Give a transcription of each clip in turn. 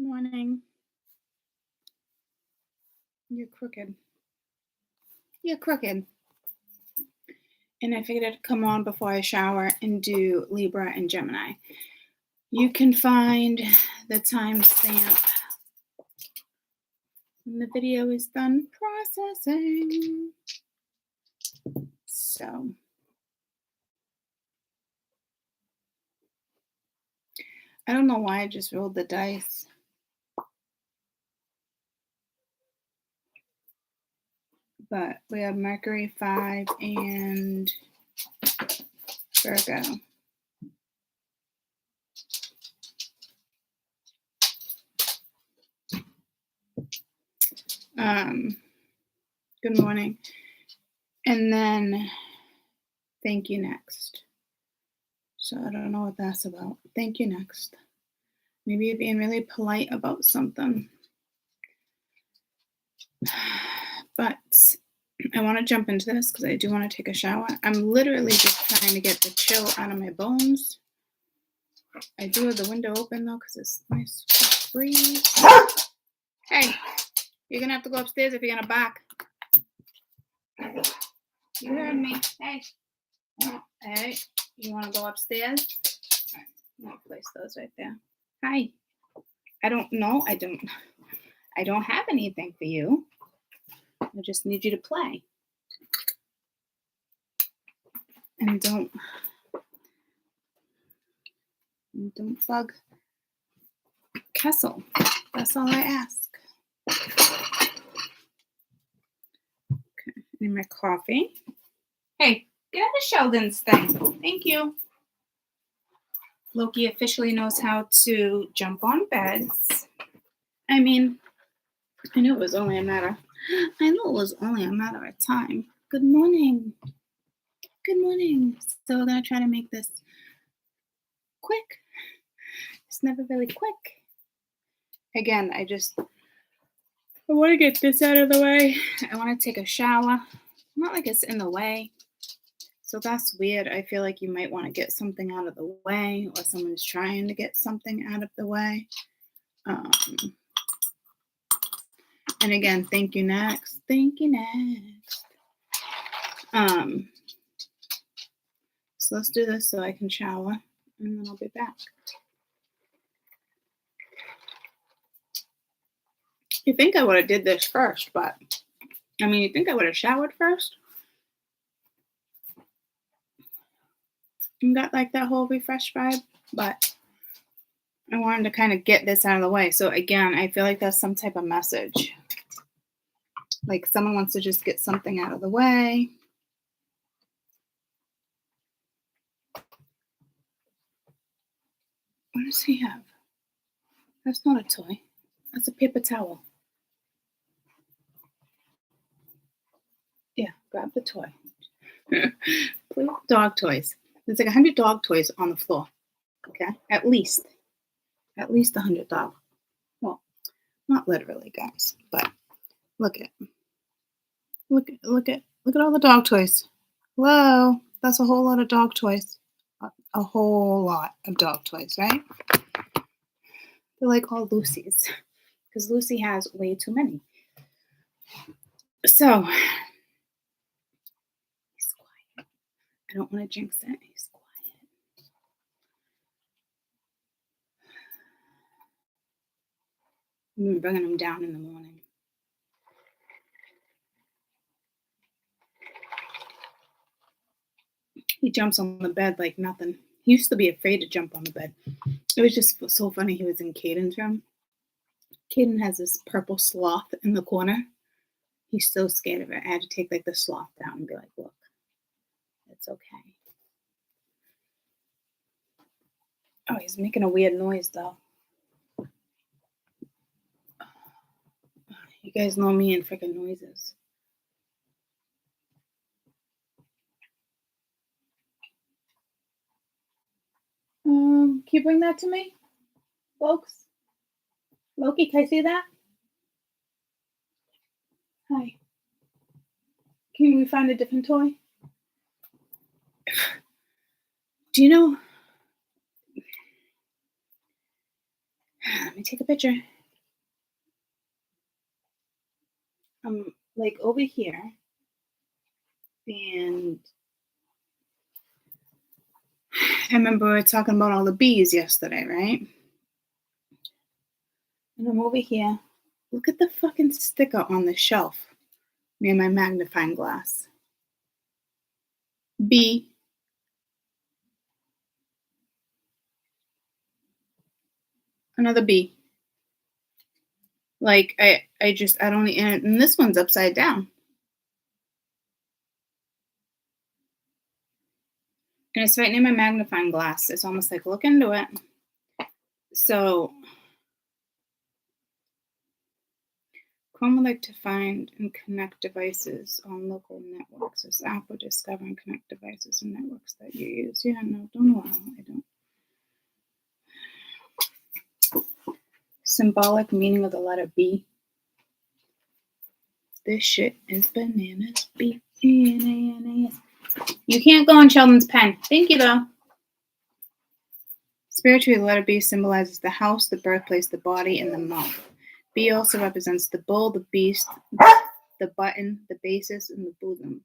morning. You're crooked. You're crooked. And I figured I'd come on before I shower and do Libra and Gemini. You can find the timestamp when the video is done processing. So I don't know why I just rolled the dice. But we have Mercury 5 and Virgo. Good morning. And then thank you next. So I don't know what that's about. Thank you next. Maybe you're being really polite about something. But I want to jump into this because I do want to take a shower. I'm literally just trying to get the chill out of my bones. I do have the window open though because it's nice breeze. Hey, you're going to have to go upstairs if you're going to bark. You heard me. Hey. Hey, you want to go upstairs? I'll place those right there. Hi. I don't know. I don't have anything for you. I just need you to play. And don't bug Kessel. That's all I ask. Okay, I need my coffee. Hey, get out of Sheldon's thing. Thank you. Loki officially knows how to jump on beds. I mean, I knew it was only a matter of time. Good morning. Good morning. So we're going to try to make this quick. It's never really quick. Again, I want to get this out of the way. I want to take a shower. Not like it's in the way. So that's weird. I feel like you might want to get something out of the way, or someone's trying to get something out of the way. And again, thank you next. Thank you next. So let's do this so I can shower, and then I'll be back. You think I would have did this first, but you think I would have showered first? You got like that whole refresh vibe, but I wanted to kind of get this out of the way. So again, I feel like that's some type of message. Like someone wants to just get something out of the way. What does he have? That's not a toy. That's a paper towel. Yeah, grab the toy. Play with dog toys. There's like 100 dog toys on the floor. Okay? At least 100 dog. Well, not literally, guys, but look at all the dog toys. Hello? That's a whole lot of dog toys. A whole lot of dog toys, right? They're like all Lucy's, because Lucy has way too many. So, he's quiet. I don't want to jinx it. He's quiet. I'm been bringing him down in the morning. He jumps on the bed like nothing. He used to be afraid to jump on the bed. It was just so funny. He was in Caden's room. Caden has this purple sloth in the corner. He's so scared of it. I had to take like the sloth down and be like, look, it's okay. Oh, he's making a weird noise though. You guys know me and freaking noises. Can you bring that to me, folks? Loki, can I see that? Hi. Can we find a different toy? Do you know? Let me take a picture. I'm like over here, and I remember we were talking about all the bees yesterday, right? And I'm over here. Look at the fucking sticker on the shelf near my magnifying glass. Bee. Another bee. Like, I don't, and this one's upside down. And it's right near my magnifying glass. It's almost like, look into it. So, Chrome would like to find and connect devices on local networks. This app will discover and connect devices and networks that you use. Yeah, no, don't know how. I don't. Symbolic meaning of the letter B. This shit is bananas. B-E-N-A-N-A-S. You can't go on Sheldon's pen. Thank you, though. Spiritually, the letter B symbolizes the house, the birthplace, the body, and the mouth. B also represents the bull, the beast, the button, the basis, and the bosom.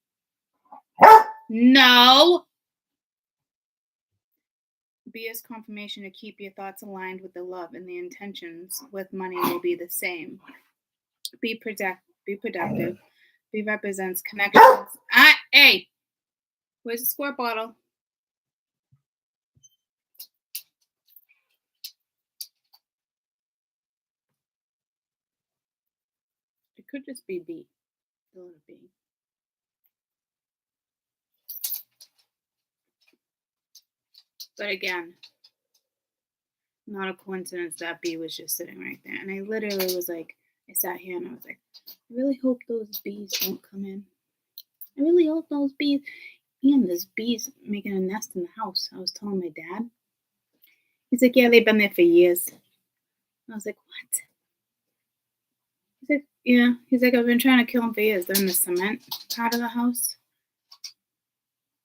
No! B is confirmation to keep your thoughts aligned with the love, and the intentions with money will be the same. Be productive. B represents connections. Hey! Where's the squirt bottle? It could just be B. The letter B. But again, not a coincidence that B was just sitting right there. And I literally was like, I sat here and I was like, I really hope those bees don't come in. I really hope those bees. And there's bees making a nest in the house. I was telling my dad. He's like, yeah, they've been there for years. I was like, what? He's like, yeah. He's like, I've been trying to kill them for years. They're in the cement part of the house.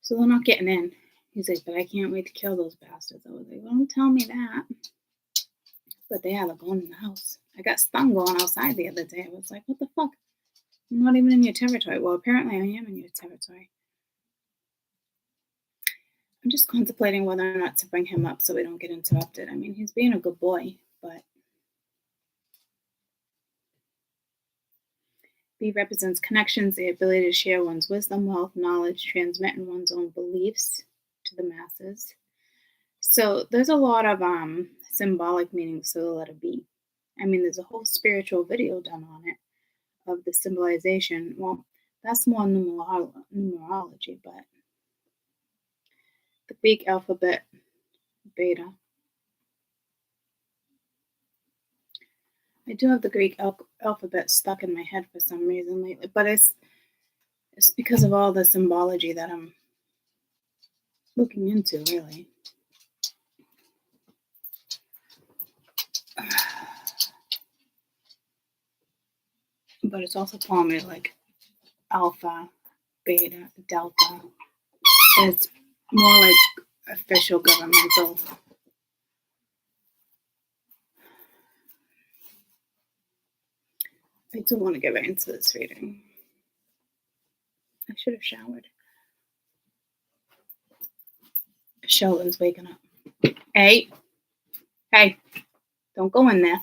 So they're not getting in. He's like, but I can't wait to kill those bastards. I was like, well, don't tell me that. But they are going in the house. I got stung going outside the other day. I was like, what the fuck? I'm not even in your territory. Well, apparently I am in your territory. I'm just contemplating whether or not to bring him up so we don't get interrupted. I mean, he's being a good boy, but B represents connections, the ability to share one's wisdom, wealth, knowledge, transmitting one's own beliefs to the masses. So there's a lot of symbolic meanings to the letter B. I mean, there's a whole spiritual video done on it of the symbolization. Well, that's more numerology, but the Greek alphabet, beta. I do have the Greek alphabet stuck in my head for some reason lately, but it's because of all the symbology that I'm looking into, really. But it's also calling me like alpha, beta, delta. It's more like official governmental. I do want to get right into this reading. I should have showered. Sheldon's waking up. Hey, don't go in there.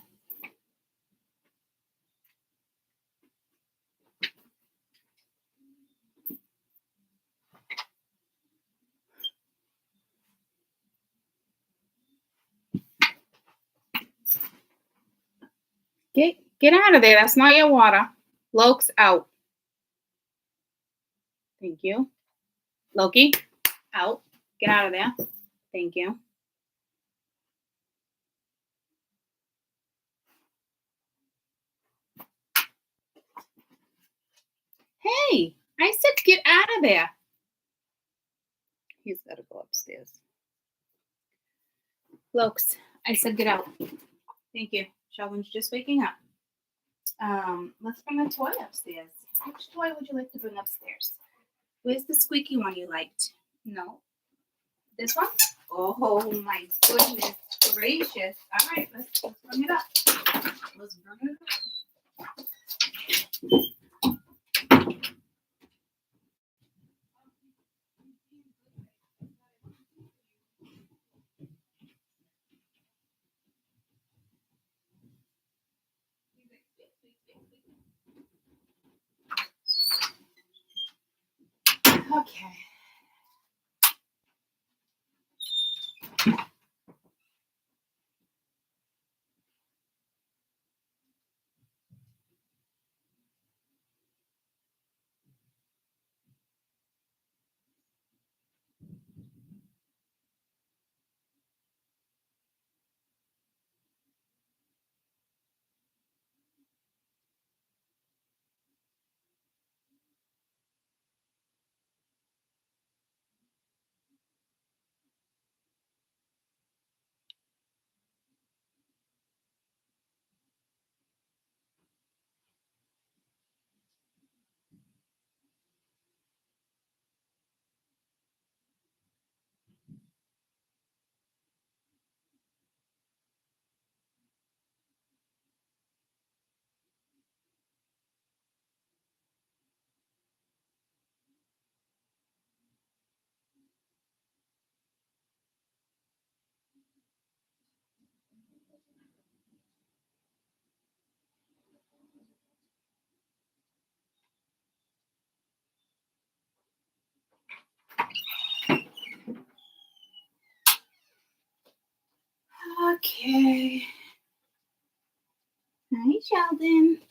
Get out of there. That's not your water. Loki's out. Thank you. Loki, out. Get out of there. Thank you. Hey, I said get out of there. He's got to go upstairs. Lokes, I said get out. Thank you. Sheldon's just waking up. Let's bring a toy upstairs. Which toy would you like to bring upstairs? Where's the squeaky one you liked? No. This one? Oh my goodness gracious. All right, let's bring it up. Let's bring it up. Okay. Okay. Hi, Sheldon.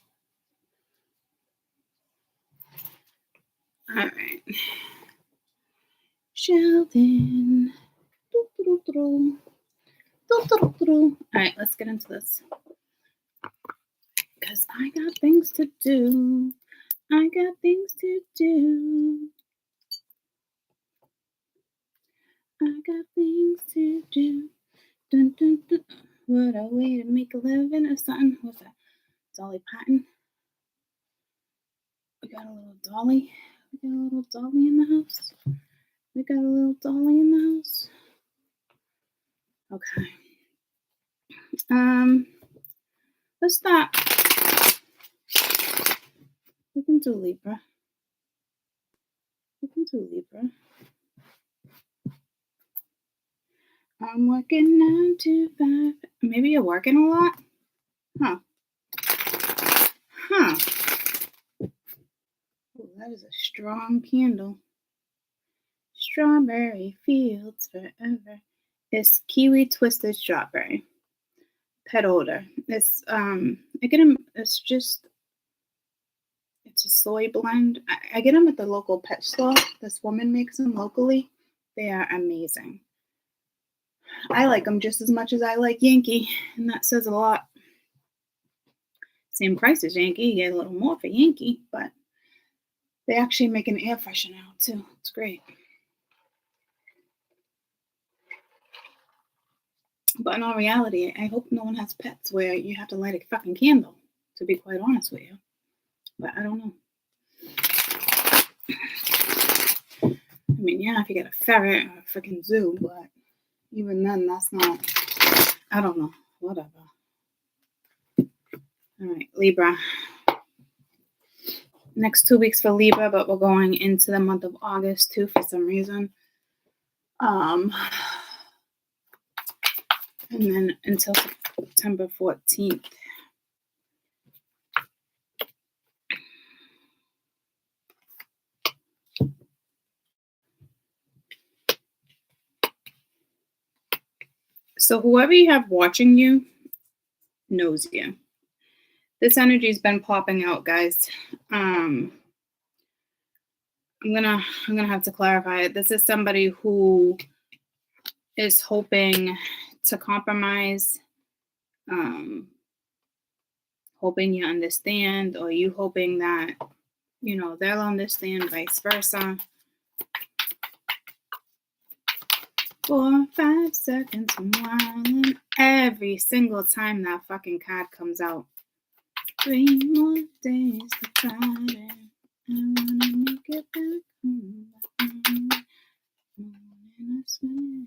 All right. Sheldon. All right, let's get into this. Because I got things to do. I got things to do. I got things to do. Dun, dun, dun. What a way to make a living or something. What's that? Dolly Parton. We got a little Dolly. We got a little Dolly in the house. We got a little Dolly in the house. Okay. Let's start. We can do Libra. We can do Libra. I'm working 9 to 5. Maybe you're working a lot? Huh. Oh, that is a strong candle. Strawberry fields forever. It's kiwi twisted strawberry. Pet odor. It's I get them. It's a soy blend. I get them at the local pet store. This woman makes them locally. They are amazing. I like them just as much as I like Yankee, and that says a lot. Same price as Yankee. You get a little more for Yankee, but they actually make an air freshener now too. It's great. But in all reality, I hope no one has pets where you have to light a fucking candle, to be quite honest with you. But I don't know. I mean, yeah, if you get a ferret or a freaking zoo, but even then, that's not, I don't know, whatever. All right, Libra. Next 2 weeks for Libra, but we're going into the month of August too for some reason. And then until September 14th. So whoever you have watching you knows you. This energy's been popping out, guys. I'm gonna have to clarify it. This is somebody who is hoping to compromise, hoping you understand, or you hoping that, you know, they'll understand, vice versa. 4 or 5 seconds from whining every single time that fucking card comes out. 3 more days to try it. I wanna make it back home. And I swear.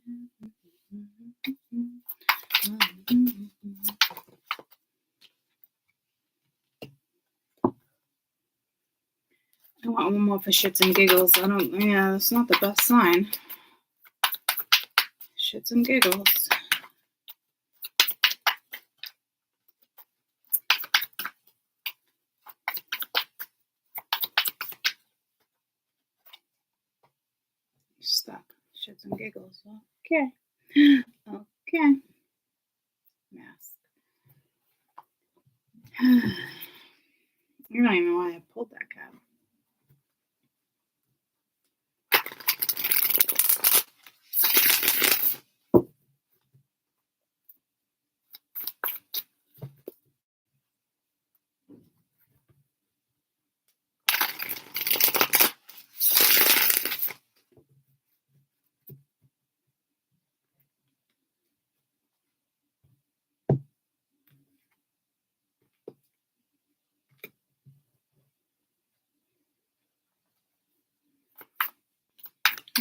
I want one more for shits and giggles. Yeah, it's not the best sign. Shits and giggles. giggles. Okay. Okay. Mask. I don't even know why I pulled that card.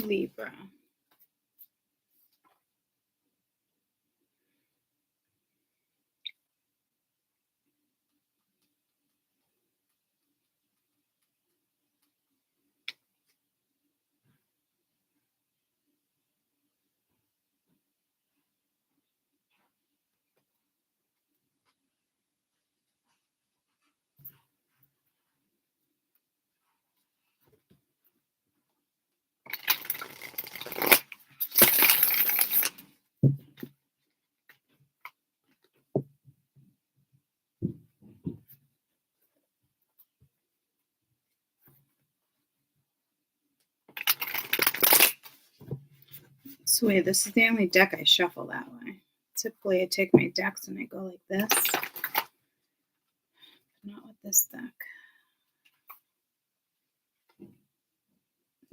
Libra. Sweet, this is the only deck I shuffle that way. Typically, I take my decks and I go like this. Not with this deck.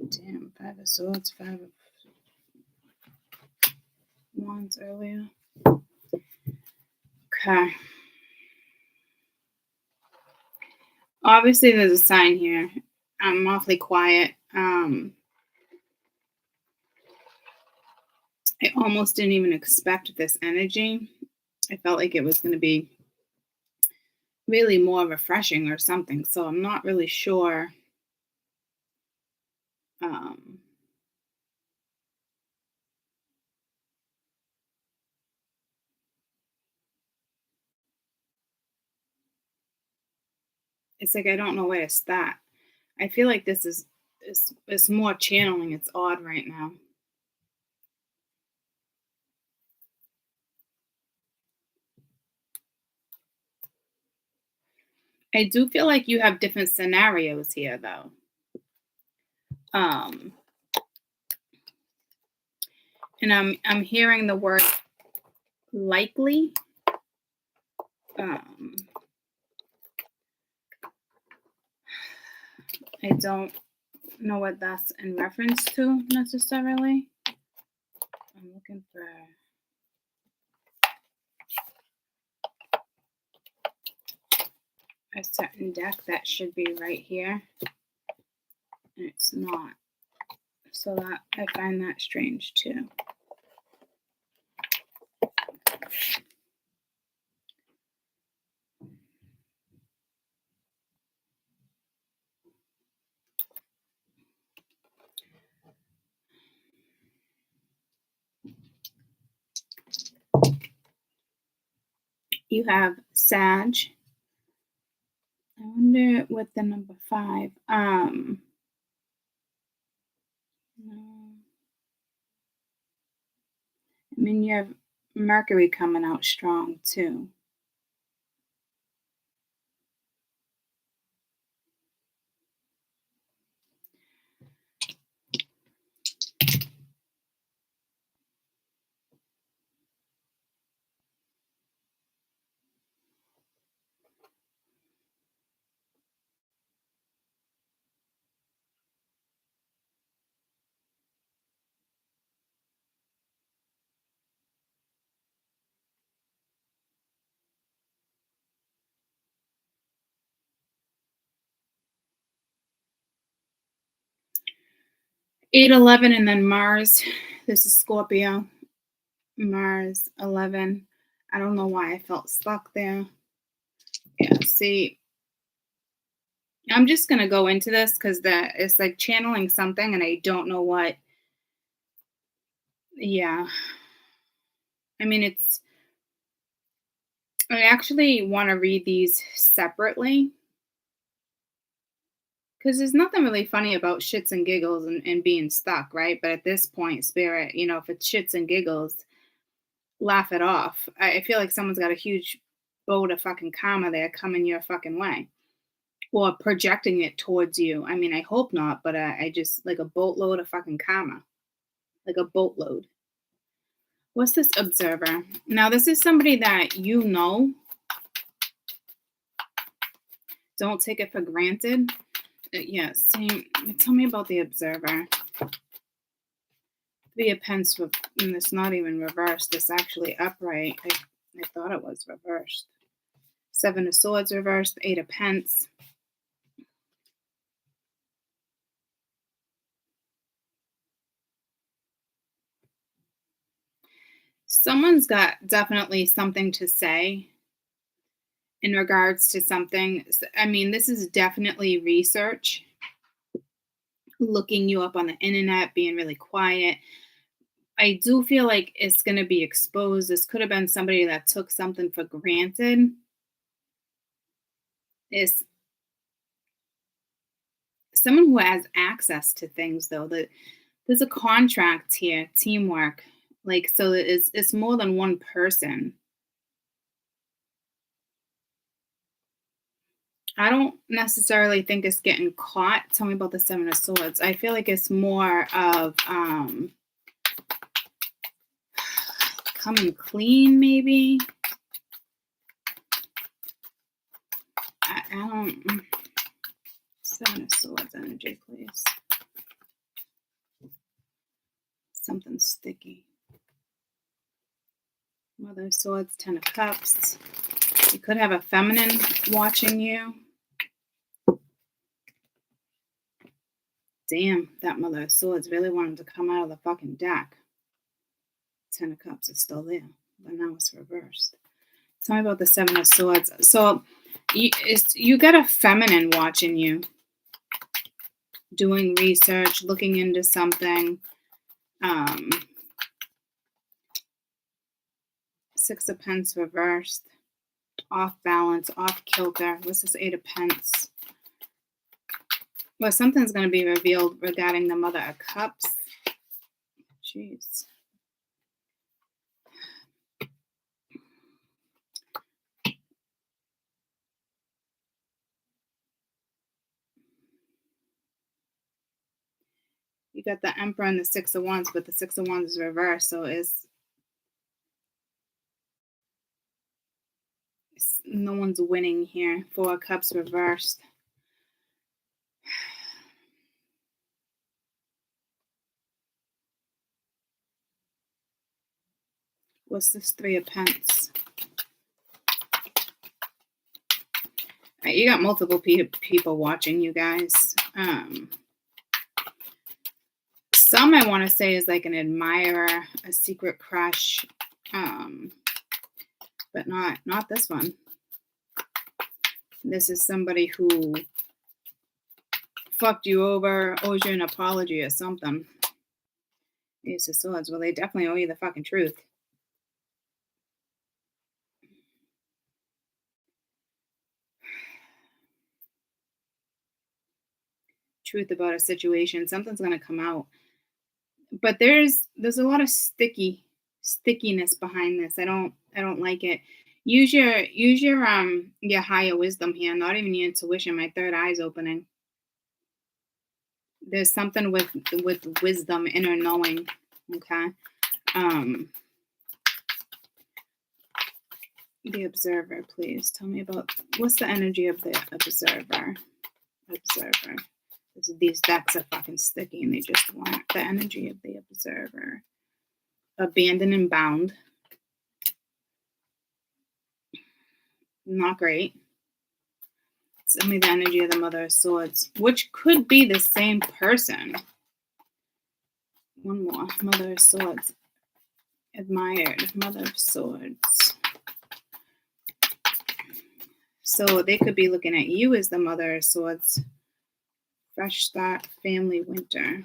Damn, 5 of Swords, 5 of Wands earlier. Okay. Obviously, there's a sign here. I'm awfully quiet. I almost didn't even expect this energy. I felt like it was going to be really more refreshing or something. So I'm not really sure. It's like I don't know where to start. I feel like this is more channeling. It's odd right now. I do feel like you have different scenarios here, though. And I'm hearing the word likely. I don't know what that's in reference to necessarily. I'm looking for a certain deck that should be right here, and it's not. So that I find that strange too. You have Sag. I wonder what the number 5. No. I mean, you have Mercury coming out strong too. Eight, 11, and then Mars. This is Scorpio. Mars, 11. I don't know why I felt stuck there. Yeah, see, I'm just going to go into this because it's like channeling something and I don't know what. Yeah. I mean, I actually want to read these separately. Because there's nothing really funny about shits and giggles and being stuck, right? But at this point, Spirit, if it's shits and giggles, laugh it off. I feel like someone's got a huge boat of fucking karma there coming your fucking way. Or projecting it towards you. I mean, I hope not, but I just, like a boatload of fucking karma. Like a boatload. What's this observer? Now, this is somebody that you know. Don't take it for granted. Yeah, same. Tell me about the observer. Three of Pence, and it's not even reversed. It's actually upright. I thought it was reversed. Seven of Swords reversed. Eight of Pence. Someone's got definitely something to say in regards to something. I mean, this is definitely research. Looking you up on the internet, being really quiet. I do feel like it's going to be exposed. This could have been somebody that took something for granted. It's someone who has access to things, though. That there's a contract here, teamwork. Like, so it's more than one person. I don't necessarily think it's getting caught. Tell me about the Seven of Swords. I feel like it's more of coming clean, maybe. I don't. Seven of Swords energy, please. Something sticky. Mother of Swords, Ten of Cups. You could have a feminine watching you. Damn, that Mother of Swords really wanted to come out of the fucking deck. Ten of Cups is still there, but now it's reversed. Tell me about the Seven of Swords. So you got a feminine watching you, doing research, looking into something. Six of Pence reversed. Off balance, off kilter. What's this Eight of Pence? Well, something's going to be revealed regarding the Mother of Cups. Jeez. You got the Emperor and the Six of Wands, but the Six of Wands is reversed, so it's no one's winning here. Four of Cups reversed. What's this Three of Pence? Right, you got multiple people watching you guys. Some I want to say is like an admirer, a secret crush, but not this one. This is somebody who fucked you over, owes you an apology or something. Ace of Swords. Well, they definitely owe you the fucking truth. Truth about a situation. Something's gonna come out. But there's a lot of stickiness behind this. I don't like it. Use your higher wisdom here, not even your intuition. My third eye's opening. There's something with wisdom, inner knowing. Okay. The observer, please. Tell me about what's the energy of the observer. Observer. These decks are fucking sticky and they just want the energy of the observer. Abandoned and bound. Not great. Tell me the energy of the Mother of Swords, which could be the same person. One more. Mother of Swords. Admired. Mother of Swords. So they could be looking at you as the Mother of Swords. Fresh start, family, winter.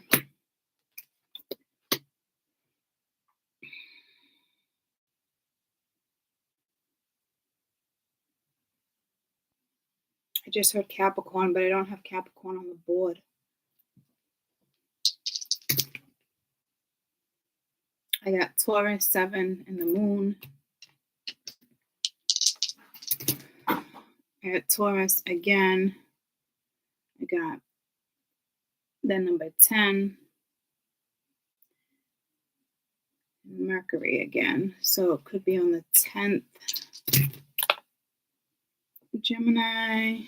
I just heard Capricorn, but I don't have Capricorn on the board. I got Taurus 7 in the moon. I got Taurus again. I got the number 10. Mercury again. So it could be on the 10th. Gemini.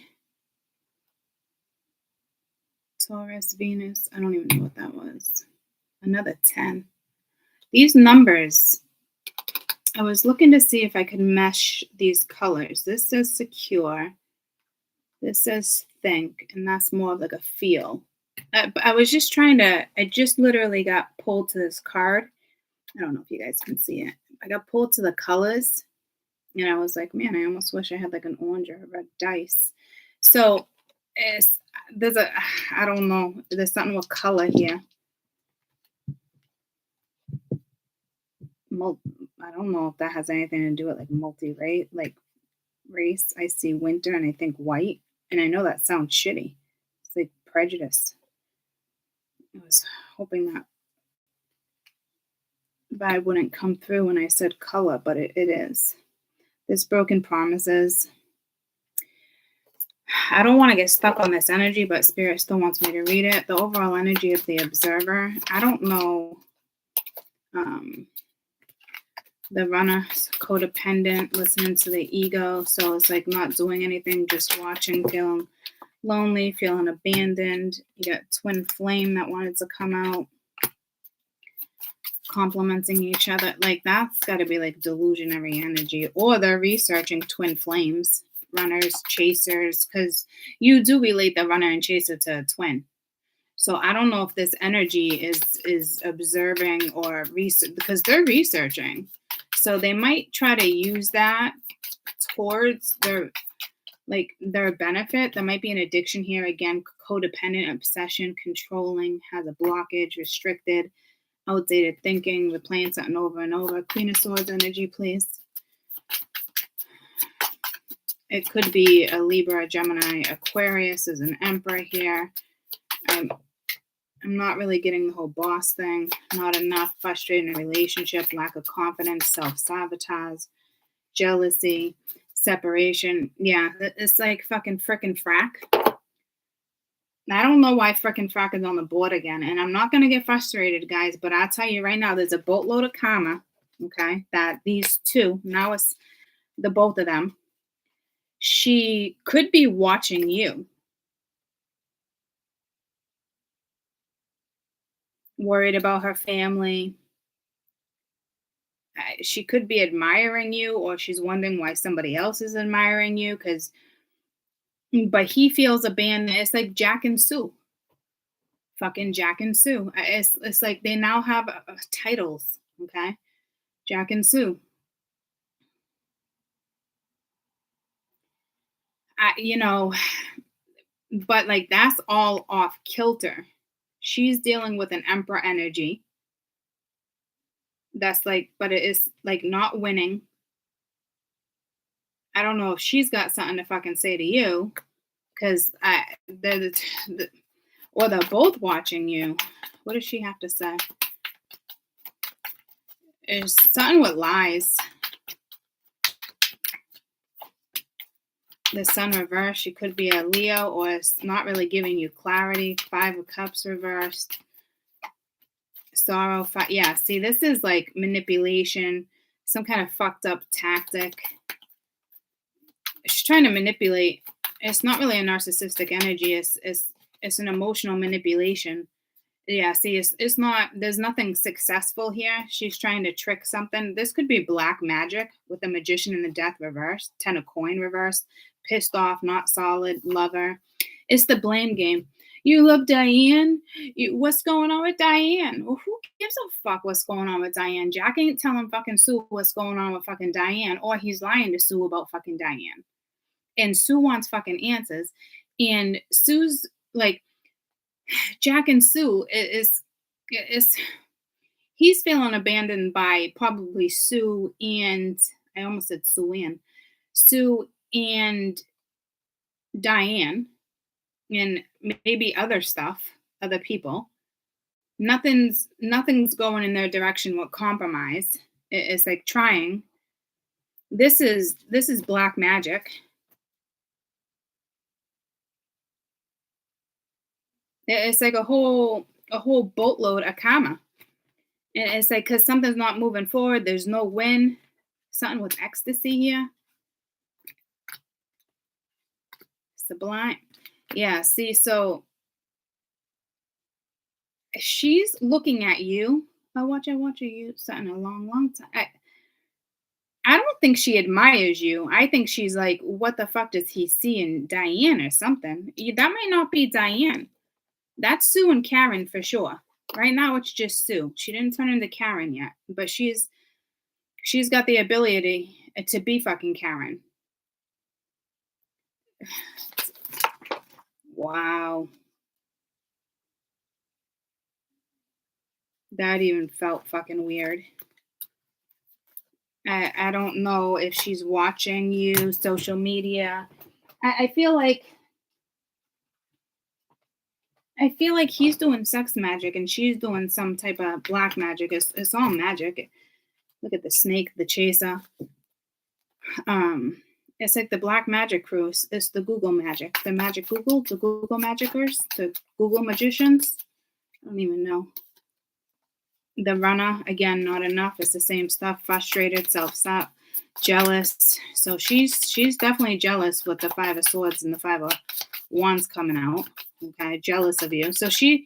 Taurus, Venus. I don't even know what that was. Another 10. These numbers, I was looking to see if I could mesh these colors. This says secure. This says think, and that's more of like a feel. I was just trying to, I just literally got pulled to this card. I don't know if you guys can see it. I got pulled to the colors, and I was like, man, I almost wish I had like an orange or a red dice. So I don't know, there's something with color here. I don't know if that has anything to do with like multi-race, like race. I see winter and I think white, and I know that sounds shitty. It's like prejudice. I was hoping that vibe wouldn't come through when I said color, but it is. There's broken promises. I don't want to get stuck on this energy, but Spirit still wants me to read it. The overall energy of the observer. I don't know. The runner, codependent, listening to the ego. So it's like not doing anything, just watching, feeling lonely, feeling abandoned. You got twin flame that wanted to come out, complimenting each other. Like that's got to be like delusionary energy. Or they're researching twin flames, runners, chasers, because you do relate the runner and chaser to a twin. So I don't know if this energy is observing or research, because they're researching. So they might try to use that towards their benefit. There might be an addiction here. Again, codependent, obsession, controlling, has a blockage, restricted, outdated thinking, replaying something over and over. Queen of Swords energy, please. It could be a Libra, Gemini, Aquarius is an Emperor here. I'm not really getting the whole boss thing. Not enough, frustrated in a relationship, lack of confidence, self-sabotage, jealousy, separation. Yeah, it's like fucking frickin' frack. I don't know why frickin' frack is on the board again. And I'm not going to get frustrated, guys, but I'll tell you right now, there's a boatload of karma, okay, that these two, now it's the both of them, she could be watching you. Worried about her family. She could be admiring you, or she's wondering why somebody else is admiring you, but he feels abandoned. It's like Jack and Sue. Fucking Jack and Sue. It's like they now have titles, okay? Jack and Sue. But like that's all off kilter. She's dealing with an Emperor energy. That's like, but it is like not winning. I don't know if she's got something to fucking say to you, because or they're both watching you. What does she have to say? There's something with lies. The Sun reversed. She could be a Leo, or it's not really giving you clarity. 5 of Cups reversed. Sorrow. Yeah, see, this is like manipulation, some kind of fucked up tactic. She's trying to manipulate. It's not really a narcissistic energy. It's an emotional manipulation. Yeah, see, it's not, there's nothing successful here. She's trying to trick something. This could be black magic with the Magician and the Death reversed, 10 of Coin reversed, pissed off, not solid, lover. It's the blame game. You love Diane? What's going on with Diane? Well, who gives a fuck what's going on with Diane? Jack ain't telling fucking Sue what's going on with fucking Diane, or he's lying to Sue about fucking Diane. And Sue wants fucking answers. And Sue's like, Jack and Sue is he's feeling abandoned by probably Sue and I almost said Sue and Diane and maybe other stuff, other people. Nothing's going in their direction with compromise. It's like trying. This is black magic. It's like a whole boatload of karma. And it's like because something's not moving forward, there's no win. Something with ecstasy here. Sublime. Yeah, see, so she's looking at you. I watch you something a long time. I don't think she admires you. I think she's like, what the fuck does he see in Diane or something? That might not be Diane. That's Sue and Karen for sure. Right now it's just Sue. She didn't turn into Karen yet, but she's got the ability to be fucking Karen. Wow. That even felt fucking weird. I don't know if she's watching you, social media. I feel like he's doing sex magic and she's doing some type of black magic. It's all magic. Look at the snake, the chaser. It's like the black magic crew. It's the Google magic. The magic Google, the Google magicers, the Google magicians. I don't even know. The runner, again, not enough. It's the same stuff. Frustrated, self-sap, jealous. So she's definitely jealous with the Five of Swords and the Five of Wands coming out. Okay, jealous of you. So she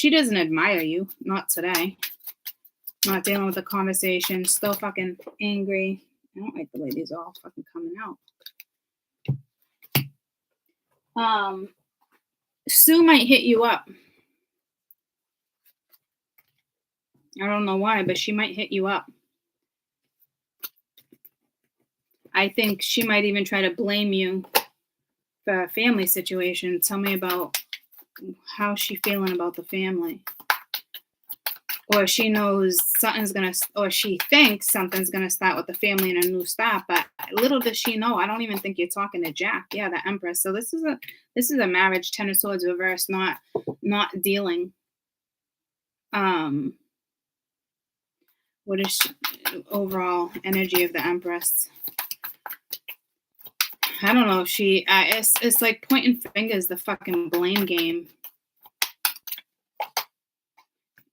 doesn't admire you. Not today. Not dealing with the conversation. Still fucking angry. I don't like the way these are all fucking coming out. Sue might hit you up. I don't know why, but she might hit you up. I think she might even try to blame you for a family situation. Tell me about how she's feeling about the family. Or she knows something's going to, or she thinks something's going to start with the family in a new start. But little does she know, I don't even think you're talking to Jack. Yeah, the Empress. So this is a marriage, Ten of Swords reverse, not dealing. What is overall energy of the Empress? I don't know if she. It's like pointing fingers. The fucking blame game.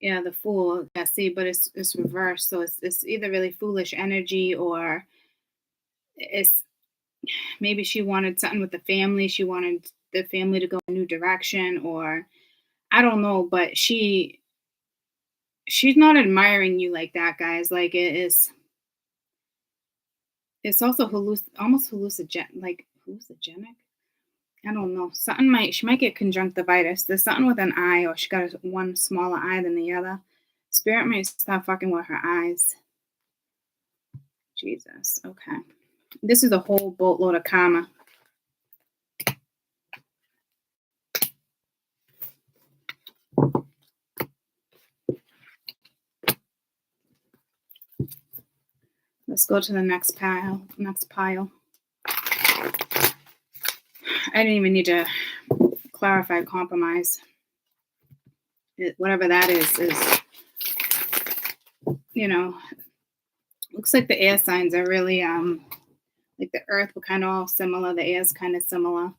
Yeah, the Fool. Yeah, see, but it's reversed. So it's either really foolish energy or it's maybe she wanted something with the family. She wanted the family to go a new direction, or I don't know. But she's not admiring you like that, guys. Like it's also almost hallucinogenic, like hallucinogenic. I don't know. She might get conjunctivitis. There's something with an eye, or she got one smaller eye than the other. Spirit might stop fucking with her eyes. Jesus. Okay. This is a whole boatload of karma. Let's go to the next pile. I didn't even need to clarify compromise. Whatever that is, looks like the air signs are really, like the earth were kind of all similar. The air's kind of similar.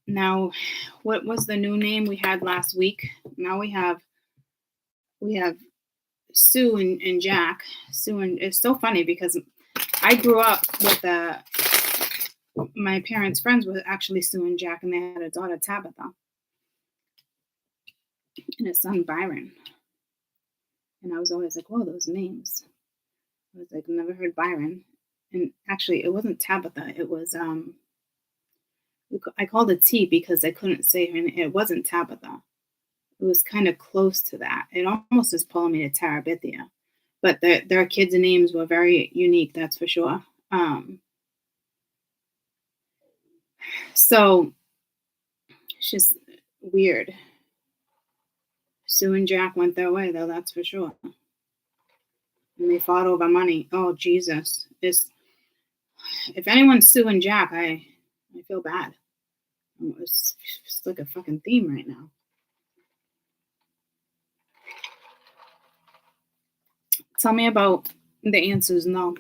Now, what was the new name we had last week? Now we have Sue and Jack. Sue and it's so funny because I grew up with my parents' friends were actually Sue and Jack, and they had a daughter, Tabitha, and a son, Byron. And I was always like, whoa, those names. I was like, never heard Byron. And actually, it wasn't Tabitha. It was, I called it T because I couldn't say her name. It wasn't Tabitha. It was kind of close to that. It almost is pulling me to Terabithia. But their kids' names were very unique, that's for sure. So it's just weird. Sue and Jack went their way, though, that's for sure. And they fought over money. Oh, Jesus. If anyone's Sue and Jack, I feel bad. It's like a fucking theme right now. Tell me about the answers. No.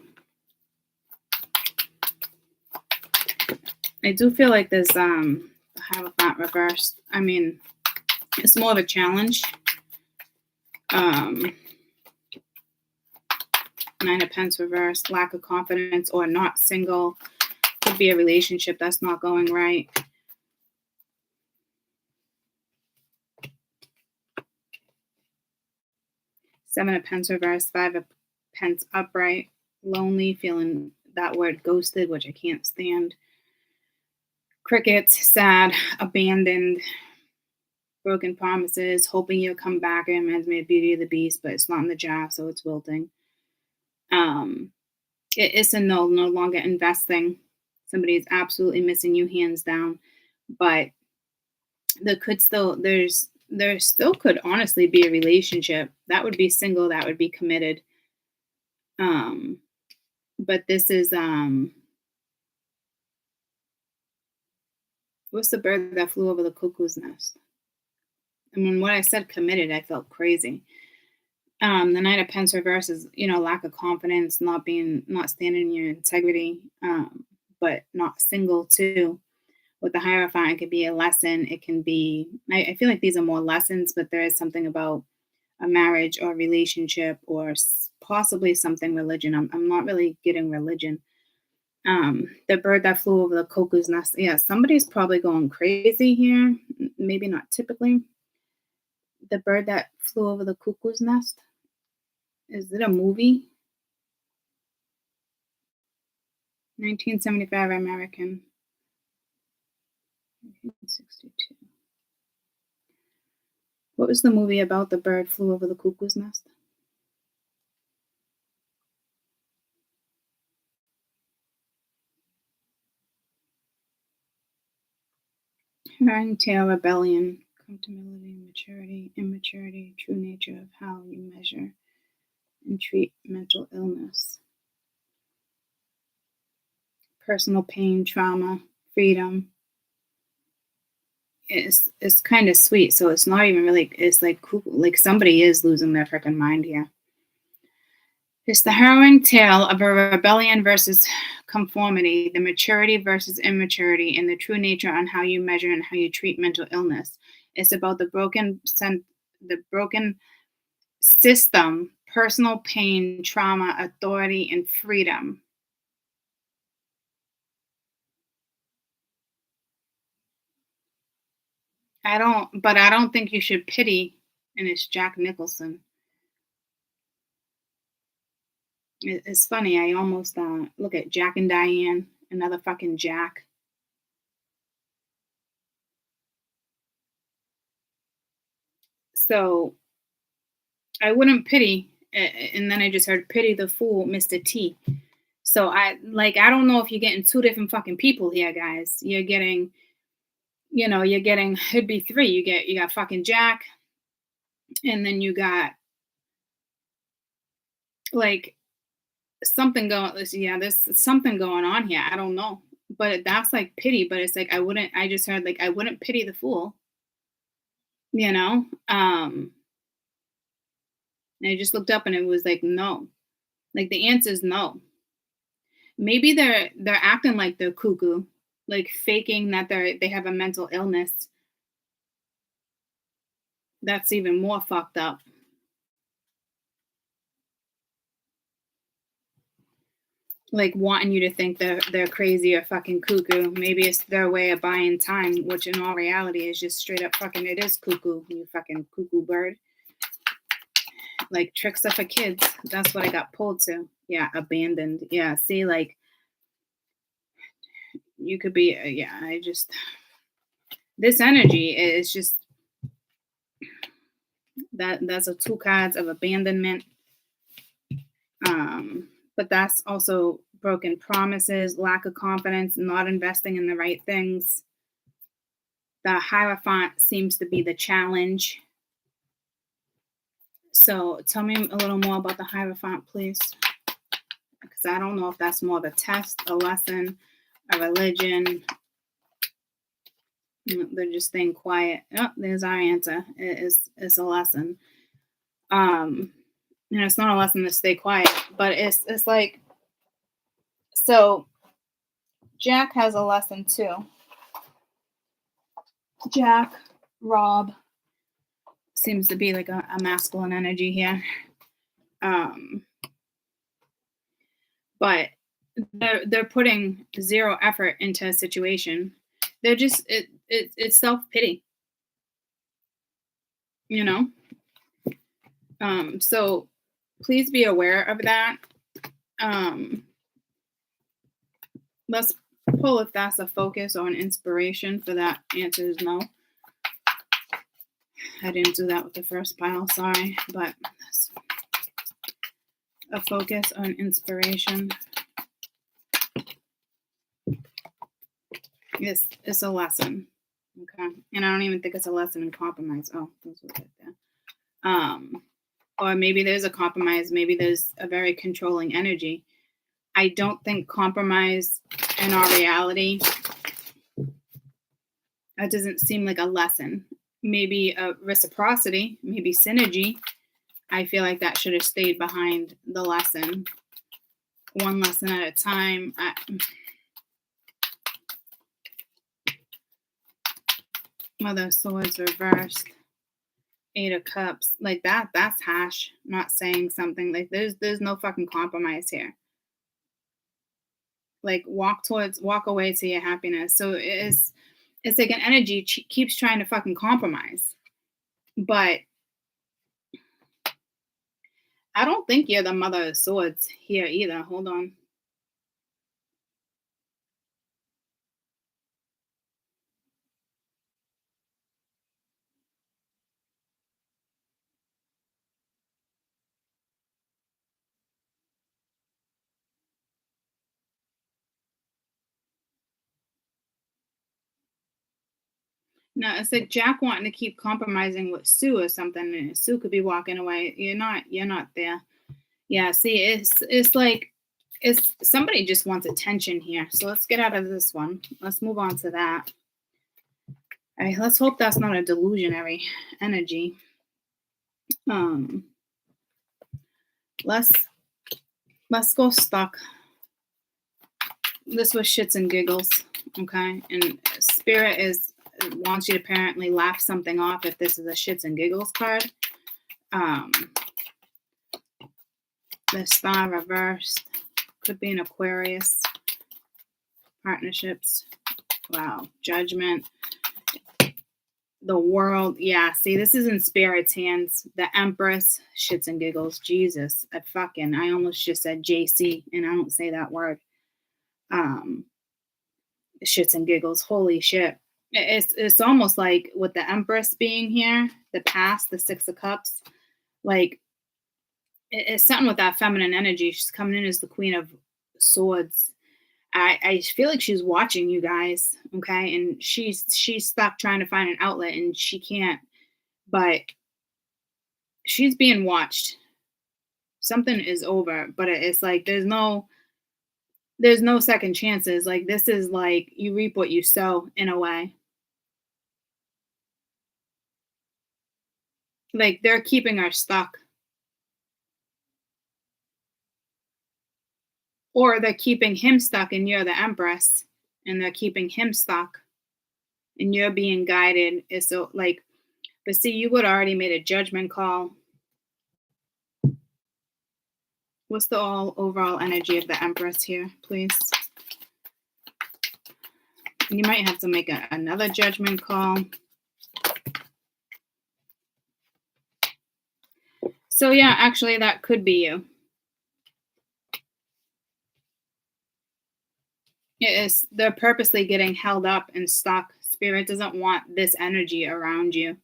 I do feel like there's the Hierophant reversed. I mean, it's more of a challenge. 9 of Pentacles reversed, lack of confidence, or not single. Could be a relationship that's not going right. Seven of Pentacles reversed, 5 of Pentacles upright, lonely, feeling that word ghosted, which I can't stand. Crickets, sad, abandoned, broken promises, hoping you'll come back. It reminds me of Beauty of the Beast, but it's not in the jar, so it's wilting. It's a no longer investing. Somebody is absolutely missing you, hands down. But there still could honestly be a relationship. That would be single, that would be committed. But this is what's the bird that flew over the cuckoo's nest? I mean, when I said committed, I felt crazy. The Knight of Pentacles reverse is, lack of confidence, not standing in your integrity, but not single too. With the Hierophant, it could be a lesson. It can be, I feel like these are more lessons, but there is something about a marriage or relationship or possibly something religion. I'm not really getting religion. The bird that flew over the cuckoo's nest. Yeah, somebody's probably going crazy here. Maybe not typically. The bird that flew over the cuckoo's nest. Is it a movie? 1975 American. 1962. What was the movie about the bird flew over the cuckoo's nest? Herring tail rebellion, comfortability, maturity, immaturity, true nature of how you measure and treat mental illness. Personal pain, trauma, freedom. It's kind of sweet, so it's not even really, it's like somebody is losing their freaking mind here. It's the harrowing tale of a rebellion versus conformity, the maturity versus immaturity, and the true nature on how you measure and how you treat mental illness. It's about the broken system, personal pain, trauma, authority, and freedom. I don't think you should pity, and it's Jack Nicholson. It's funny, I almost look at Jack and Diane, another fucking Jack. So I wouldn't pity, and then I just heard pity the fool, Mr. T. So I don't know if you're getting two different fucking people here, guys. You're getting, it'd be three. You got fucking Jack, and then you got like something going. Yeah, there's something going on here. I don't know, but that's like pity. But it's like I just heard I wouldn't pity the fool. And I just looked up and it was like no, like the answer is no. Maybe they're acting like they're cuckoo, like faking that they have a mental illness. That's even more fucked up. Like wanting you to think they're crazy or fucking cuckoo. Maybe it's their way of buying time, which in all reality is just straight up fucking, it is cuckoo, you fucking cuckoo bird. Like tricks are for kids. That's what I got pulled to. Yeah, abandoned. Yeah, see, like you could be, this energy is just, that's a 2 cards of abandonment. But that's also broken promises, lack of confidence, not investing in the right things. The Hierophant seems to be the challenge. So tell me a little more about the Hierophant, please. Because I don't know if that's more of a test, a lesson, a religion, They're just staying quiet. Oh, there's our answer. It's a lesson. It's not a lesson to stay quiet, but it's like, so Jack has a lesson too. Jack, Rob seems to be like a masculine energy here. But they're putting zero effort into a situation. They're just it's self-pity. So please be aware of that. Let's pull if that's a focus or an inspiration. For that, answer is no. I didn't do that with the first pile, sorry, but that's a focus on inspiration. It's a lesson, okay? And I don't even think it's a lesson in compromise. Oh, those was right there. Or maybe there's a compromise. Maybe there's a very controlling energy. I don't think compromise in our reality, that doesn't seem like a lesson. Maybe a reciprocity, maybe synergy. I feel like that should have stayed behind the lesson. One lesson at a time. Mother of Swords reversed. 8 of Cups. Like that's hash. Not saying something. Like there's no fucking compromise here. Like walk away to your happiness. So it's like an energy keeps trying to fucking compromise. But I don't think you're the Mother of Swords here either. Hold on. No, it's like Jack wanting to keep compromising with Sue or something, and Sue could be walking away. You're not there. Yeah, see, it's like it's somebody just wants attention here. So let's get out of this one. Let's move on to that. All right, let's hope that's not a delusionary energy. Let's go stuck. This was shits and giggles, okay? And Spirit wants you to apparently laugh something off if this is a shits and giggles card. The Star reversed. Could be an Aquarius. Partnerships. Wow. Judgment. The World. Yeah, see, this is in Spirit's hands. The Empress. Shits and giggles. Jesus. I almost just said JC, and I don't say that word. Shits and giggles. Holy shit. It's almost like with the Empress being here, the past, the 6 of Cups, like it's something with that feminine energy. She's coming in as the Queen of Swords. I feel like she's watching you guys, okay? And she's stuck trying to find an outlet and she can't, but she's being watched. Something is over, but it's like there's no second chances. Like this is like you reap what you sow in a way. Like they're keeping her stuck. Or they're keeping him stuck and you're the Empress. And they're keeping him stuck. And you're being guided. It's so like, but see, you would already made a judgment call. What's the overall energy of the Empress here, please? And you might have to make another judgment call. So yeah, actually that could be you. They're purposely getting held up and stuck. Spirit doesn't want this energy around you.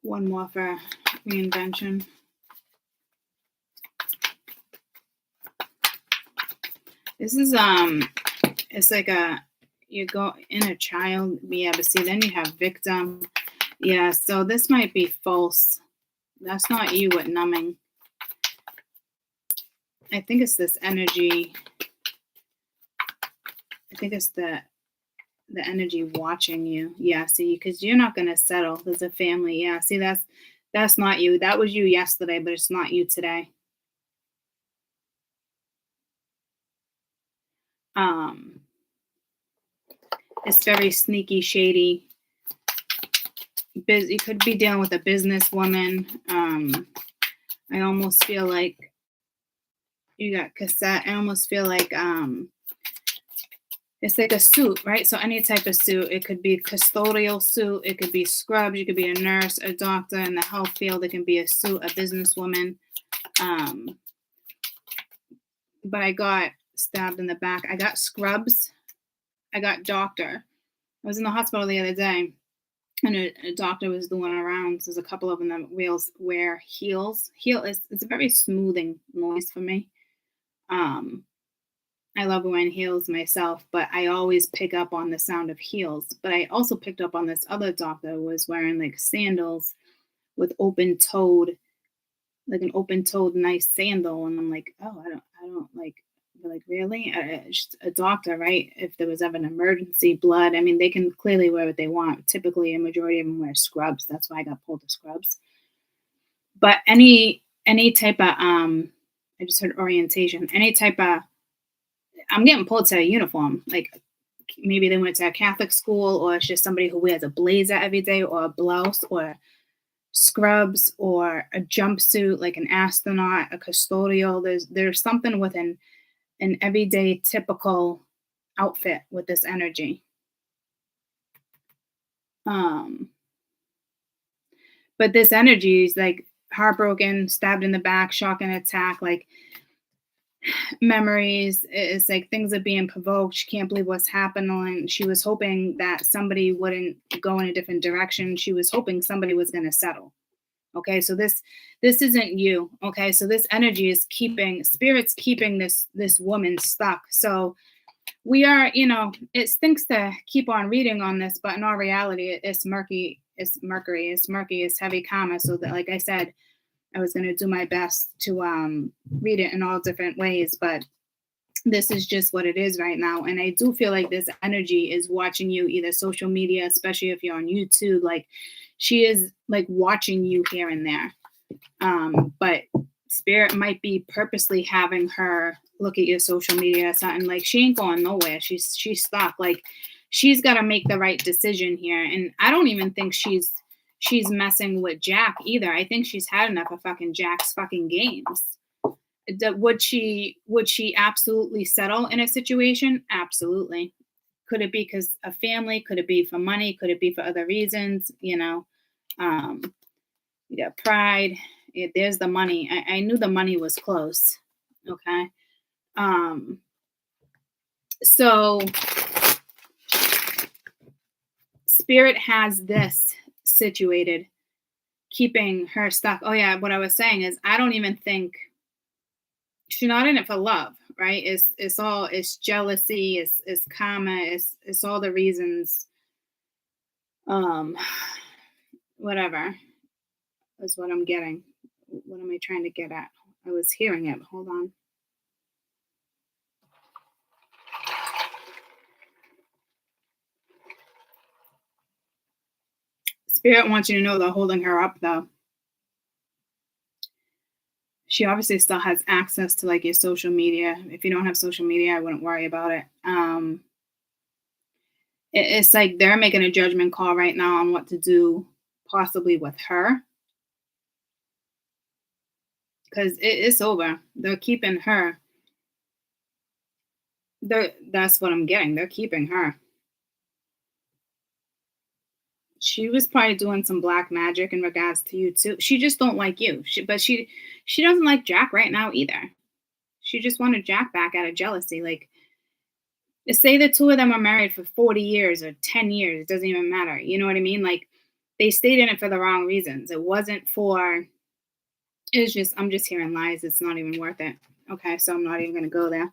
One more for reinvention. This is it's like you go inner child. Yeah, but see, then you have victim. Yeah, so this might be false. That's not you with numbing. I think it's this energy. I think it's the energy watching you. Yeah, see, because you're not gonna settle. There's a family. Yeah, see, that's not you. That was you yesterday, but it's not you today. Um, it's very sneaky, shady. You could be dealing with a businesswoman. I almost feel like you got cassette. I almost feel like it's like a suit, right? So any type of suit. It could be custodial suit. It could be scrubs. You could be a nurse, a doctor in the health field. It can be a suit, a businesswoman. But I got stabbed in the back. I got scrubs. I got doctor. I was in the hospital the other day, and a doctor was doing around. There's a couple of them that wear heels. It's a very smoothing noise for me. I love wearing heels myself, but I always pick up on the sound of heels. But I also picked up on this other doctor who was wearing like sandals with open-toed, like an open-toed nice sandal, and I'm like, oh, I don't like. They're like, really? Just a doctor, right? If there was ever an emergency, blood. I mean, they can clearly wear what they want. Typically, a majority of them wear scrubs. That's why I got pulled to scrubs. But any type of I just heard orientation. Any type of I'm getting pulled to a uniform. Like maybe they went to a Catholic school, or it's just somebody who wears a blazer every day, or a blouse, or scrubs, or a jumpsuit, like an astronaut, a custodial. There's something with an everyday typical outfit with this energy. But this energy is like heartbroken, stabbed in the back, shock and attack, like memories. It's like things are being provoked. She can't believe what's happening. She was hoping that somebody wouldn't go in a different direction. She was hoping somebody was going to settle. Okay, so this isn't you. Okay, so this energy is spirit's keeping this woman stuck. So we are, it stinks to keep on reading on this, but in all reality, it's murky. It's Mercury. It's murky. It's heavy karma. So that, like I said, I was going to do my best to read it in all different ways, but this is just what it is right now. And I do feel like this energy is watching you, either social media, especially if you're on YouTube. Like she is like watching you here and there. But spirit might be purposely having her look at your social media or something. Like she ain't going nowhere. She's stuck. Like she's got to make the right decision here. And I don't even think she's messing with Jack either. I think she's had enough of fucking Jack's fucking games. Would she absolutely settle in a situation? Absolutely. Could it be because of family? Could it be for money? Could it be for other reasons? You got pride. There's the money. I knew the money was close. Okay. So spirit has this situated, keeping her stuck. Oh yeah, what I was saying is I don't even think she's not in it for love, right? It's jealousy, it's karma, it's all the reasons. Whatever is what I'm getting. What am I trying to get at? I was hearing it. Hold on. Spirit wants you to know they're holding her up, though. She obviously still has access to like your social media. If you don't have social media, I wouldn't worry about it. It's like they're making a judgment call right now on what to do, possibly with her. Because it's over. They're keeping her. That's what I'm getting. They're keeping her. She was probably doing some black magic in regards to you too. She just don't like you. But she doesn't like Jack right now either. She just wanted Jack back out of jealousy. Like, say the two of them are married for 40 years or 10 years. It doesn't even matter. You know what I mean? Like, they stayed in it for the wrong reasons. It wasn't for. It's just I'm just hearing lies. It's not even worth it. Okay, so I'm not even going to go there.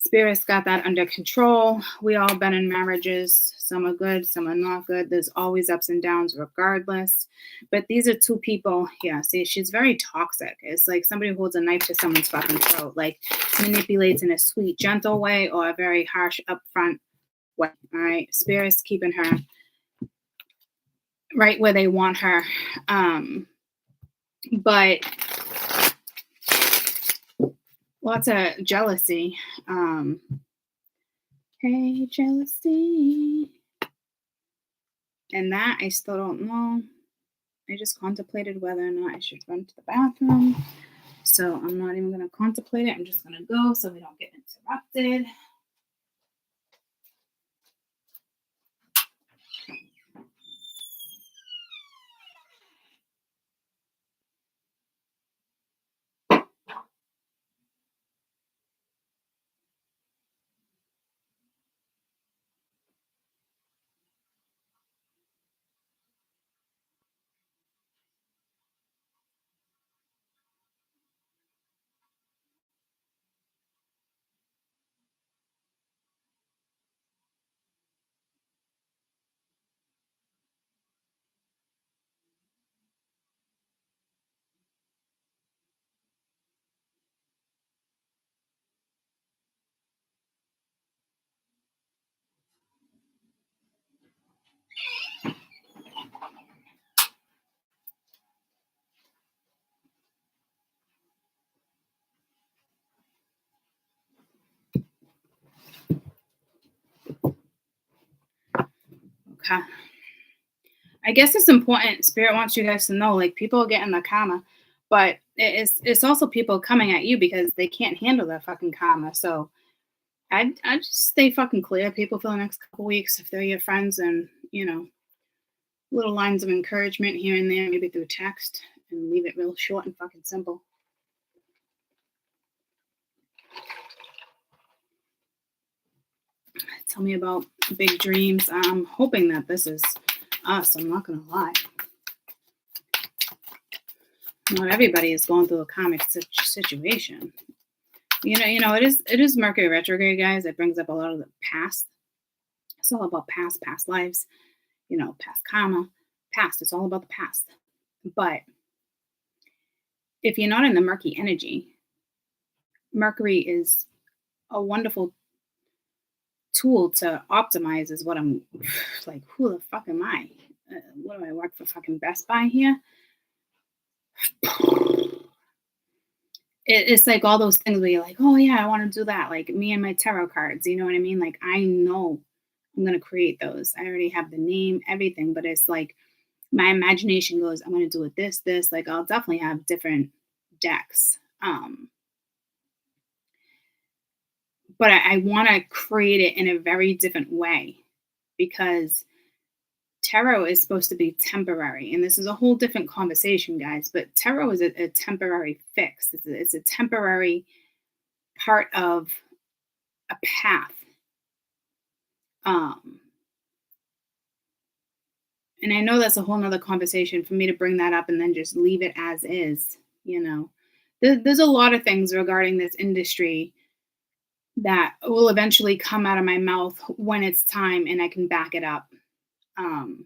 Spirit's got that under control. We all been in marriages. Some are good, some are not good. There's always ups and downs regardless. But these are two people. Yeah, see, she's very toxic. It's like somebody holds a knife to someone's fucking throat, like manipulates in a sweet, gentle way or a very harsh, upfront way. All right. Spirit's keeping her right where they want her. But lots of jealousy. Hey, jealousy. And that I still don't know. I just contemplated whether or not I should run to the bathroom. So I'm not even going to contemplate it. I'm just going to go so we don't get interrupted. Okay. I guess it's important. Spirit wants you guys to know, like, people get in the karma, but it's also people coming at you because they can't handle that fucking karma. So I just stay fucking clear, people, for the next couple weeks if they're your friends, and little lines of encouragement here and there, maybe through text, and leave it real short and fucking simple. Tell me about big dreams. I'm hoping that this is us. I'm not gonna lie. Not everybody is going through a karmic situation. It is Mercury retrograde, guys. It brings up a lot of the past. It's all about past lives, past karma, past. It's all about the past. But if you're not in the murky energy, Mercury is a wonderful tool to optimize, is what I'm like, who the fuck am I? What do I work for, fucking Best Buy here? It's like all those things where you're like, oh yeah, I want to do that. Like me and my tarot cards, you know what I mean? Like I know I'm going to create those. I already have the name, everything, but it's like my imagination goes, I'm going to do it this. Like I'll definitely have different decks. But I want to create it in a very different way, because tarot is supposed to be temporary. And this is a whole different conversation, guys. But tarot is a temporary fix. It's a temporary part of a path. And I know that's a whole nother conversation for me to bring that up and then just leave it as is. There's a lot of things regarding this industry that will eventually come out of my mouth when it's time and I can back it up. And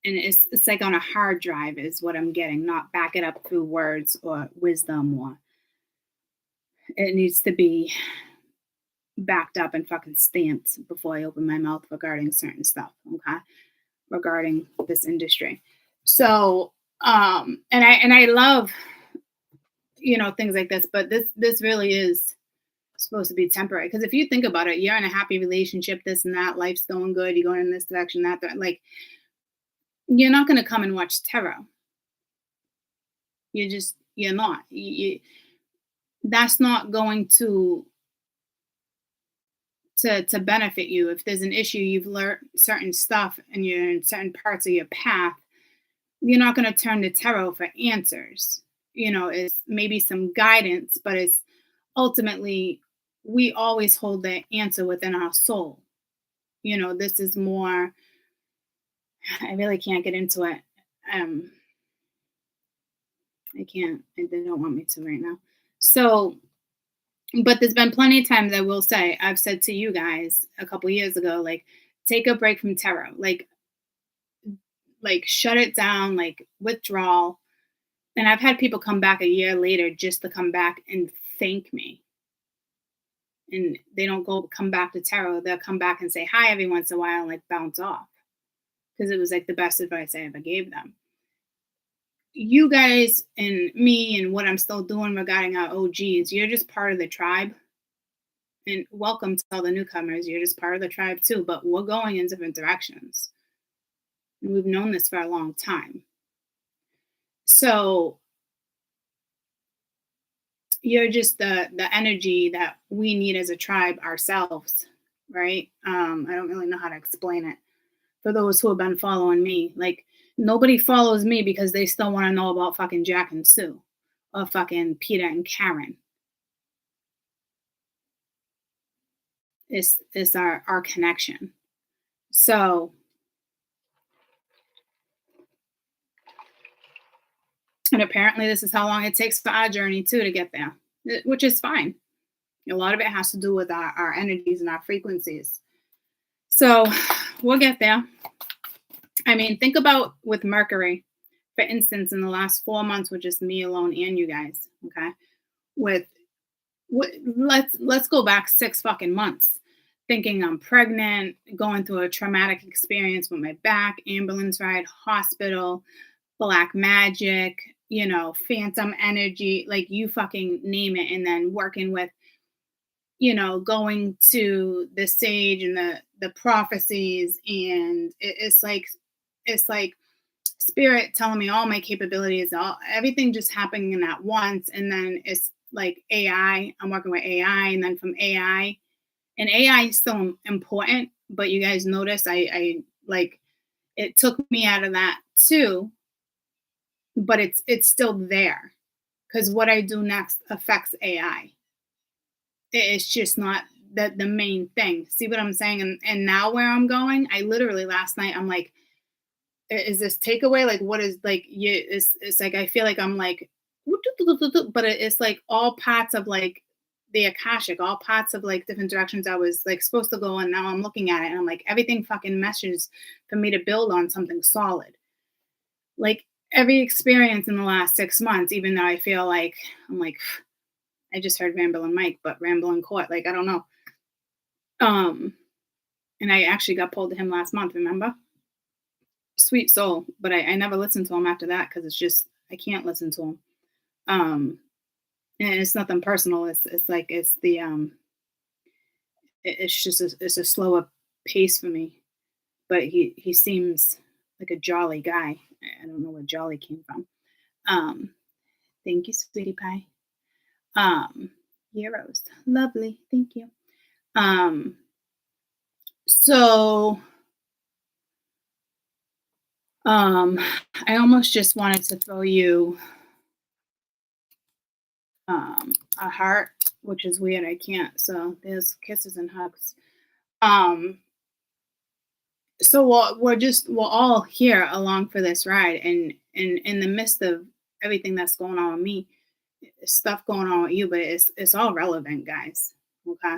it's like on a hard drive is what I'm getting, not back it up through words or wisdom, or it needs to be backed up and fucking stamped before I open my mouth regarding certain stuff, okay? Regarding this industry. So, and I love, things like this, but this really is supposed to be temporary. Because if you think about it, you're in a happy relationship, this and that, life's going good, you're going in this direction, that, like, you're not going to come and watch tarot. You're not. That's not going to benefit you. If there's an issue, you've learned certain stuff and you're in certain parts of your path, you're not going to turn to tarot for answers. It's maybe some guidance, but it's ultimately, we always hold the answer within our soul. This is more, I really can't get into it. I can't, they don't want me to right now. So But there's been plenty of times I will say, I've said to you guys a couple years ago, like, take a break from tarot, like shut it down, like withdrawal. And I've had people come back a year later just to come back and thank me. And they don't come back to tarot. They'll come back and say hi every once in a while and like bounce off because it was like the best advice I ever gave them. You guys and me and what I'm still doing regarding our OGs, you're just part of the tribe. And welcome to all the newcomers. You're just part of the tribe too, but we're going in different directions. And we've known this for a long time. So you're just the energy that we need as a tribe ourselves, right? I don't really know how to explain it for those who have been following me. Like, nobody follows me because they still want to know about fucking Jack and Sue or fucking Peter and Karen. It's our connection. So, and apparently this is how long it takes for our journey too to get there, which is fine. A lot of it has to do with our energies and our frequencies. So we'll get there. I mean, think about with Mercury, for instance, in the last 4 months with just me alone and you guys, okay? Let's go back 6 fucking months, thinking I'm pregnant, going through a traumatic experience with my back, ambulance ride, hospital, black magic, phantom energy, like you fucking name it, and then working with, going to the sage and the prophecies, and it's like spirit telling me all my capabilities, everything just happening at once, and then it's like AI. I'm working with AI, and then from AI, and AI is still important, but you guys notice I like it took me out of that too, but it's still there because what I do next affects AI. It's just not the main thing. See what I'm saying? And now where I'm going, I literally last night I'm like, is this takeaway? Like, what is like? It's like I feel like I'm like, but it's like all parts of like the Akashic, all parts of like different directions I was like supposed to go, and now I'm looking at it and I'm like, everything fucking meshes for me to build on something solid. Like every experience in the last 6 months, even though I feel like I'm like, I just heard Ramblin' Mike, but Ramblin' Court, like I don't know. And I actually got pulled to him last month, remember? Sweet soul, but I never listened to him after that because it's just I can't listen to him. And it's nothing personal. It's like it's the it's just it's a slower pace for me. But he seems like a jolly guy. I don't know where jolly came from. Thank you, sweetie pie. Heroes, lovely. Thank you. So I almost just wanted to throw you a heart, which is weird. I can't. So there's kisses and hugs. So we're all here along for this ride, and in the midst of everything that's going on with me, stuff going on with you, but it's all relevant, guys. Okay.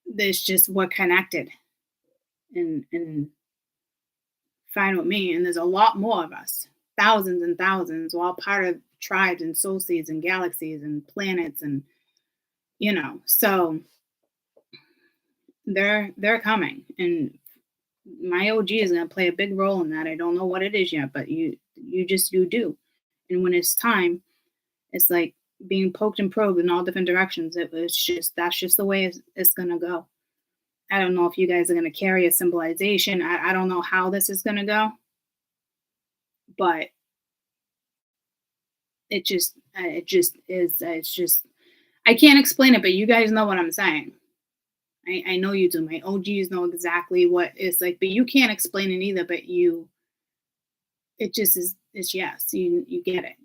There's just we're connected, and fine with me. And there's a lot more of us, thousands and thousands. We're all part of tribes and soul seeds and galaxies and planets, and so they're coming, and my OG is going to play a big role in that. I don't know what it is yet, but you do. And when it's time, it's like being poked and probed in all different directions. That's just the way it's going to go. I don't know if you guys are going to carry a symbolization. I don't know how this is going to go, but it just is. It's just I can't explain it, but you guys know what I'm saying. I know you do. My OGs know exactly what it's like, but you can't explain it either. But it just is. It's yes, you get it,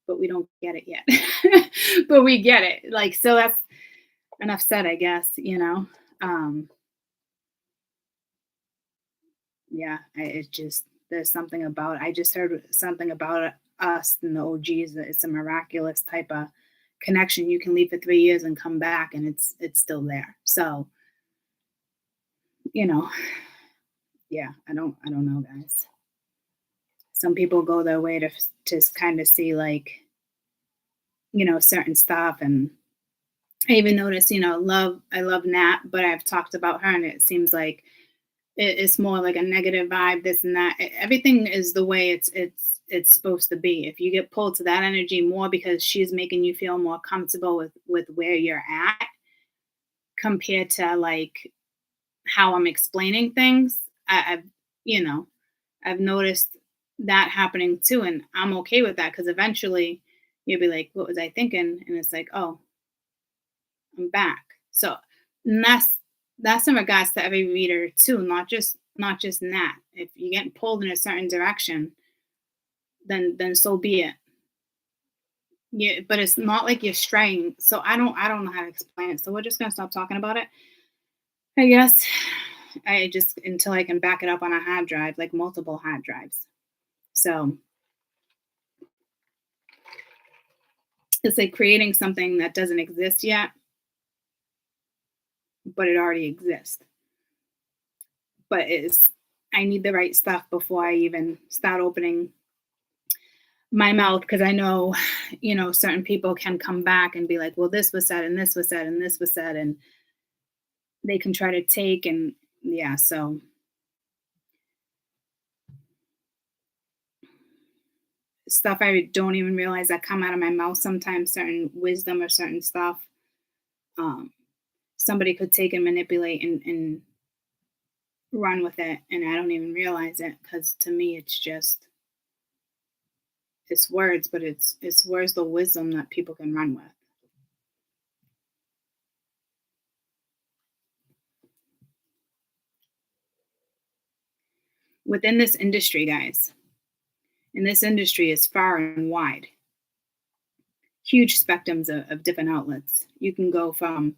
but we don't get it yet. But we get it. Like so, that's enough said, I guess. Yeah. It's just there's something about. I just heard something about us and the OGs. It's a miraculous type of connection, you can leave for 3 years and come back and it's still there. So, you know, yeah, I don't know, guys. Some people go their way to kind of see like, certain stuff. And I even noticed, I love Nat, but I've talked about her and it seems like it's more like a negative vibe, this and that. Everything is the way it's supposed to be. If you get pulled to that energy more because she's making you feel more comfortable with where you're at compared to like how I'm explaining things, I've you know I've noticed that happening too, and I'm okay with that because eventually you'll be like, "What was I thinking?" And it's like, "Oh, I'm back." So and that's in regards to every reader too, not just Nat. If you're getting pulled in a certain direction, then so be it. Yeah, but it's not like you're straying. So I don't know how to explain it. So we're just gonna stop talking about it. I guess I just until I can back it up on a hard drive, like multiple hard drives. So it's like creating something that doesn't exist yet, but it already exists. But it's I need the right stuff before I even start opening my mouth because I know, certain people can come back and be like, well, this was said and this was said and this was said, and they can try to take and yeah, so stuff I don't even realize that come out of my mouth sometimes, certain wisdom or certain stuff. Um, Somebody could take and manipulate and run with it, and I don't even realize it because to me it's words, but it's words the wisdom that people can run with. Within this industry, guys, and this industry is far and wide, huge spectrums of different outlets. You can go from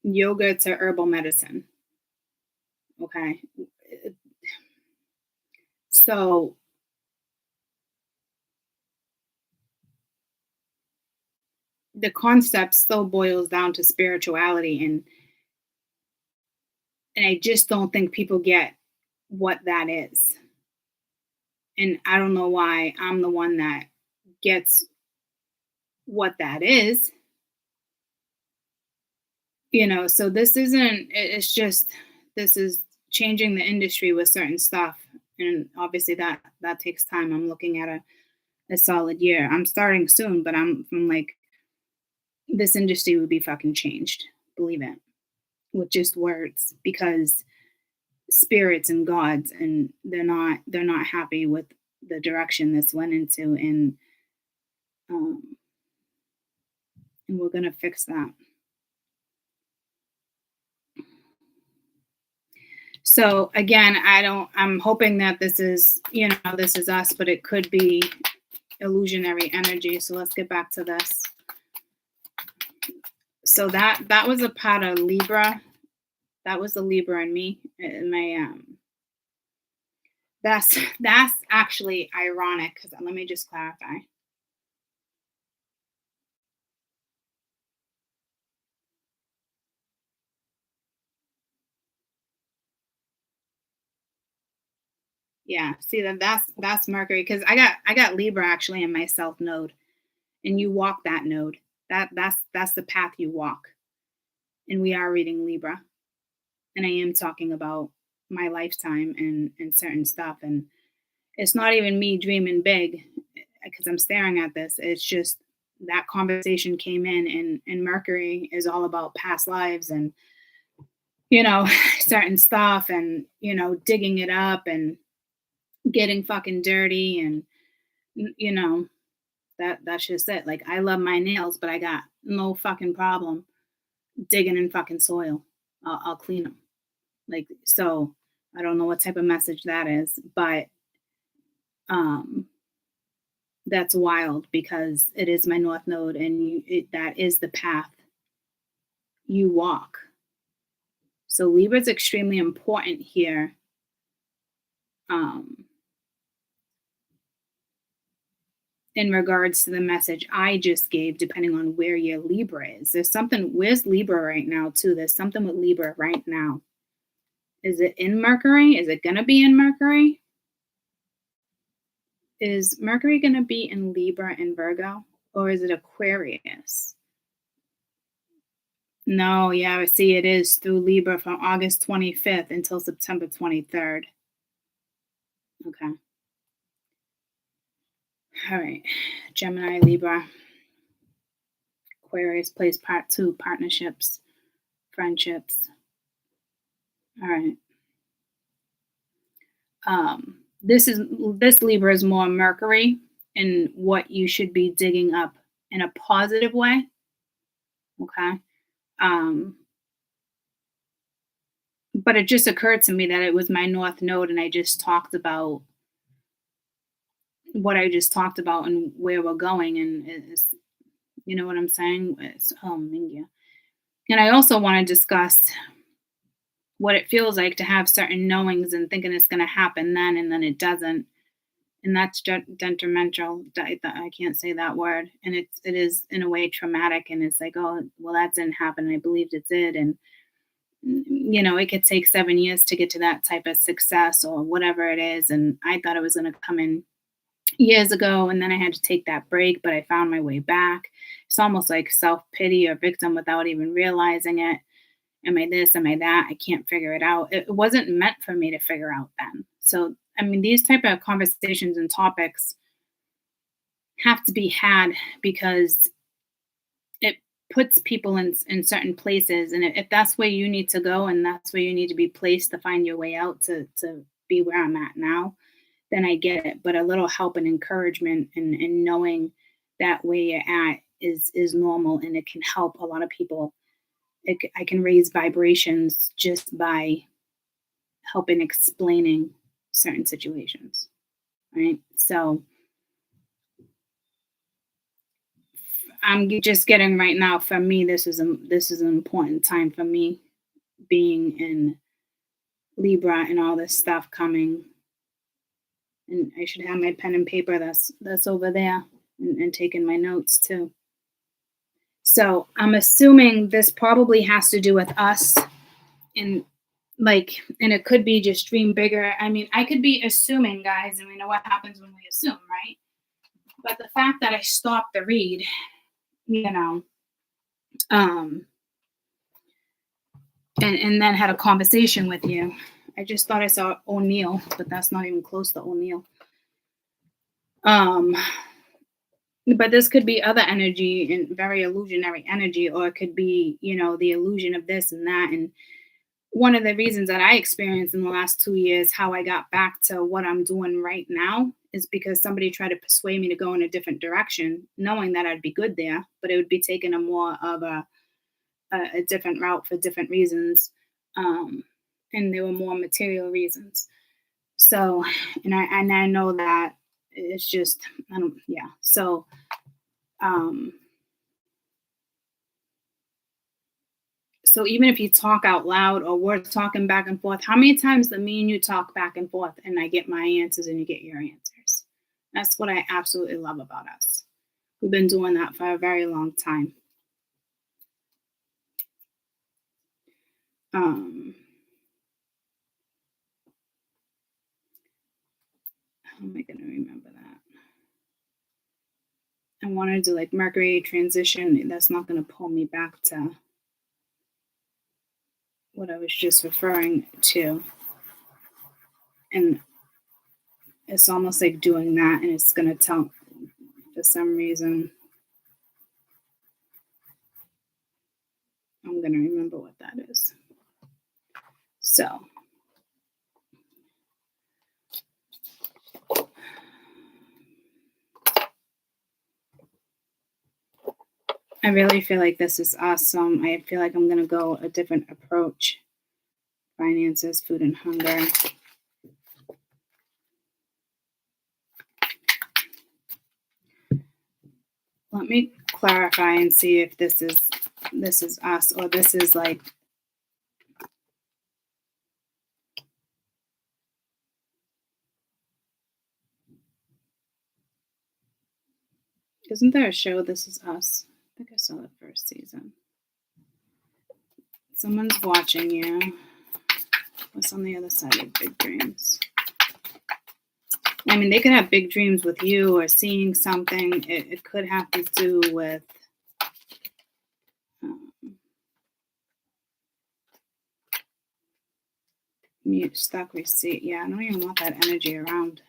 yoga to herbal medicine. Okay. So the concept still boils down to spirituality and I just don't think people get what that is. And I don't know why I'm the one that gets what that is. So this isn't it's just this is changing the industry with certain stuff. And obviously that takes time. I'm looking at a solid year. I'm starting soon, but I'm like this industry would be fucking changed. Believe it. With just words because spirits and gods and they're not happy with the direction this went into um and we're gonna fix that. So again, I'm hoping that this is us, but it could be illusionary energy. So let's get back to this. So that was a part of Libra. That was the Libra in me. In my that's actually ironic because let me just clarify. Yeah, see that's Mercury because I got Libra actually in my South node, and you walk that node. That's the path you walk, and we are reading Libra, and I am talking about my lifetime and certain stuff, and it's not even me dreaming big because I'm staring at this. It's just that conversation came in, and Mercury is all about past lives and certain stuff, and digging it up and getting fucking dirty and you know that's just it. Like I love my nails, but I got no fucking problem digging in fucking soil. I'll clean them. Like so, I don't know what type of message that is, but um, that's wild because it is my north node, and that is the path you walk. So Libra is extremely important here. Um, in regards to the message I just gave, depending on where your Libra is. There's something, where's Libra right now, too? There's something with Libra right now. Is it in Mercury? Is it going to be in Mercury? Is Mercury going to be in Libra and Virgo? Or is it Aquarius? No, yeah, see, it is through Libra from August 25th until September 23rd. Okay. All right. Gemini, Libra, Aquarius plays part 2, partnerships, friendships. All right. This Libra is more Mercury and what you should be digging up in a positive way. Okay. But it just occurred to me that it was my North Node, and I just talked about what I just talked about and where we're going, and it's, you know what I'm saying? It's India. And I also want to discuss what it feels like to have certain knowings and thinking it's going to happen then, and then it doesn't, and that's detrimental. I can't say that word, and it is in a way traumatic, and it's like, oh well, that didn't happen. I believed it did, and you know, it could take 7 years to get to that type of success or whatever it is, and I thought it was going to come in years ago, and then I had to take that break, but I found my way back. It's almost like self-pity or victim without even realizing it. Am I this? Am I that? I can't figure it out. It wasn't meant for me to figure out then. So, I mean, these type of conversations and topics have to be had because it puts people in certain places. And if that's where you need to go and that's where you need to be placed to find your way out to be where I'm at now, then I get it. But a little help and encouragement and knowing that where you're at is normal, and it can help a lot of people. I can raise vibrations just by helping explaining certain situations, right? So I'm just getting right now. For me, this is an important time for me, being in Libra and all this stuff coming. And I should have my pen and paper that's over there, and taking my notes too. So I'm assuming this probably has to do with us, and and it could be just dream bigger. I mean, I could be assuming, guys, and we know what happens when we assume, right? But the fact that I stopped the read, you know, and then had a conversation with you. I just thought I saw O'Neill, but that's not even close to O'Neill. But this could be other energy and very illusionary energy, or it could be, you know, the illusion of this and that. And one of the reasons that I experienced in the last 2 years how I got back to what I'm doing right now is because somebody tried to persuade me to go in a different direction, knowing that I'd be good there, but it would be taking a more of a different route for different reasons. And there were more material reasons. So, and I know that it's just, I don't, yeah. So, so even if you talk out loud or we're talking back and forth, how many times do me and you talk back and forth and I get my answers and you get your answers? That's what I absolutely love about us. We've been doing that for a very long time. How am I going to remember that? I wanted to like Mercury transition. That's not going to pull me back to what I was just referring to. And it's almost like doing that, and it's going to tell, for some reason, I'm going to remember what that is. So, I really feel like this is awesome. I feel like I'm going to go a different approach. Finances, food, and hunger. Let me clarify and see if this is us, or this is like Isn't there a show, This Is Us? I think I saw the first season. Someone's watching you. What's on the other side of big dreams? I mean, they could have big dreams with you or seeing something. It could have to do with mute, stuck, receipt. Yeah, I don't even want that energy around.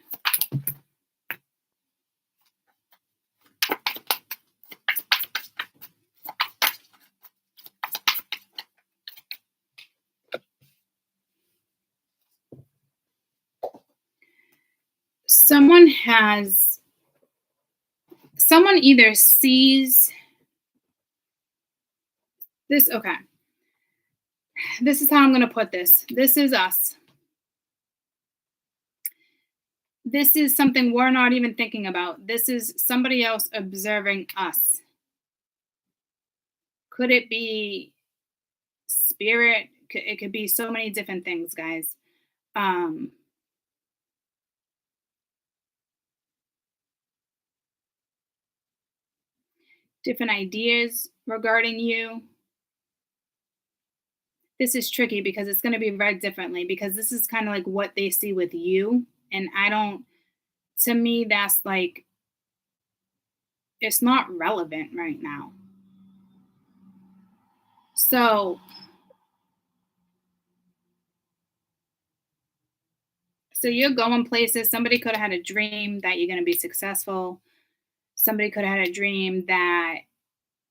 Someone either sees this. Okay. This is how I'm going to put this. This is us. This is something we're not even thinking about. This is somebody else observing us. Could it be spirit? It could be so many different things, guys. Different ideas regarding you. This is tricky because it's going to be read differently, because this is kind of like what they see with you. And to me, that's like, it's not relevant right now. So you're going places. Somebody could have had a dream that you're going to be successful. Somebody could have had a dream that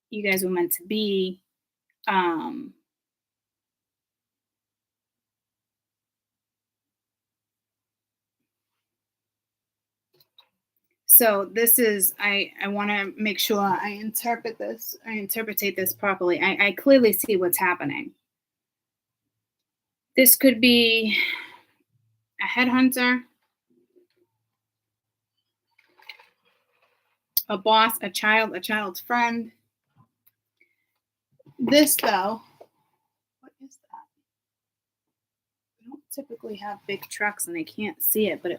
you guys were meant to be. So this is, I want to make sure I interpretate this properly. I clearly see what's happening. This could be a headhunter, a boss, a child's friend. This, though, what is that? We don't typically have big trucks and I can't see it, but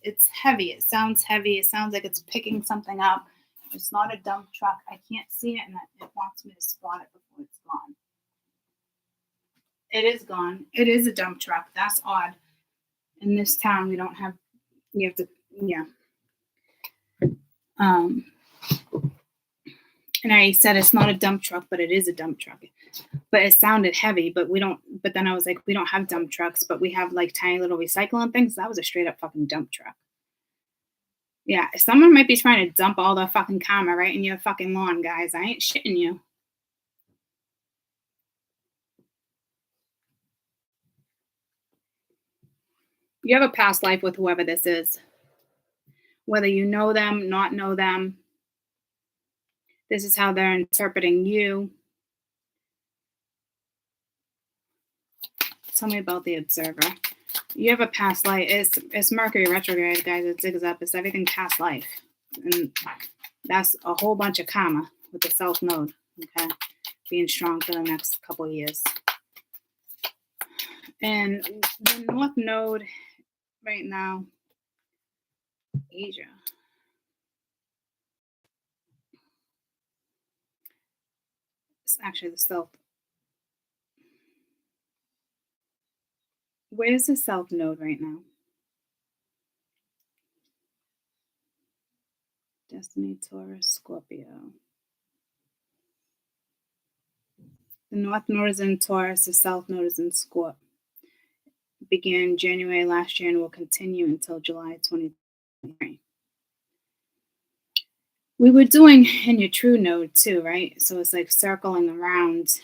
it's heavy. It sounds heavy. It sounds like it's picking something up. It's not a dump truck. I can't see it, and it wants me to spot it before it's gone. It is gone. It is a dump truck. That's odd. In this town, we don't have, you have to, yeah. And I said it's not a dump truck, but it is a dump truck. But it sounded heavy, but then I was like, we don't have dump trucks, but we have like tiny little recycling things. That was a straight up fucking dump truck. Yeah, someone might be trying to dump all their fucking karma right in your fucking lawn, guys. I ain't shitting you. You have a past life with whoever this is. Whether you know them, not know them. This is how they're interpreting you. Tell me about the observer. You have a past life. It's Mercury retrograde, guys. It digs up. It's everything past life. And that's a whole bunch of karma with the South Node, okay? Being strong for the next couple of years. And the North Node right now, Asia. It's actually the South. Where's the South Node right now? Destiny, Taurus, Scorpio. The North Node is in Taurus. The South Node is in Scorpio. Began January last year and will continue until July 2023. We were doing in your true node too, right? So it's like circling around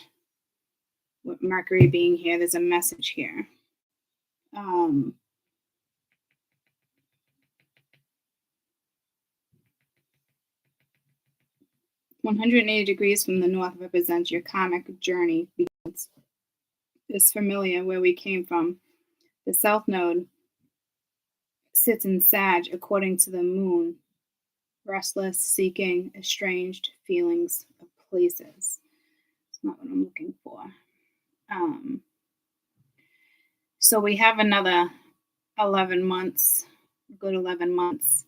with Mercury being here. There's a message here. 180 degrees from the north represents your karmic journey begins. It's familiar where we came from. The South Node sits in Sag according to the moon. Restless, seeking, estranged feelings of places. It's not what I'm looking for. So we have another 11 months, good 11 months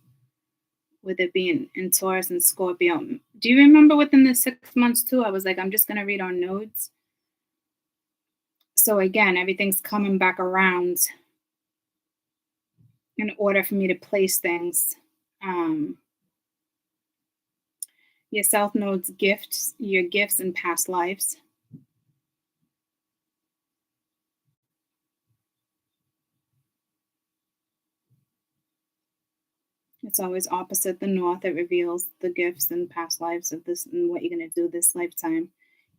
with it being in Taurus and Scorpio. Do you remember within the 6 months too? I was like, I'm just gonna read on nodes. So again, everything's coming back around in order for me to place things. Your South Node's gifts, your gifts in past lives. It's always opposite the North. It reveals the gifts and past lives of this and what you're going to do this lifetime.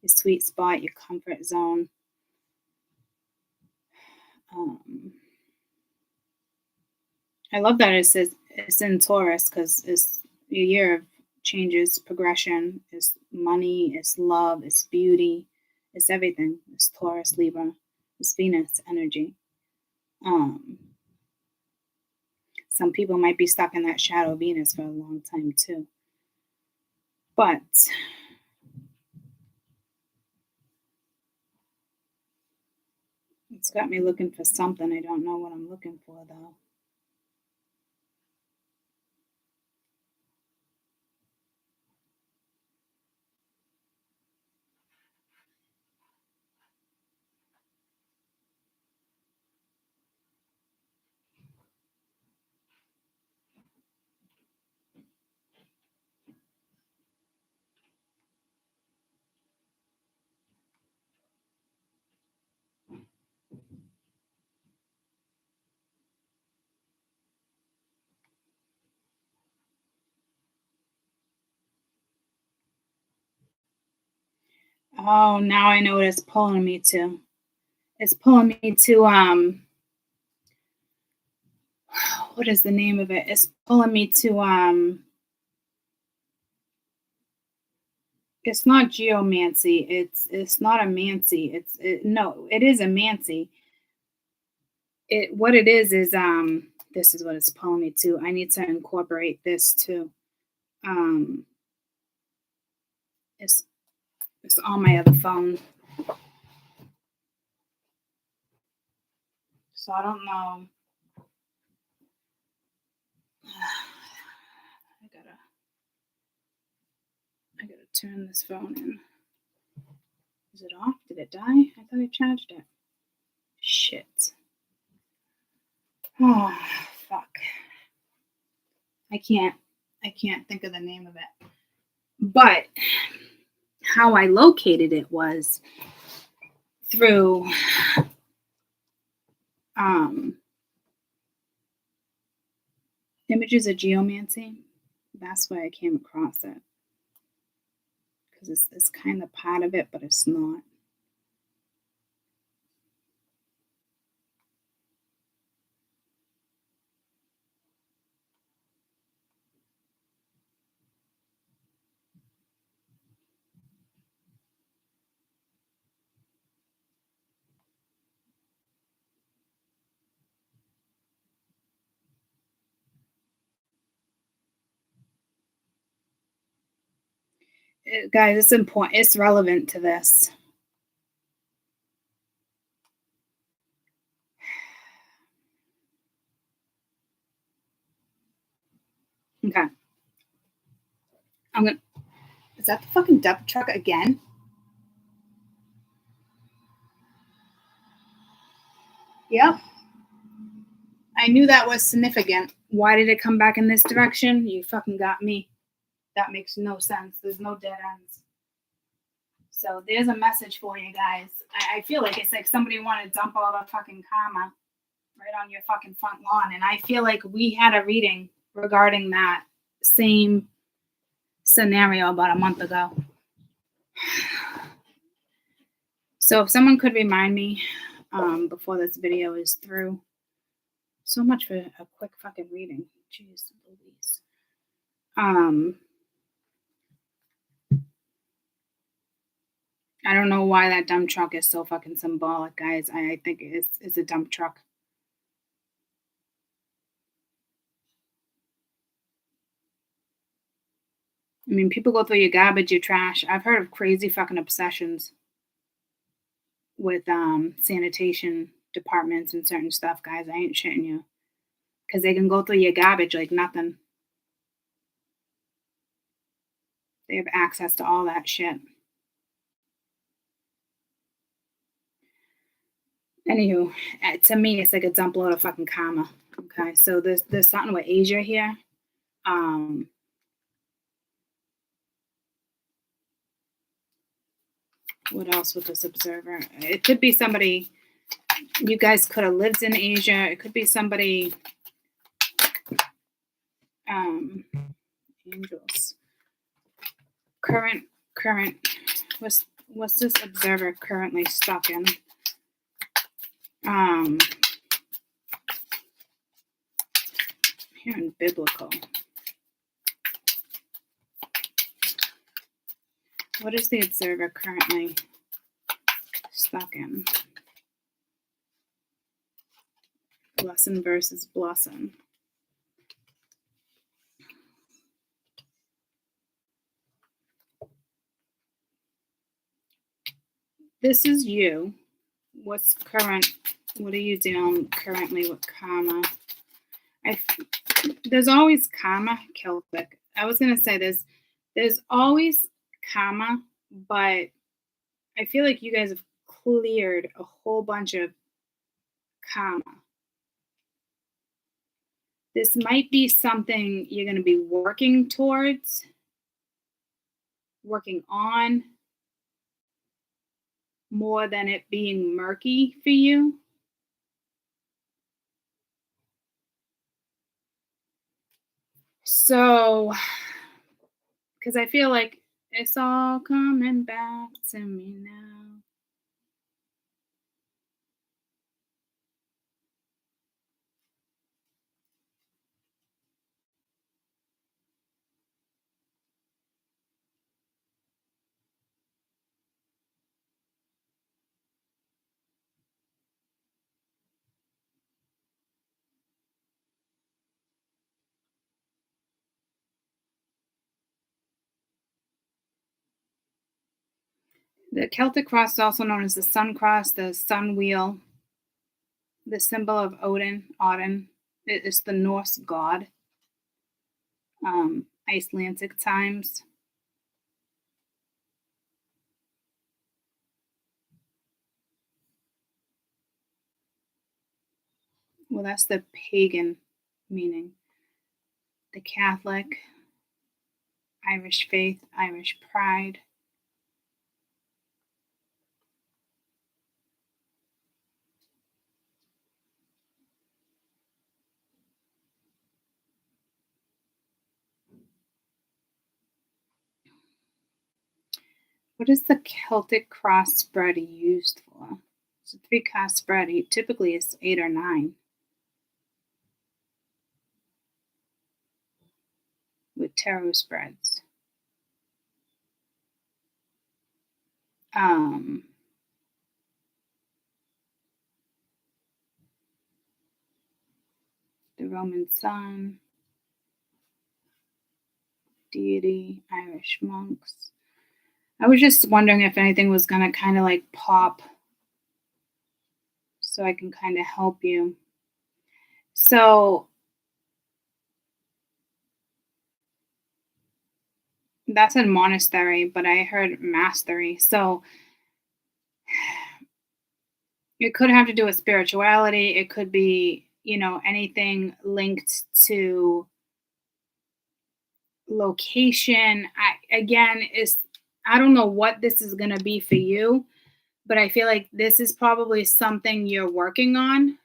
Your sweet spot, your comfort zone. I love that it says it's in Taurus because it's a year of changes, progression, it's money, it's love, it's beauty, it's everything. It's Taurus, Libra, it's Venus energy. Some people might be stuck in that shadow Venus for a long time too. But it's got me looking for something. I don't know what I'm looking for though. Oh, now I know what it's pulling me to. It's pulling me to what is the name of it? It's pulling me to it's not geomancy. It's not a mancy. No, it is a mancy. What it is this is what it's pulling me to. I need to incorporate this too. It's on my other phone. So I don't know. I gotta turn this phone in. Is it off? Did it die? I thought I charged it. Shit. Oh, fuck. I can't think of the name of it. But how I located it was through images of geomancy. That's why I came across it. Because it's kind of part of it, but it's not. Guys, it's important. It's relevant to this. Okay. Is that the fucking dump truck again? Yep. I knew that was significant. Why did it come back in this direction? You fucking got me. That makes no sense. There's no dead ends. So there's a message for you guys. I feel like it's like somebody wanted to dump all the fucking karma right on your fucking front lawn. And I feel like we had a reading regarding that same scenario about a month ago. So if someone could remind me before this video is through. So much for a quick fucking reading. Jeez Louise. I don't know why that dump truck is so fucking symbolic, guys. I think it's a dump truck. I mean, people go through your garbage, your trash. I've heard of crazy fucking obsessions with sanitation departments and certain stuff, guys. I ain't shitting you. Because they can go through your garbage like nothing. They have access to all that shit. Anywho, to me, it's like a dump load of fucking karma. Okay, so there's something with Asia here. What else with this observer? It could be somebody, you guys could have lived in Asia. It could be somebody, angels. Current, what's this observer currently stuck in? Here in biblical. What is the observer currently stuck in? Blessing versus blessing. This is you. What's current? What are you doing currently with karma? There's always karma, Celtic. I was going to say there's always karma, but I feel like you guys have cleared a whole bunch of karma. This might be something you're going to be working towards, working on, more than it being murky for you. So, because I feel like it's all coming back to me now. The Celtic cross is also known as the sun cross, the sun wheel, the symbol of Odin. It is the Norse god. Icelandic times. Well, that's the pagan meaning. The Catholic, Irish faith, Irish pride. What is the Celtic cross spread used for? It's a 3-card spread. Typically, it's 8 or 9. With tarot spreads. The Roman sun, deity, Irish monks. I was just wondering if anything was going to kind of like pop so I can kind of help you. So that's a monastery, but I heard mastery. So it could have to do with spirituality. It could be, anything linked to location. I don't know what this is going to be for you, but I feel like this is probably something you're working on.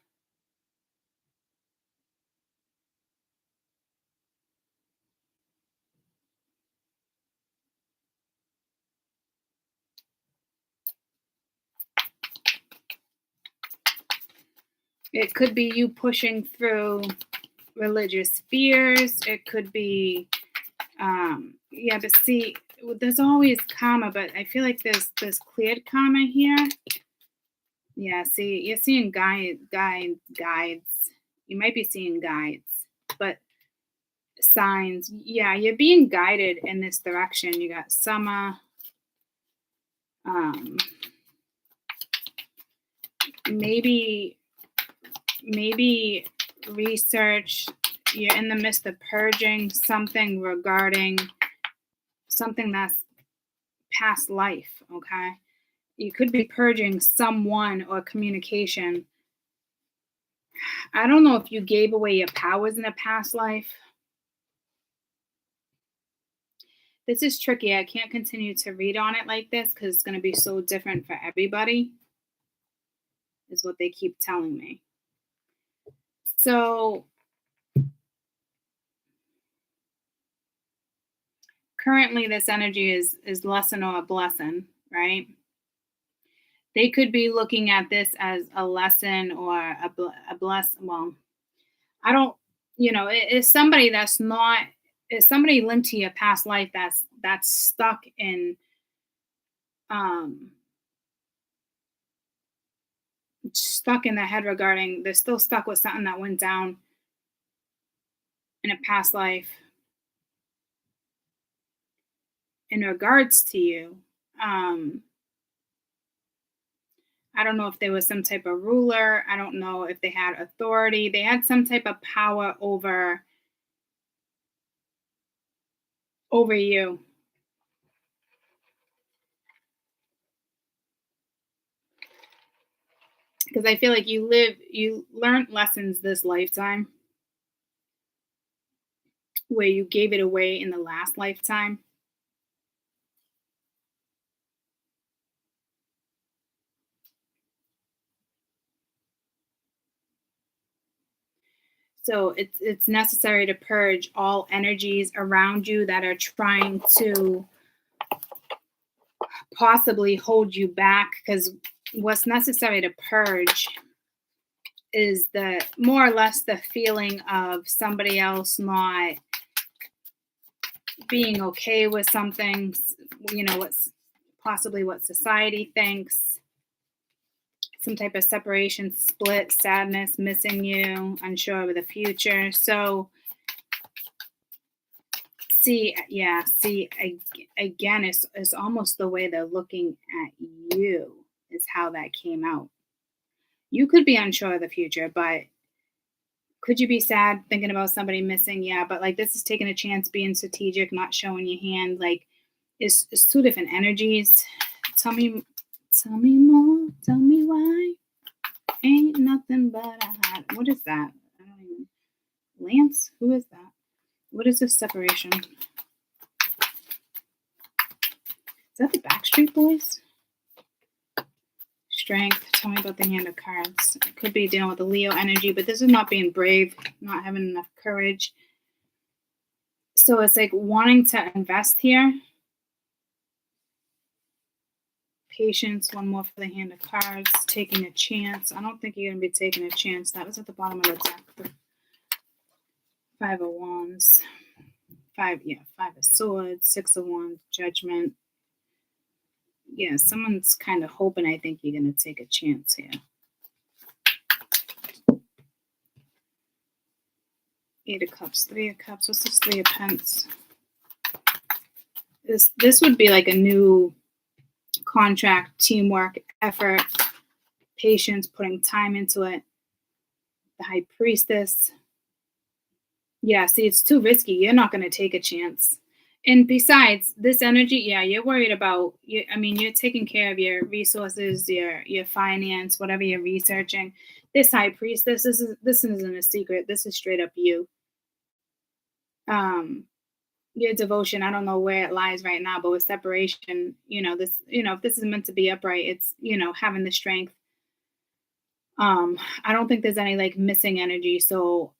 It could be you pushing through religious fears. It could be, but see, there's always karma, but I feel like there's cleared karma here. Yeah, see, you're seeing guides. You might be seeing guides, but signs. Yeah, you're being guided in this direction. You got summer. Maybe research. You're in the midst of purging something regarding something that's past life, okay? You could be purging someone or communication. I don't know if you gave away your powers in a past life. This is tricky. I can't continue to read on it like this because it's going to be so different for everybody, is what they keep telling me. So currently this energy is lesson or a blessing, right? They could be looking at this as a lesson or a bless. Well, I don't, it's somebody that's not, it's somebody linked to your past life that's stuck in, um, stuck in the head regarding, they're still stuck with something that went down in a past life in regards to you. I don't know if there was some type of ruler. I don't know if they had authority. They had some type of power over you. Because I feel like you learned lessons this lifetime where you gave it away in the last lifetime. So it's necessary to purge all energies around you that are trying to possibly hold you back, because what's necessary to purge is the more or less the feeling of somebody else not being okay with something, what's possibly what society thinks, some type of separation, split, sadness, missing you, unsure of the future. So again, it's almost the way they're looking at you is how that came out. You could be unsure of the future, but could you be sad thinking about somebody missing? Yeah, but like this is taking a chance, being strategic, not showing your hand. Like it's two different energies. Tell me more. Tell me why. Ain't nothing but a hot. What is that? I don't even. Lance? Who is that? What is this separation? Is that the Backstreet Boys? Strength. Tell me about the hand of cards. It could be dealing with the Leo energy, but this is not being brave, not having enough courage. So it's like wanting to invest here. Patience. One more for the hand of cards. Taking a chance. I don't think you're going to be taking a chance. That was at the bottom of the deck. The Five of Wands. Five of Swords. Six of Wands. Judgment. Yeah, someone's kind of hoping, I think, you're going to take a chance here. Eight of Cups, Three of Cups. What's this Three of Pence? This would be like a new contract, teamwork, effort, patience, putting time into it. The High Priestess. Yeah, see, it's too risky. You're not going to take a chance. And besides, this energy, yeah, you're worried about. You're taking care of your resources, your finance, whatever you're researching. This High Priestess, this isn't a secret. This is straight up you. Your devotion, I don't know where it lies right now, but with separation, if this is meant to be upright, it's having the strength. I don't think there's any like missing energy, so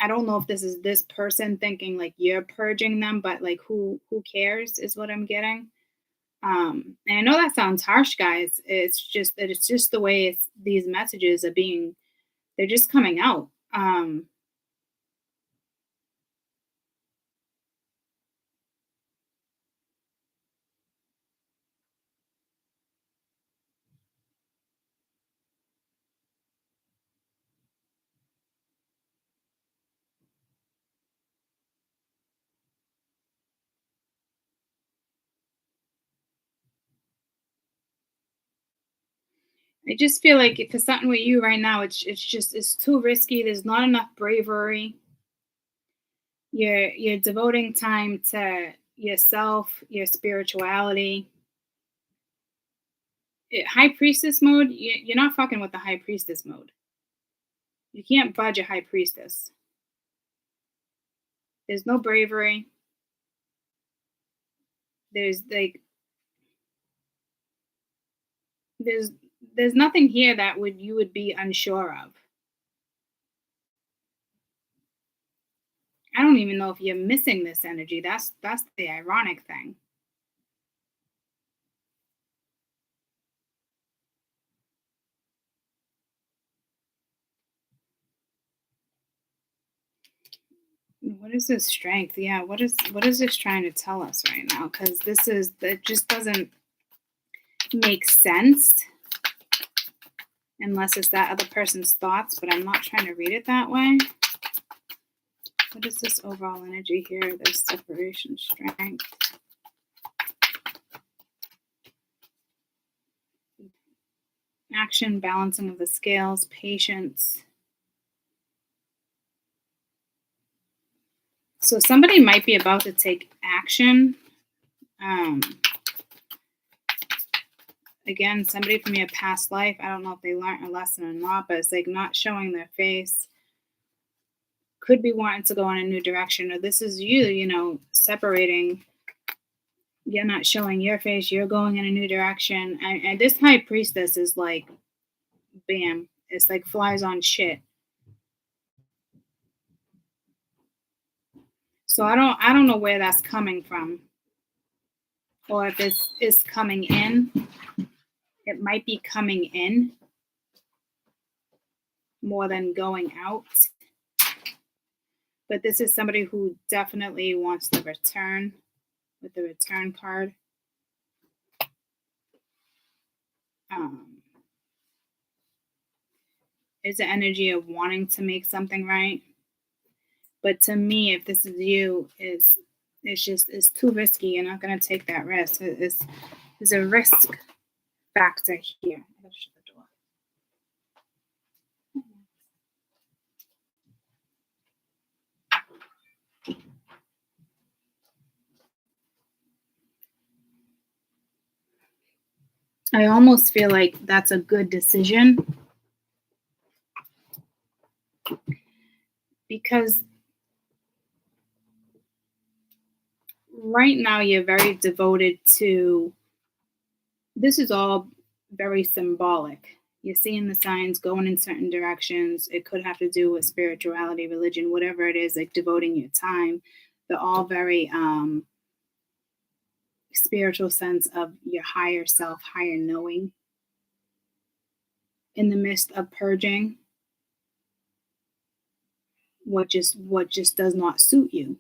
I don't know if this is this person thinking like you're purging them, but like who cares is what I'm getting. And I know that sounds harsh, guys. It's just the way these messages are being, they're just coming out. I just feel like if it's something with you right now, it's too risky. There's not enough bravery. You're devoting time to yourself, your spirituality. High priestess mode, you're not fucking with the high priestess mode. You can't budge a high priestess. There's no bravery. There's like there's nothing here that you would be unsure of. I don't even know if you're missing this energy. That's the ironic thing. What is this strength? Yeah, what is this trying to tell us right now? Because that just doesn't make sense unless it's that other person's thoughts, but I'm not trying to read it that way. What is this overall energy here? There's separation, strength. Action, balancing of the scales, patience. So somebody might be about to take action. Again, somebody from your past life, I don't know if they learned a lesson or not, but it's like not showing their face. Could be wanting to go in a new direction, or this is you, separating. You're not showing your face, you're going in a new direction. And this high priestess is like, bam, it's like flies on shit. So I don't know where that's coming from, or if this is coming in. It might be coming in more than going out. But this is somebody who definitely wants to return with the return card. It's the energy of wanting to make something right. But to me, if this is you, it's too risky. You're not going to take that risk. There's a risk factor here. I gotta shut the door. I almost feel like that's a good decision, because right now you're very devoted to, this is all very symbolic. You're seeing the signs going in certain directions. It could have to do with spirituality, religion, whatever it is, like devoting your time. They're all very spiritual sense of your higher self, higher knowing. In the midst of purging what just does not suit you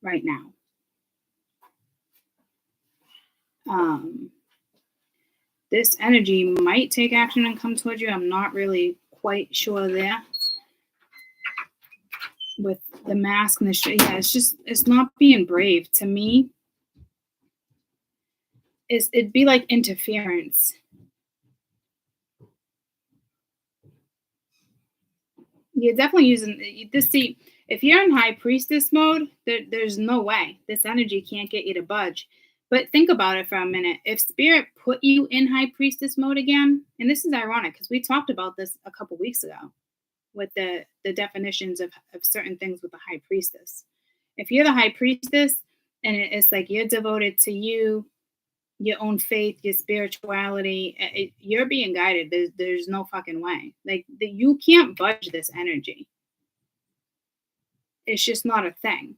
right now. This energy might take action and come towards you. I'm not really quite sure there. With the mask and it's not being brave. To me, it'd be like interference. You're definitely using this. See, if you're in high priestess mode, there's no way this energy can't get you to budge. But think about it for a minute. If spirit put you in high priestess mode again, and this is ironic because we talked about this a couple weeks ago with the definitions of certain things with the high priestess. If you're the high priestess and it's like you're devoted to you, your own faith, your spirituality, you're being guided. There's no fucking way. Like you can't budge this energy. It's just not a thing.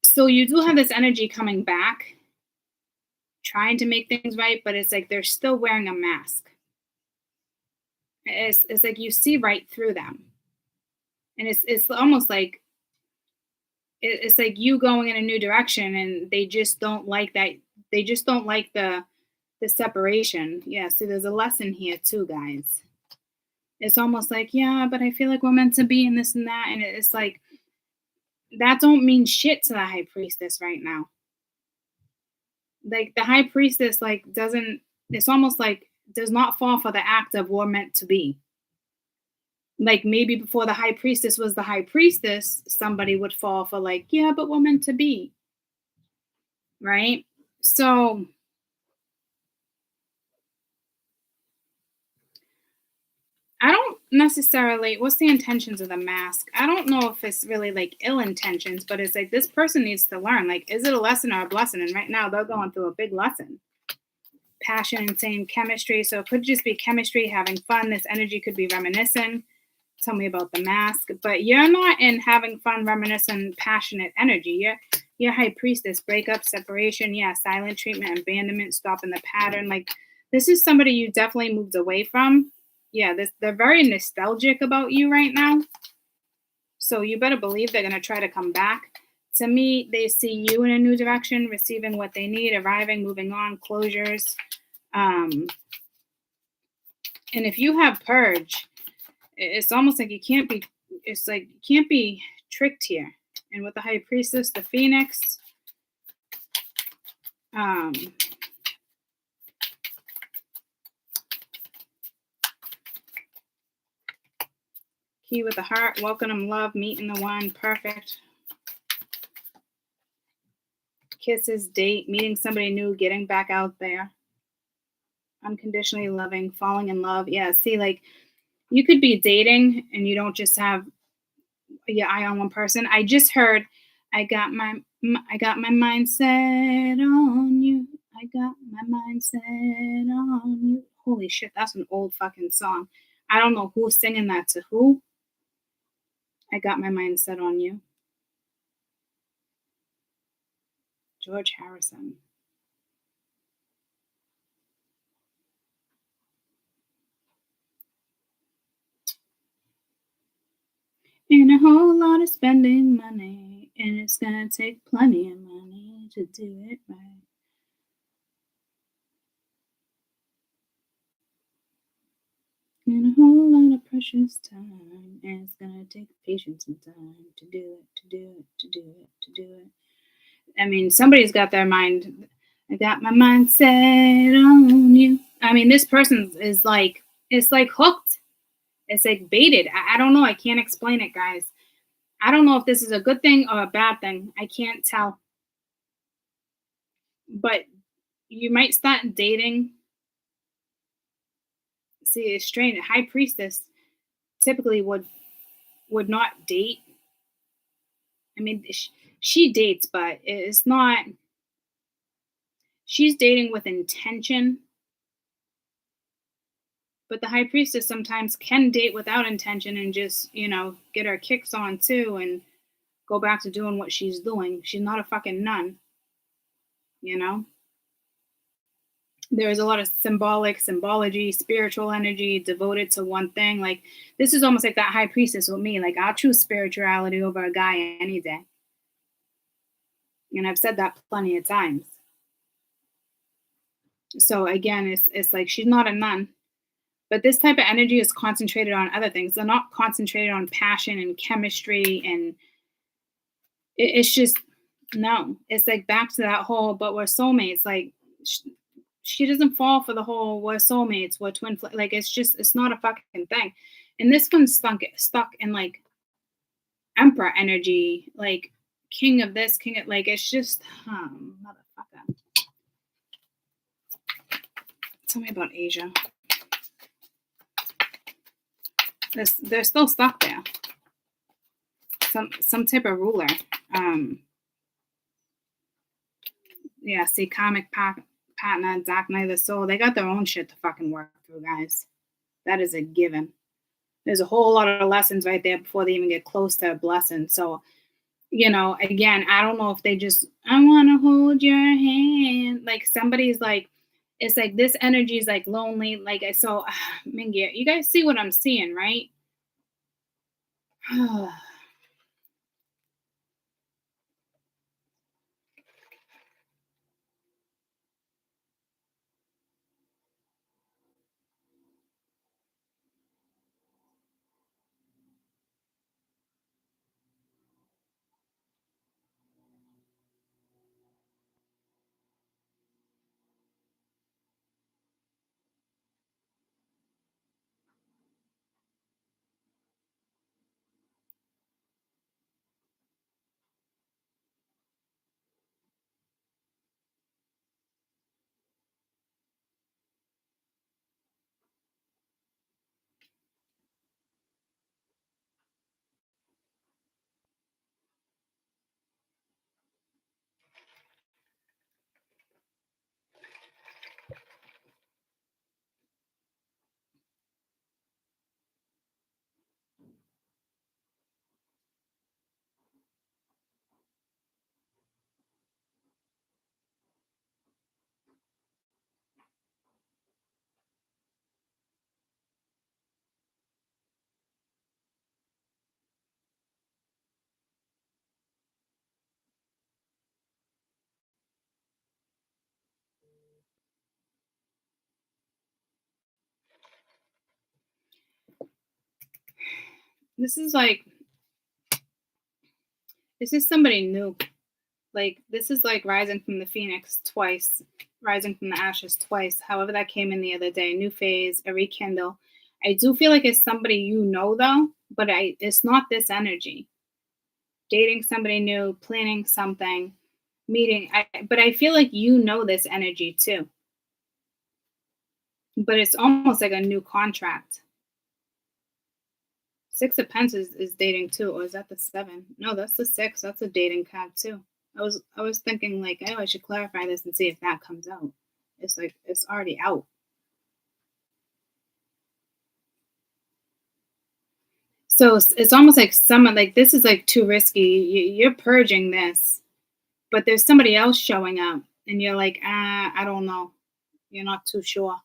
So you do have this energy coming back, trying to make things right, but it's like they're still wearing a mask. It's like you see right through them. And it's almost like it's like you going in a new direction and they just don't like that. They just don't like the separation. Yeah, so there's a lesson here too, guys. It's almost like, yeah, but I feel like we're meant to be in this and that. And it's like, that don't mean shit to the high priestess right now. Like the high priestess, like doesn't, it's almost like does not fall for the act of we're meant to be. Like maybe before the high priestess was the high priestess, somebody would fall for like, yeah, but we're meant to be, right? So I don't necessarily, what's the intentions of the mask? I don't know if it's really like ill intentions, but it's like this person needs to learn. Like, is it a lesson or a blessing? And right now they're going through a big lesson. Passion, insane chemistry. So it could just be chemistry, having fun. This energy could be reminiscing. Tell me about the mask. But you're not in having fun, reminiscent, passionate energy. You're high priestess, breakup, separation, yeah, silent treatment, abandonment, stopping the pattern. Like this is somebody you definitely moved away from. Yeah, they're very nostalgic about you right now. So you better believe they're gonna try to come back. To me, they see you in a new direction, receiving what they need, arriving, moving on, closures. Um, and if you have purge, it's almost like you can't be. It's like you can't be tricked here. And with the high priestess, the phoenix, um, key with the heart, welcome them, love, meeting the one, perfect. Kisses, date, meeting somebody new, getting back out there, unconditionally loving, falling in love. Yeah, see, like you could be dating and you don't just have your eye on one person. I just heard, I got my mindset on you. I got my mindset on you. Holy shit, that's an old fucking song. I don't know who's singing that to who. I got my mindset on you. George Harrison. And a whole lot of spending money, and it's gonna take plenty of money to do it right. And a whole lot of precious time, and it's gonna take patience and time to do it, to do it, to do it, to do it. I mean, somebody's got their mind. I got my mind set on you. I mean, this person is like, it's like hooked. It's like baited. I don't know. I can't explain it, guys. I don't know if this is a good thing or a bad thing. I can't tell. But you might start dating. See, it's strange. High priestess typically would not date. I mean, she dates, but it's not. She's dating with intention. But the high priestess sometimes can date without intention and just, get her kicks on too and go back to doing what she's doing. She's not a fucking nun, you know? There's a lot of symbology, spiritual energy devoted to one thing. Like, this is almost like that high priestess with me. Like, I'll choose spirituality over a guy any day. And I've said that plenty of times. So, again, it's like she's not a nun. But this type of energy is concentrated on other things. They're not concentrated on passion and chemistry and it's just no. It's like back to that whole, but we're soulmates. Like she doesn't fall for the whole we're soulmates, we're like it's not a fucking thing. And this one's stuck in like emperor energy, like king of this, king of like it's just motherfucker. Tell me about Asia. They're still stuck there. Some type of ruler. Yeah, see, partner, dark night of the soul. They got their own shit to fucking work through, guys. That is a given. There's a whole lot of lessons right there before they even get close to a blessing. So, again, I don't know if they just, I want to hold your hand. Like somebody's like, it's like this energy is like lonely. Like, so, Mingy, you guys see what I'm seeing, right? This is like, this is somebody new. Like, this is like rising from the phoenix twice, rising from the ashes twice. However, that came in the other day. New phase, a rekindle. I do feel like it's somebody you know though, but it's not this energy. Dating somebody new, planning something, meeting. But I feel like you know this energy too. But it's almost like a new contract. Six of Pence is dating too, or is that the seven? No, that's the six. That's a dating card too. I was thinking like, oh, I should clarify this and see if that comes out. It's like it's already out. So it's almost like someone like this is like too risky. You're purging this, but there's somebody else showing up, and you're like, I don't know. You're not too sure,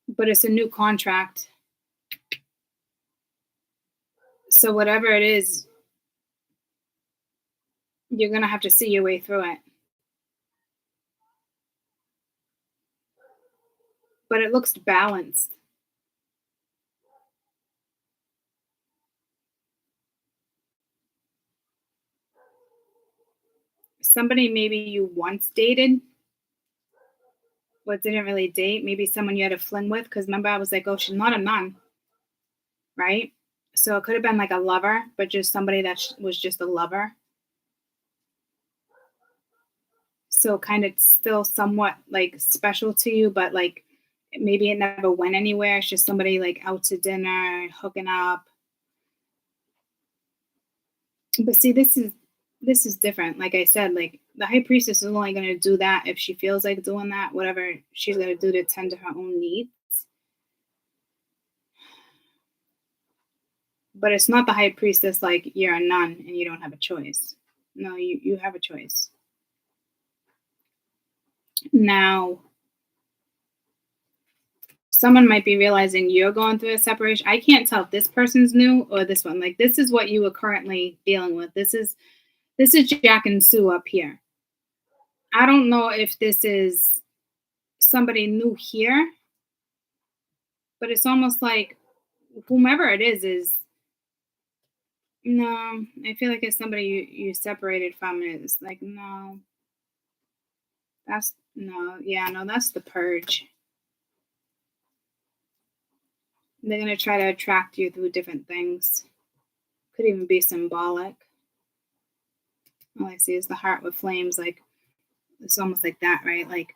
but it's a new contract. So whatever it is, you're gonna have to see your way through it. But it looks balanced. Somebody maybe you once dated, but didn't really date. Maybe someone you had a fling with. Because remember, I was like, oh, she's not a nun, right? So it could have been like a lover, but just somebody that was just a lover. So kind of still somewhat like special to you, but like maybe it never went anywhere. It's just somebody like out to dinner, hooking up. But see, this is different. Like I said, like the high priestess is only going to do that if she feels like doing that, whatever she's going to do to tend to her own needs. But it's not the high priestess like you're a nun and you don't have a choice. No, you have a choice. Now, someone might be realizing you're going through a separation. I can't tell if this person's new or this one. Like this is what you were currently dealing with. This is Jack and Sue up here. I don't know if this is somebody new here, but it's almost like whomever it is no. I feel like it's somebody you separated from. It's like no, that's no, yeah, no, that's the purge. They're gonna try to attract you through different things. Could even be symbolic. All I see is the heart with flames. Like it's almost like that, right? Like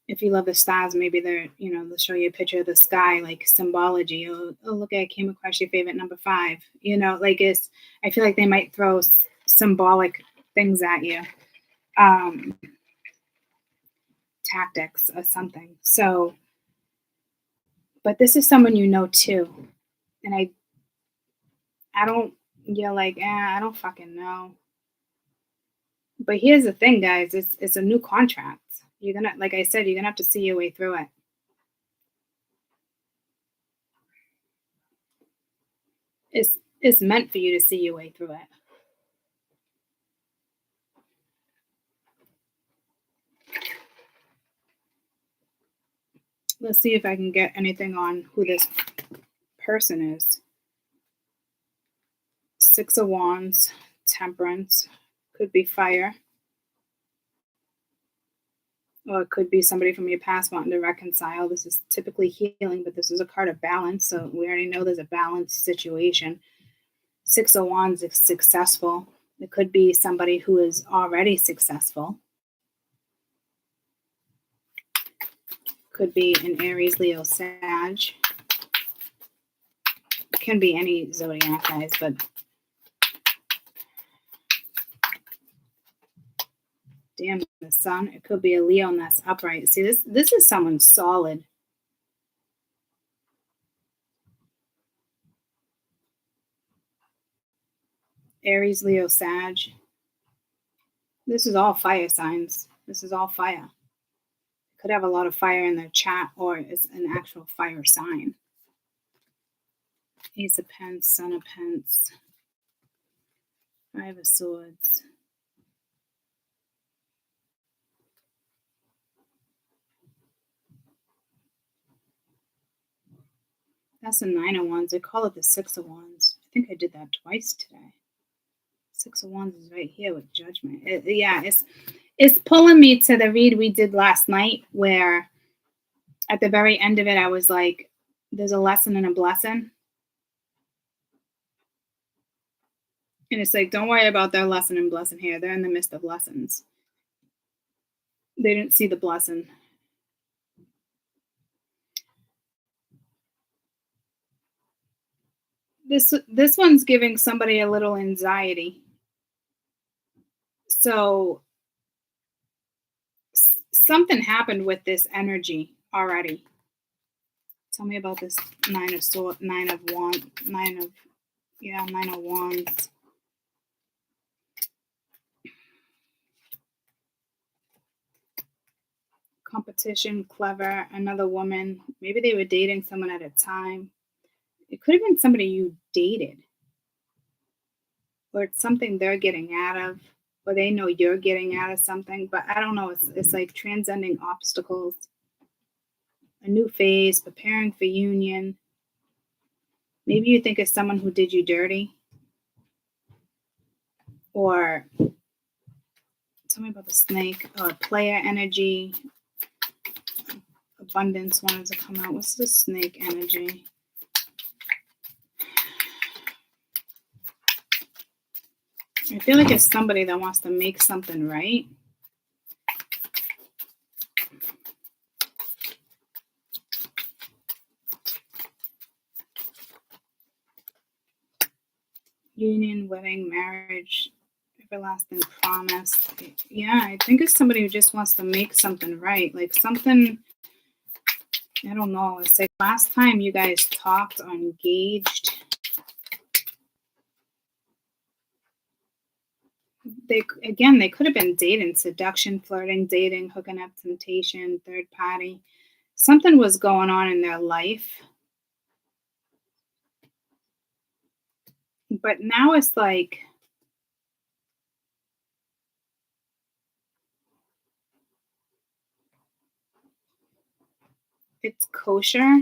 if you love the stars, maybe they'll show you a picture of the sky, like symbology. Oh, look, I came across your favorite number 5. Like I feel like they might throw symbolic things at you, um, tactics or something. So, but this is someone you know too, and I don't. You're like, I don't fucking know. But here's the thing, guys. It's a new contract. You're gonna, like I said, you're gonna have to see your way through it. It's meant for you to see your way through it. Let's see if I can get anything on who this person is. 6 of Wands, Temperance, could be fire. Or it could be somebody from your past wanting to reconcile. This is typically healing, but this is a card of balance. So we already know there's a balanced situation. 6 of Wands is successful. It could be somebody who is already successful. Could be an Aries, Leo, Sag. It can be any zodiac, guys, but damn, the sun. It could be a Leo and that's upright. See, this is someone solid. Aries, Leo, Sag. This is all fire signs. This is all fire. Could have a lot of fire in their chat, or it's an actual fire sign. Ace of Pence, Son of Pence, 5 of Swords. That's the 9 of Wands. They call it the 6 of Wands. I think I did that twice today. 6 of Wands is right here with Judgment. Yeah, it's pulling me to the read we did last night, where at the very end of it, I was like, there's a lesson and a blessing. And it's like, don't worry about their lesson and blessing here. They're in the midst of lessons. They didn't see the blessing. This one's giving somebody a little anxiety. So something happened with this energy already. Tell me about this 9 of Wands. Competition, clever, another woman. Maybe they were dating someone at a time. It could have been somebody you dated. Or it's something they're getting out of, or they know you're getting out of something. But I don't know. It's like transcending obstacles. A new phase, preparing for union. Maybe you think it's someone who did you dirty. Or tell me about the snake. Player energy. Abundance wanted to come out. What's the snake energy? I feel like it's somebody that wants to make something right. Union, wedding, marriage, everlasting promise. Yeah, I think it's somebody who just wants to make something right. Like something, I don't know. It's like last time you guys talked or engaged, they could have been dating, seduction, flirting, dating, hooking up, temptation, third party. Something was going on in their life. But now it's like, it's kosher.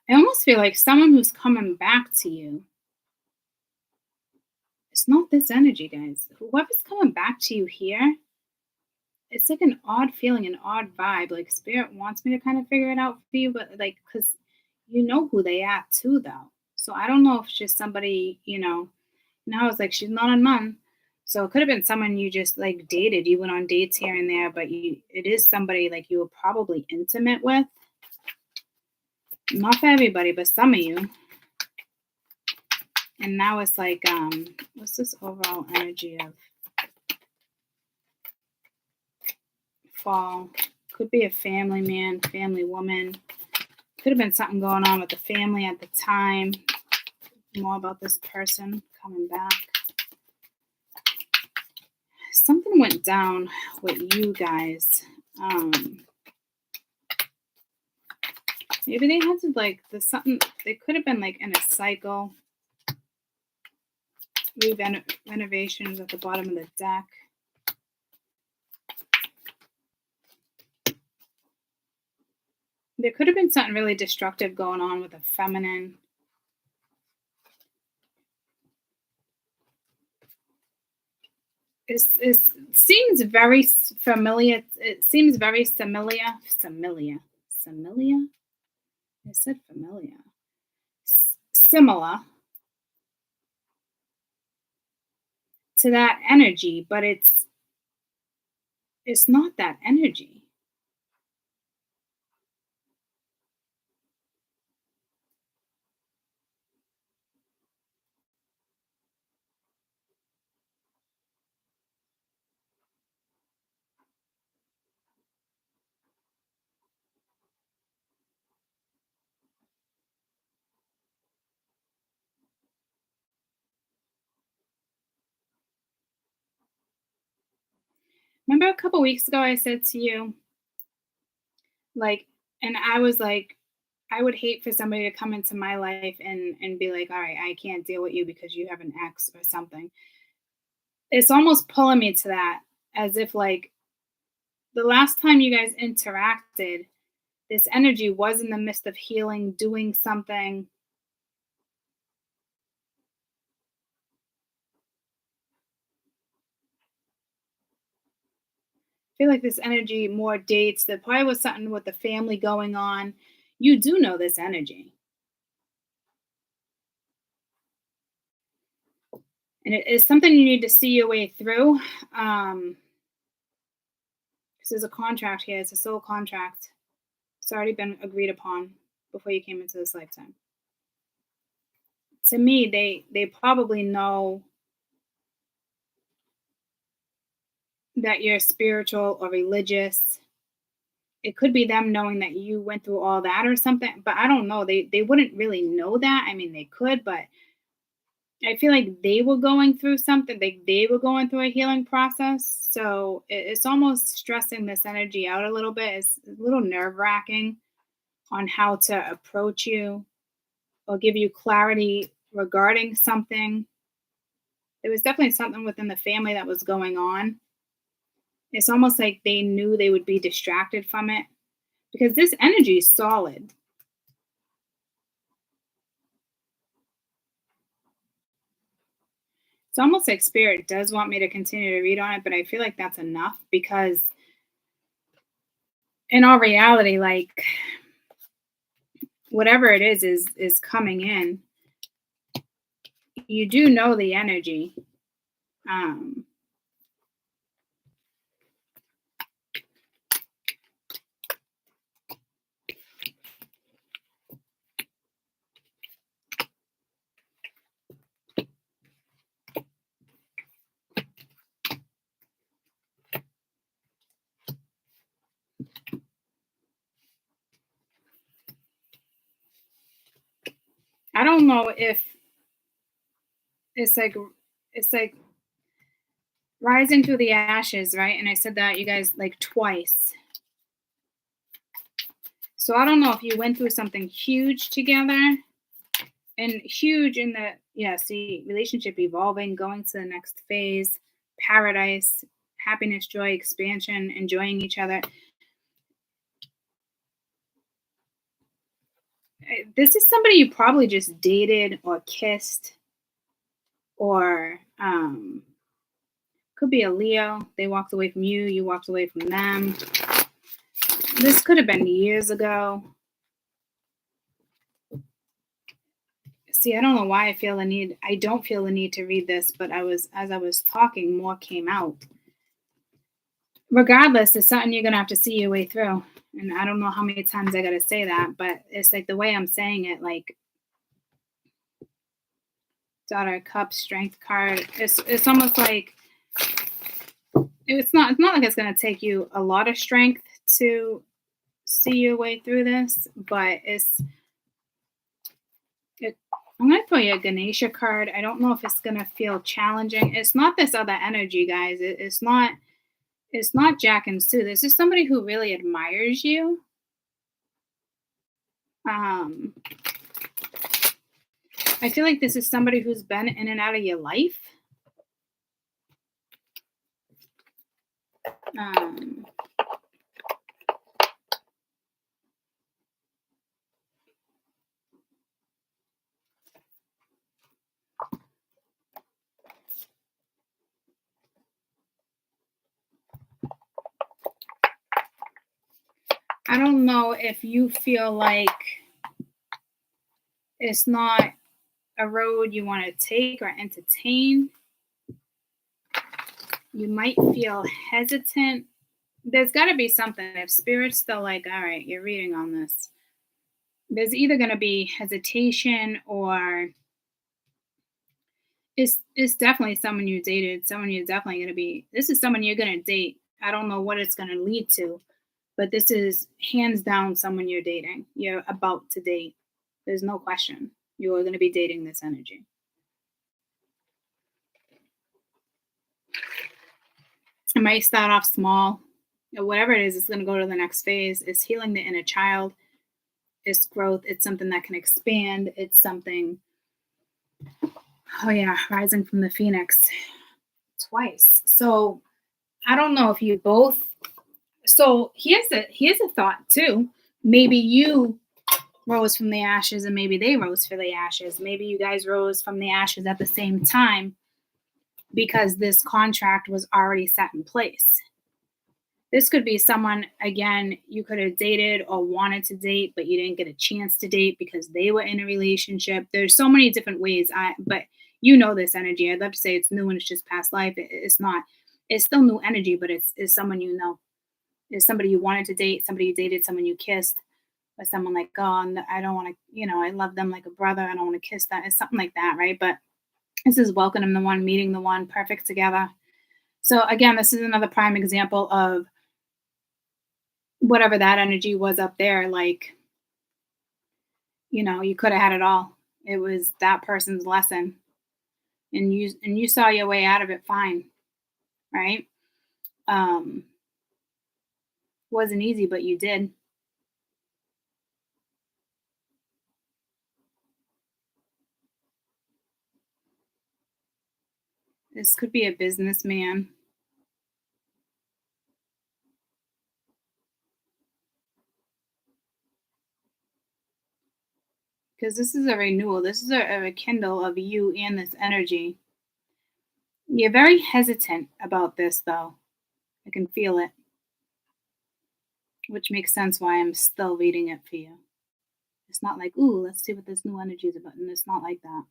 I almost feel like someone who's coming back to you. It's not this energy, guys. Whoever's coming back to you here, it's like an odd feeling, an odd vibe. Like spirit wants me to kind of figure it out for you, but like, because you know who they are too, though. So I don't know if it's just somebody, now it's like she's not a nun. So it could have been someone you just like dated. You went on dates here and there, but it is somebody like you were probably intimate with. Not for everybody, but some of you. And now it's like, what's this overall energy of fall? Could be a family man, family woman. Could have been something going on with the family at the time. More about this person coming back. Something went down with you guys. Maybe they had to like, there's something, they could have been like in a cycle. Renovations at the bottom of the deck. There could have been something really destructive going on with a feminine. It seems very familiar. It seems very familiar. Familiar. I said familiar. Similar to that energy, but it's not that energy. Remember a couple weeks ago I said to you, like, and I was like, I would hate for somebody to come into my life and be like, all right, I can't deal with you because you have an ex or something. It's almost pulling me to that, as if like the last time you guys interacted, This energy was in the midst of healing, doing something. I feel like this energy more dates. There probably was something with the family going on. You do know this energy. And it is something you need to see your way through. Because there's a contract here. It's a soul contract. It's already been agreed upon before you came into this lifetime. To me, they probably know that you're spiritual or religious. It could be them knowing that you went through all that or something, but I don't know. They wouldn't really know that. I mean, they could, but I feel like they were going through something. They were going through a healing process. So it's almost stressing this energy out a little bit. It's a little nerve wracking on how to approach you or give you clarity regarding something. There was definitely something within the family that was going on. It's almost like they knew they would be distracted from it because this energy is solid. It's almost like spirit does want me to continue to read on it, but I feel like that's enough because in all reality, like whatever it is coming in. You do know the energy. Um, I don't know if it's like it's like rising through the ashes, right? And I said that you guys like twice. So I don't know if you went through something huge together and huge in the yeah, see, relationship evolving, going to the next phase, paradise, happiness, joy, expansion, enjoying each other. This is somebody you probably just dated or kissed or could be a Leo. They walked away from you, you walked away from them. This could have been years ago. See, I don't know why I feel the need. I don't feel the need to read this, but as I was talking, more came out. Regardless, it's something you're gonna have to see your way through. And I don't know how many times I gotta say that, but it's like the way I'm saying it, like Daughter of Cups, Strength card. It's almost like it's not like it's gonna take you a lot of strength to see your way through this, but I'm gonna throw you a Ganesha card. I don't know if it's gonna feel challenging. It's not this other energy, guys. It's not Jack and Sue. This is somebody who really admires you. Um, I feel like this is somebody who's been in and out of your life. Um, I don't know if you feel like it's not a road you want to take or entertain. You might feel hesitant. There's got to be something. If spirit's still like, all right, you're reading on this, there's either going to be hesitation or it's definitely someone you dated, someone you're definitely going to be. This is someone you're going to date. I don't know what it's going to lead to, but this is hands down someone you're dating. You're about to date. There's no question. You are going to be dating this energy. It might start off small. Whatever it is, it's going to go to the next phase. It's healing the inner child. It's growth. It's something that can expand. It's something. Oh yeah, rising from the phoenix twice. So I don't know if you both. So here's a thought too. maybe you rose from the ashes and maybe they rose for the ashes. Maybe you guys rose from the ashes at the same time because this contract was already set in place. This could be someone, again, you could have dated or wanted to date, but you didn't get a chance to date because they were in a relationship. There's so many different ways. But you know this energy. I'd love to say it's new and it's just past life. It's not. It's still new energy, but it's someone you know. It's somebody you wanted to date, somebody you dated, someone you kissed, or someone like, oh, I don't want to, I love them like a brother. I don't want to kiss them. It's something like that, right? But this is welcoming the one, meeting the one, perfect together. So again, this is another prime example of whatever that energy was up there, like, you could have had it all. It was that person's lesson, and you saw your way out of it fine, right? Um, wasn't easy, but you did. This could be a businessman because this is a renewal. This is a rekindle of you and this energy. You're very hesitant about this, though. I can feel it, which makes sense why I'm still reading it for you. It's not like, ooh, let's see what this new energy is about. And it's not like that.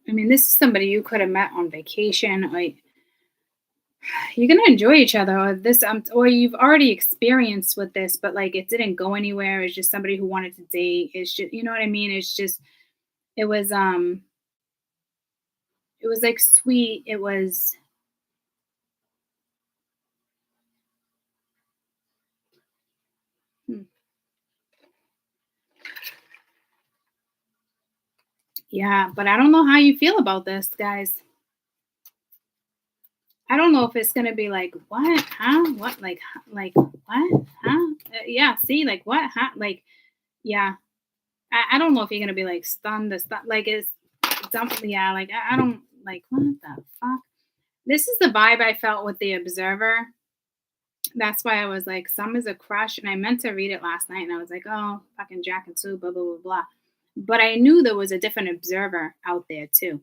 I mean, this is somebody you could have met on vacation. Like, you're gonna enjoy each other, or this, or you've already experienced with this, but like it didn't go anywhere. It's just somebody who wanted to date. It's just, you know what I mean. It's just, it was, it was like sweet. It was, hmm, yeah. But I don't know how you feel about this, guys. I don't know if it's gonna be like, what, huh, what, like what, huh? Yeah. See, like what, huh? Like, yeah. I don't know if you're gonna be like stunned or stuff. Like it's dumb. Yeah. Like I don't like what the fuck. This is the vibe I felt with the observer. That's why I was like, some is a crush, and I meant to read it last night, and I was like, oh, fucking Jack and Sue, blah blah blah blah. But I knew there was a different observer out there too,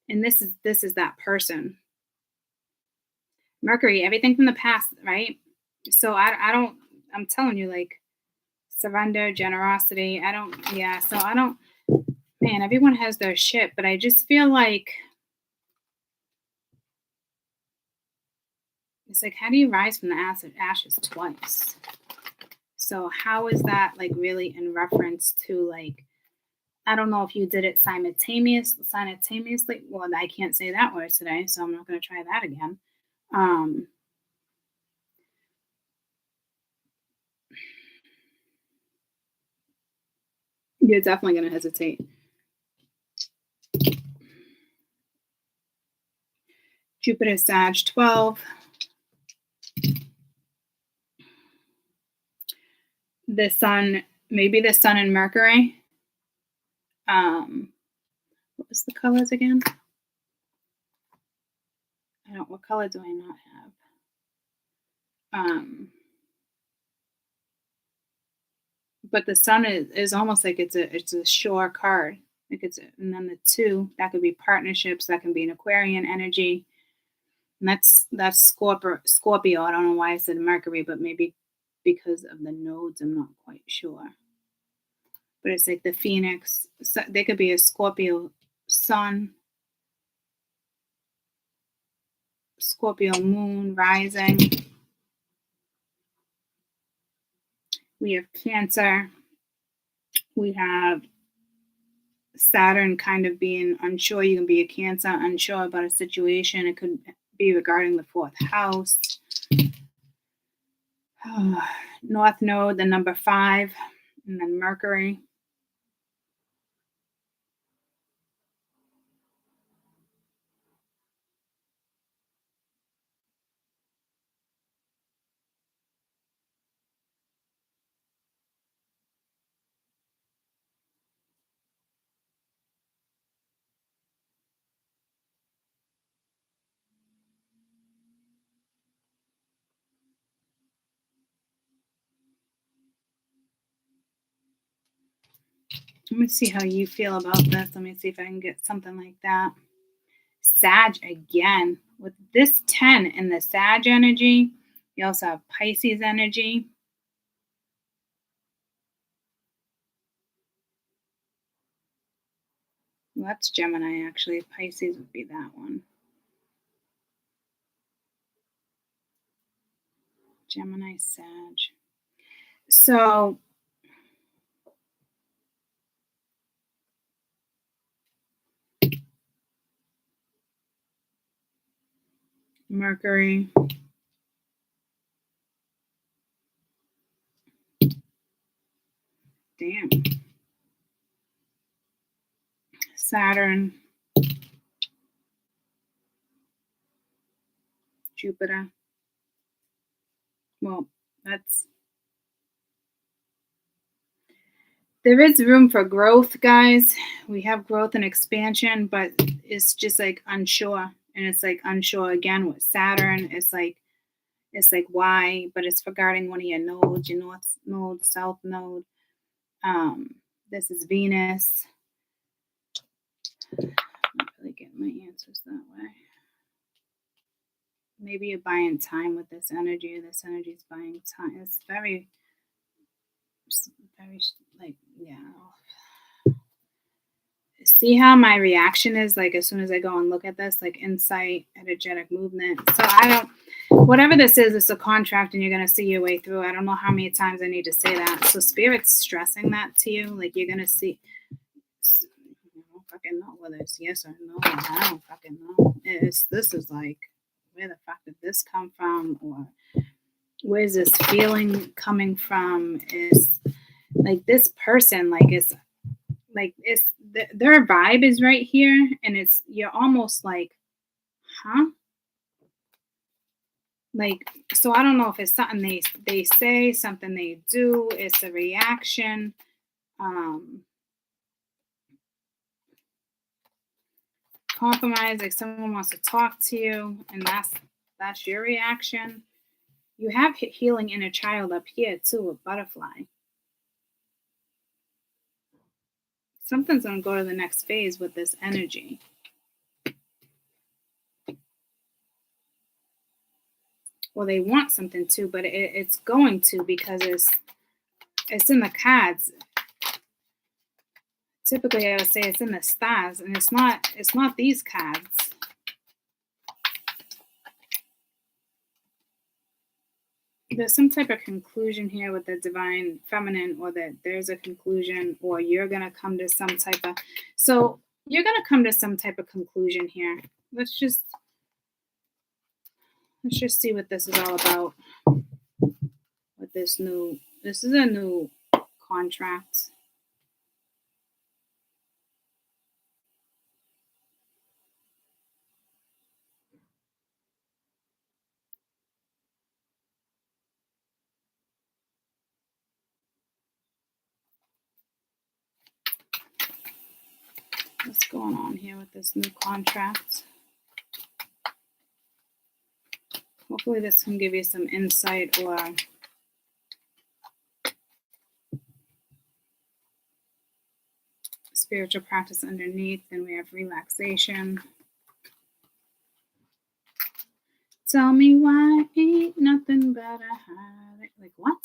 and this is that person. Mercury, everything from the past, right? So I don't. I'm telling you, like surrender, generosity. I don't. Yeah. So I don't. Man, everyone has their shit, but I just feel like it's like, how do you rise from the ashes twice? So how is that like really in reference to like, I don't know if you did it simultaneously. Well, I can't say that word today, so I'm not going to try that again. Um, you're definitely going to hesitate. Jupiter Sag 12. The sun, maybe the sun and Mercury. What was the colors again? What color do I not have? But the sun is almost like it's a shore card. Like and then the two, that could be partnerships, that can be an Aquarian energy. And that's Scorpio. I don't know why I said Mercury, but maybe because of the nodes, I'm not quite sure. But it's like the Phoenix. So they could be a Scorpio sun, Scorpio moon rising. We have Cancer. We have Saturn kind of being unsure. You can be a Cancer, unsure about a situation. It could be regarding the fourth house. North Node, the number 5, and then Mercury. Let me see how you feel about this. Let me see if I can get something like that. Sag again. With this 10 in the Sag energy, you also have Pisces energy. Well, that's Gemini, actually. Pisces would be that one. Gemini, Sag. So, Mercury. Damn. Saturn. Jupiter. Well, that's. There is room for growth, guys. We have growth and expansion, but it's just like unsure. And it's like unsure again with Saturn. It's like why, but it's regarding one of your nodes, your north node, south node. This is Venus. I'm not really getting my answers that way. Maybe you're buying time with this energy. This energy is buying time. It's very, like, yeah. See how my reaction is, like, as soon as I go and look at this, like, insight, energetic movement. So I don't, whatever this is, it's a contract and you're going to see your way through. I don't know how many times I need to say that. So Spirit's stressing that to you. Like, you're going to see, I don't fucking know whether it's yes or no. I don't fucking know. This is like, where the fuck did this come from? Or where's this feeling coming from? Is like this person, like, it's like, it's their vibe is right here, and it's, you're almost like, huh? Like, so I don't know if it's something they say, something they do, it's a reaction. Compromise, like someone wants to talk to you, and that's your reaction. You have healing inner child up here too, a butterfly. Something's going to go to the next phase with this energy. Well, they want something too, but it's going to, because it's in the cards. Typically, I would say it's in the stars, and it's not these cards. There's some type of conclusion here with the divine feminine, or that there's a conclusion, or you're going to come to some type of, so you're going to come to some type of conclusion here. Let's just see what this is all about with this is a new contract. What's going on here with this new contract? Hopefully this can give you some insight or spiritual practice underneath. Then we have relaxation. Tell me why ain't nothing but a heartache. Like, what?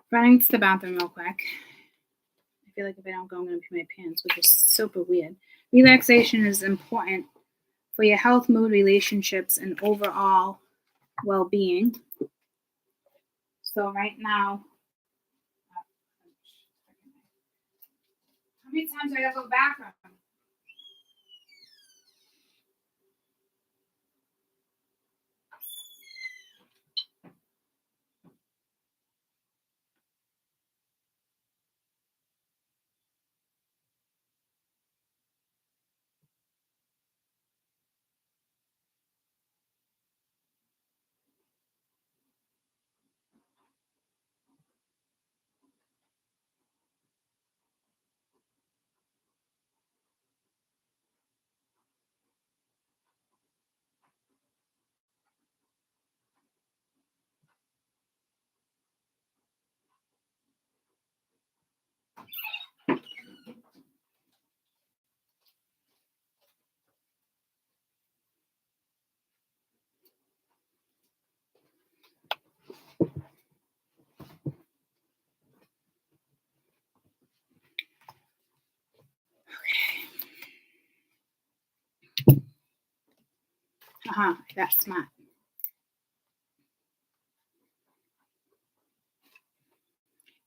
Running to the bathroom real quick. I feel like if I don't go, I'm going to pee my pants, which is super weird. Relaxation is important for your health, mood, relationships, and overall well-being. So right now, how many times do I got to go to the bathroom? That's smart.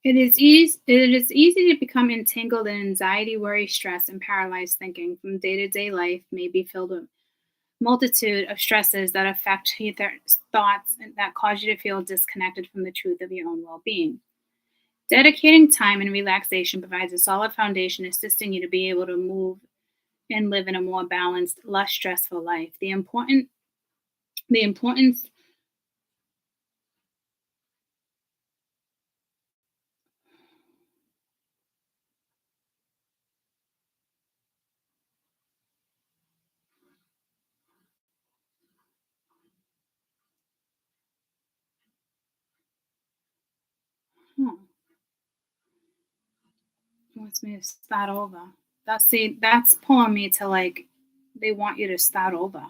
It is easy to become entangled in anxiety, worry, stress, and paralyzed thinking from day-to-day life may be filled with multitude of stresses that affect your thoughts and that cause you to feel disconnected from the truth of your own well-being. Dedicating time and relaxation provides a solid foundation, assisting you to be able to move and live in a more balanced, less stressful life. The importance. Hmm, wants me to start over. That's pulling me to like they want you to start over.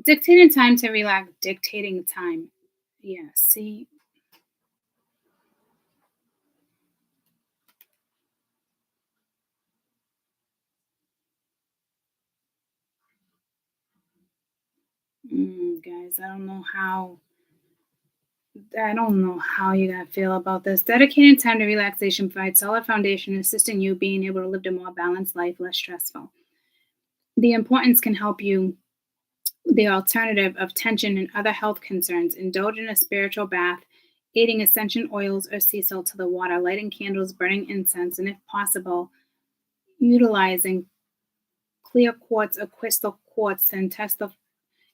Dictating time to relax. Dictating time. Yeah. See. Guys, I don't know how you gotta feel about this. Dedicating time to relaxation provides solid foundation, assisting you being able to live a more balanced life, less stressful. The importance can help you the alternative of tension and other health concerns. Indulge in a spiritual bath, adding essential oils or sea salt to the water, lighting candles, burning incense, and if possible, utilizing clear quartz or crystal quartz to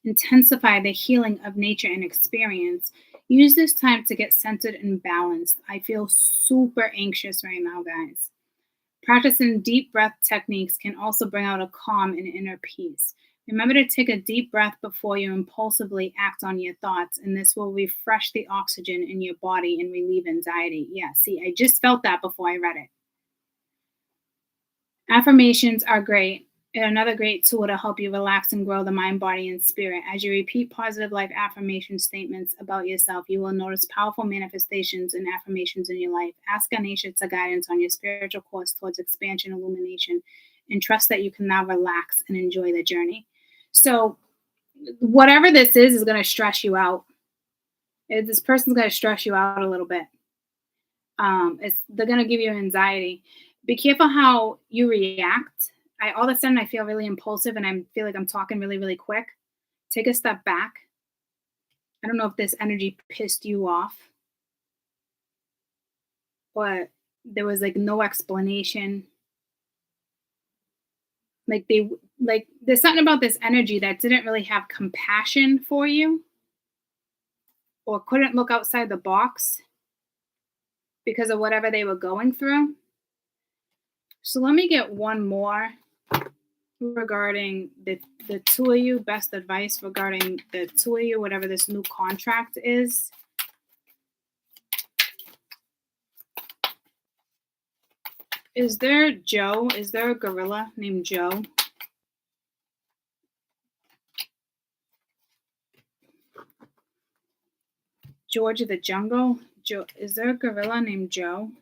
intensify the healing of nature and experience. Use this time to get centered and balanced. I feel super anxious right now, guys. Practicing deep breath techniques can also bring out a calm and inner peace. Remember to take a deep breath before you impulsively act on your thoughts, and this will refresh the oxygen in your body and relieve anxiety. Yeah, see, I just felt that before I read it. Affirmations are great. And another great tool to help you relax and grow the mind, body, and spirit. As you repeat positive life affirmation statements about yourself, you will notice powerful manifestations and affirmations in your life. Ask Ganesha to guidance on your spiritual course towards expansion, illumination, and trust that you can now relax and enjoy the journey. So, whatever this is going to stress you out. This person's going to stress you out a little bit. They're going to give you anxiety. Be careful how you react. All of a sudden I feel really impulsive and I feel like I'm talking really, really quick. Take a step back. I don't know if this energy pissed you off, but there was like no explanation. There's something about this energy that didn't really have compassion for you or couldn't look outside the box because of whatever they were going through. So let me get one more regarding the two of you, best advice regarding the two of you, whatever this new contract is. Is there a gorilla named Joe? George of the Jungle? Joe, is there a gorilla named Joe?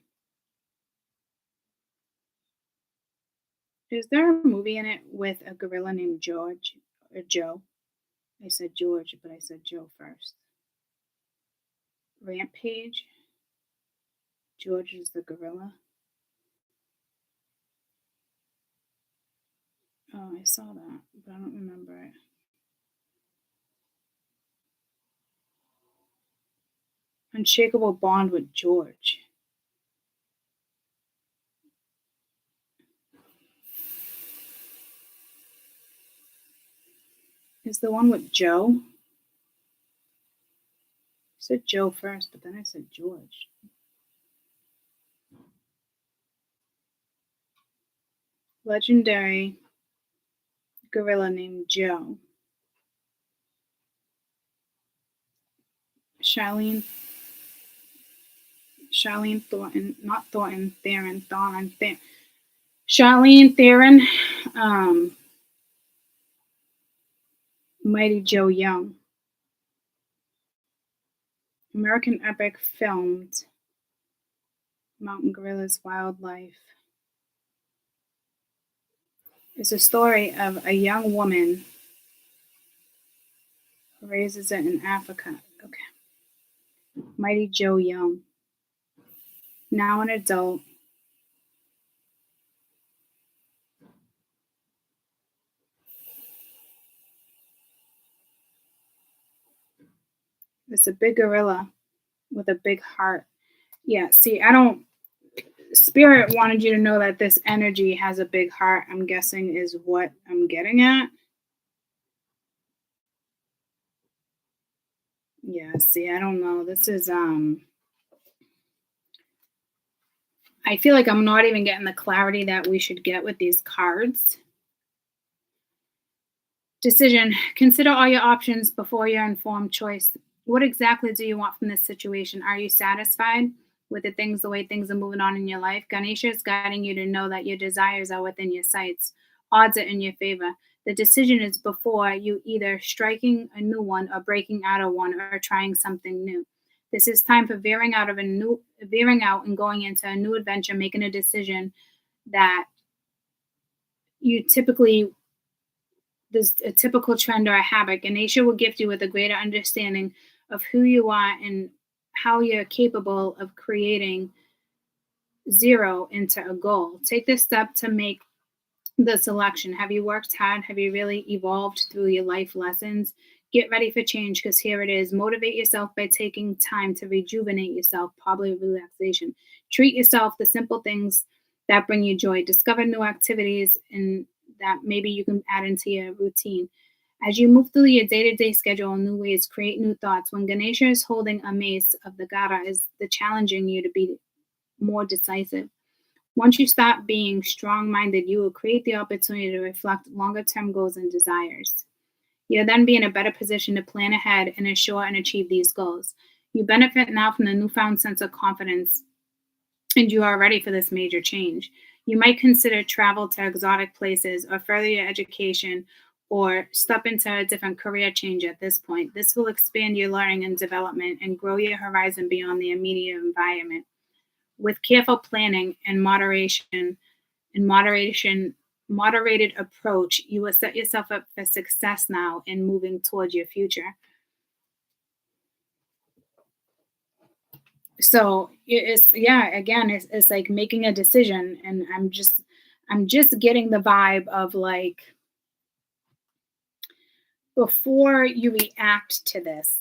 Is there a movie in it with a gorilla named George or Joe? I said George, but I said Joe first. Rampage? George is the gorilla. Oh, I saw that, but I don't remember it. Unshakable Bond with George. Is the one with Joe? I said Joe first, but then I said George. Legendary gorilla named Joe. Charlene Thornton, not Thornton, Theron, Charlene Theron, Mighty Joe Young. American epic filmed. Mountain gorillas, wildlife. It's a story of a young woman who raises it in Africa. Okay. Mighty Joe Young. Now an adult. It's a big gorilla with a big heart. Yeah, see, I don't. Spirit wanted you to know that this energy has a big heart, I'm guessing, is what I'm getting at. Yeah, see, I don't know. This is I feel like I'm not even getting the clarity that we should get with these cards. Decision. Consider all your options before your informed choice. What exactly do you want from this situation? Are you satisfied with the way things are moving on in your life? Ganesha is guiding you to know that your desires are within your sights. Odds are in your favor. The decision is before you either striking a new one or breaking out of one or trying something new. This is time for veering out and going into a new adventure, making a decision that you typically there's a typical trend or a habit. Ganesha will gift you with a greater understanding of who you are and how you're capable of creating zero into a goal. Take this step to make the selection. Have you worked hard? Have you really evolved through your life lessons? Get ready for change because here it is. Motivate yourself by taking time to rejuvenate yourself, probably relaxation. Treat yourself the simple things that bring you joy. Discover new activities and that maybe you can add into your routine. As you move through your day-to-day schedule in new ways, create new thoughts. When Ganesha is holding a mace of the Gara is the challenging you to be more decisive. Once you stop being strong minded, you will create the opportunity to reflect longer term goals and desires. You'll then be in a better position to plan ahead and ensure and achieve these goals. You benefit now from the newfound sense of confidence, and you are ready for this major change. You might consider travel to exotic places or further your education or step into a different career change at this point. This will expand your learning and development and grow your horizon beyond the immediate environment. With careful planning and moderated approach, you will set yourself up for success now in moving towards your future. So it's yeah, again, it's like making a decision, and I'm just getting the vibe of like before you react to this.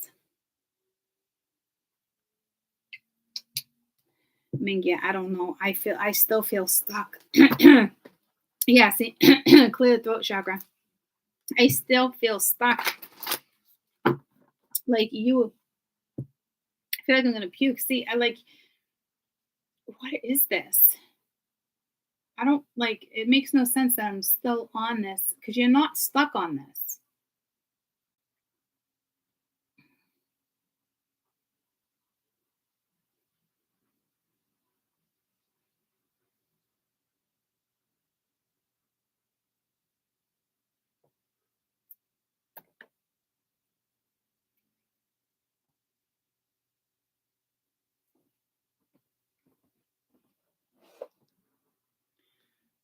I mean, yeah, I don't know. I still feel stuck. Yeah, see, clear the throat chakra. I still feel stuck. Like you, I feel like I'm gonna puke. See, I like, what is this? I don't like. It makes no sense that I'm still on this because you're not stuck on this.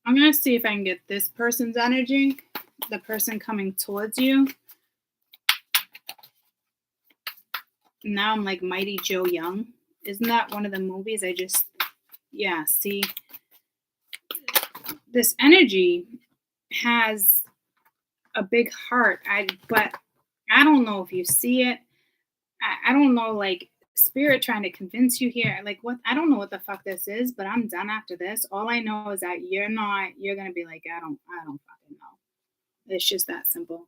I'm gonna see if I can get this person's energy, the person coming towards you. Now I'm like Mighty Joe Young. Isn't that one of the movies? Yeah, see, this energy has a big heart. But I don't know if you see it. I don't know, like spirit trying to convince you here. Like what? I don't know what the fuck this is, but I'm done after this. All I know is that you're not. You're gonna be like, I don't fucking know. It's just that simple.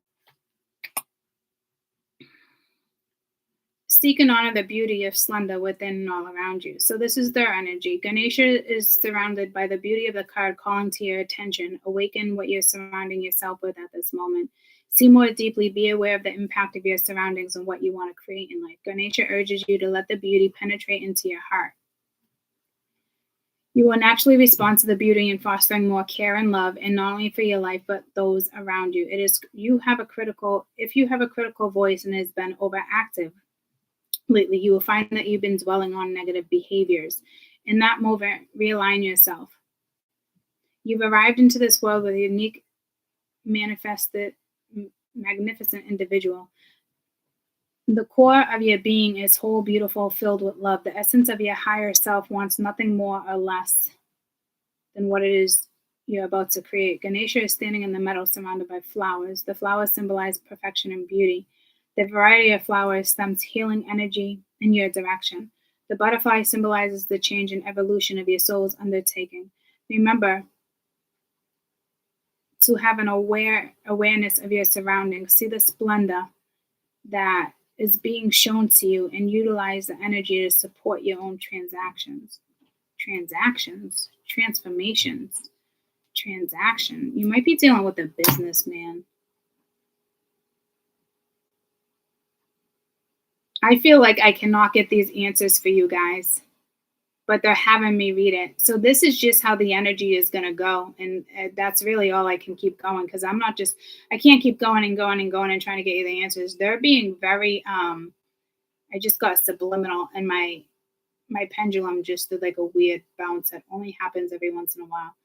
Seek and honor the beauty of Slenda within and all around you. So this is their energy. Ganesha is surrounded by the beauty of the card calling to your attention. Awaken what you're surrounding yourself with at this moment. See more deeply. Be aware of the impact of your surroundings and what you want to create in life. Ganesha urges you to let the beauty penetrate into your heart. You will naturally respond to the beauty in fostering more care and love, and not only for your life but those around you. If you have a critical voice and has been overactive lately, you will find that you've been dwelling on negative behaviors. In that moment, realign yourself. You've arrived into this world with a unique manifested, magnificent individual. The core of your being is whole, beautiful, filled with love. The essence of your higher self wants nothing more or less than what it is you're about to create. Ganesha is standing in the meadow surrounded by flowers. The flowers symbolize perfection and beauty. The variety of flowers stems healing energy in your direction. The butterfly symbolizes the change and evolution of your soul's undertaking. Remember to have an awareness of your surroundings. See the splendor that is being shown to you and utilize the energy to support your own transformations, transaction. You might be dealing with a businessman. I feel like I cannot get these answers for you guys, but they're having me read it. So this is just how the energy is going to go. And that's really all I can keep going, because I can't keep going and going and going and trying to get you the answers. They're being very, I just got subliminal, and my pendulum just did like a weird bounce that only happens every once in a while.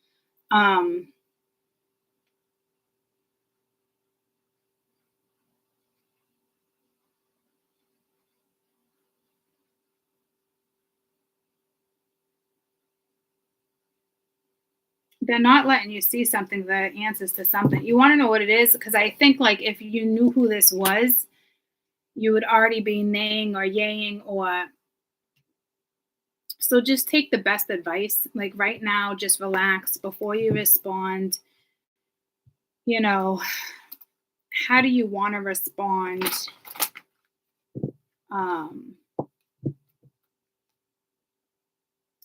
They're not letting you see something, the answers to something. You want to know what it is? Because I think like if you knew who this was, you would already be naying or yaying or. So just take the best advice. Like right now, just relax before you respond. You know, how do you want to respond?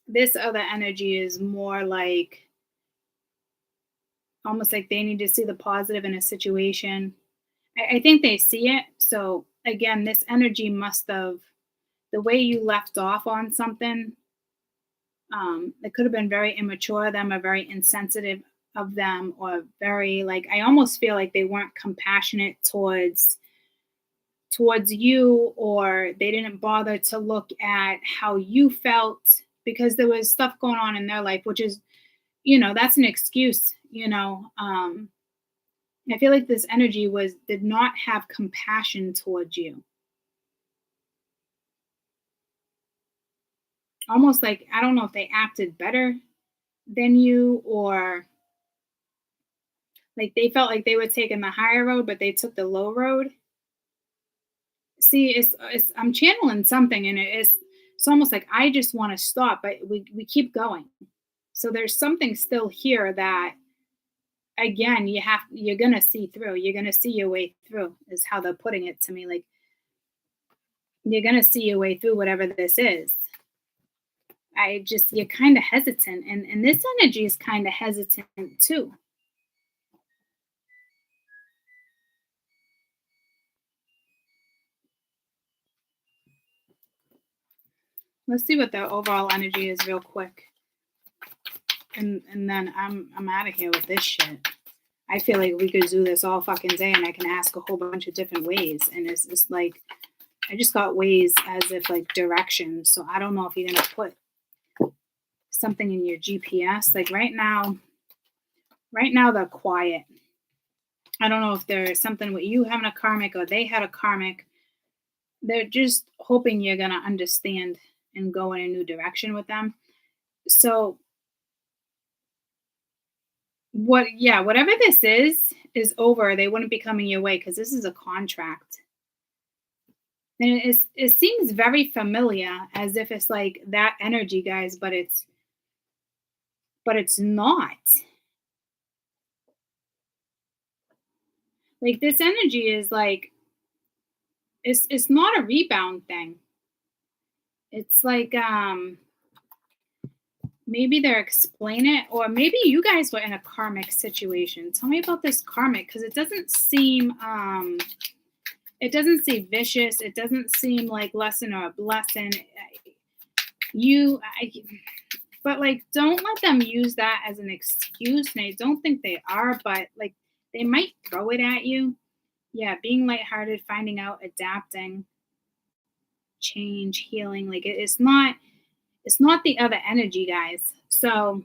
This other energy is more like almost like they need to see the positive in a situation. I think they see it. So again, this energy must have, the way you left off on something, it could have been very immature of them or very insensitive of them, or very like, I almost feel like they weren't compassionate towards you, or they didn't bother to look at how you felt, because there was stuff going on in their life, which is, that's an excuse. I feel like this energy did not have compassion towards you. Almost like, I don't know if they acted better than you, or like they felt like they were taking the higher road, but they took the low road. See, it's I'm channeling something, and it's almost like I just want to stop, but we keep going. So there's something still here that, again, you're gonna see through. You're gonna see your way through, is how they're putting it to me. Like, you're gonna see your way through whatever this is. You're kind of hesitant, and this energy is kind of hesitant too. Let's see what the overall energy is real quick. And then I'm out of here with this shit. I feel like we could do this all fucking day, and I can ask a whole bunch of different ways. And it's like, I just got ways as if like directions. So I don't know if you're going to put something in your GPS. Like right now they're quiet. I don't know if there's something with you having a karmic or they had a karmic. They're just hoping you're going to understand and go in a new direction with them. So whatever this is over. They wouldn't be coming your way, because this is a contract. And it seems very familiar, as if it's like that energy, guys, but it's not. Like, this energy is like, it's not a rebound thing. It's like, maybe they're explaining it, or maybe you guys were in a karmic situation. Tell me about this karmic, because it doesn't seem vicious. It doesn't seem like lesson or a blessing. But like, don't let them use that as an excuse. And I don't think they are, but like, they might throw it at you. Yeah, being lighthearted, finding out, adapting, change, healing. Like, it's not the other energy, guys. So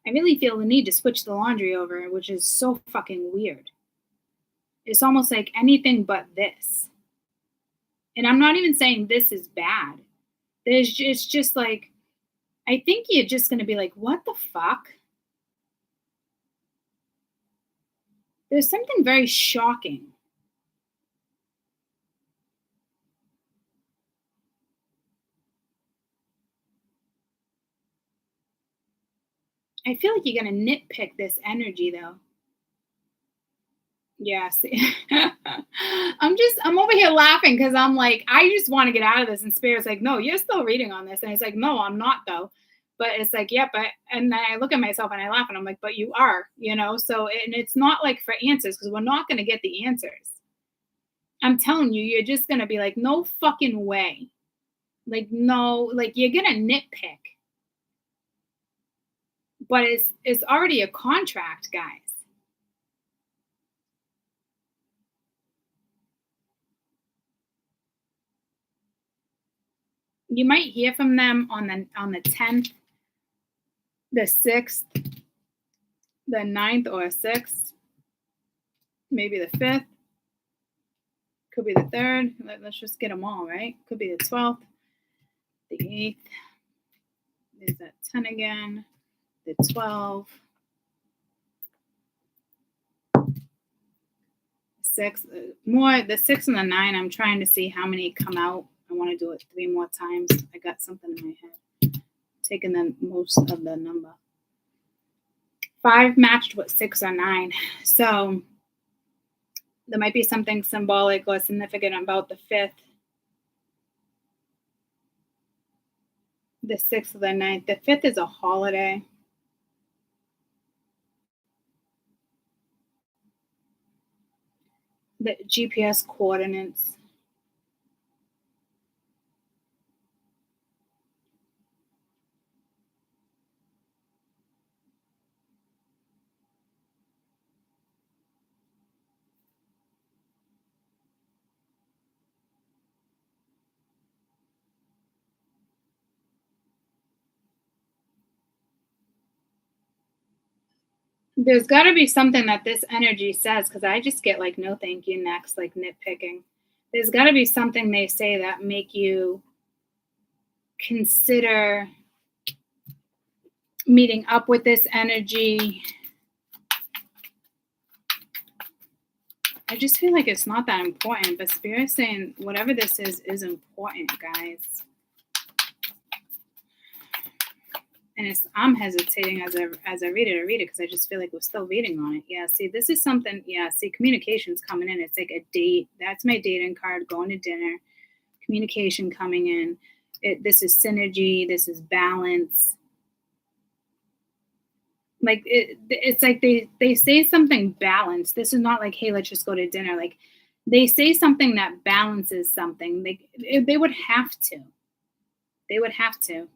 I really feel the need to switch the laundry over, which is so fucking weird. It's almost like anything but this. And I'm not even saying this is bad. It's just like, I think you're just going to be like, what the fuck? There's something very shocking. I feel like you're going to nitpick this energy though. Yeah, see. I'm over here laughing because I'm like, I just want to get out of this. And Spirit's like, no, you're still reading on this. And it's like, no, I'm not though. But it's like, yeah, but, and then I look at myself and I laugh and I'm like, but you are, so, and it's not like for answers because we're not going to get the answers. I'm telling you, you're just going to be like, no fucking way. Like, no, like you're going to nitpick. But it's already a contract, guys. You might hear from them on the 10th, the 6th, the 9th or 6th, maybe the 5th, could be the 3rd. Let's just get them all, right? Could be the 12th, the 8th. There's that 10 again, the 12, 6, more, the 6 and the 9. I'm trying to see how many come out. I want to do it 3 more times. I got something in my head. Taking the most of the number. 5 matched with 6 or 9. So there might be something symbolic or significant about the 5th, the 6th, or the 9th. The 5th is a holiday. The GPS coordinates. There's got to be something that this energy says because I just get like no thank you next, like nitpicking. There's got to be something they say that make you consider meeting up with this energy. I just feel like it's not that important, but Spirit's saying whatever this is important, guys. And I'm hesitating as I read it because I just feel like we're still reading on it. Yeah, see, this is something. Yeah, see, communication's coming in. It's like a date. That's my dating card. Going to dinner. Communication coming in. This is synergy. This is balance. Like it's like they say something balanced. This is not like, hey, let's just go to dinner. Like they say something that balances something. They would have to. They would have to.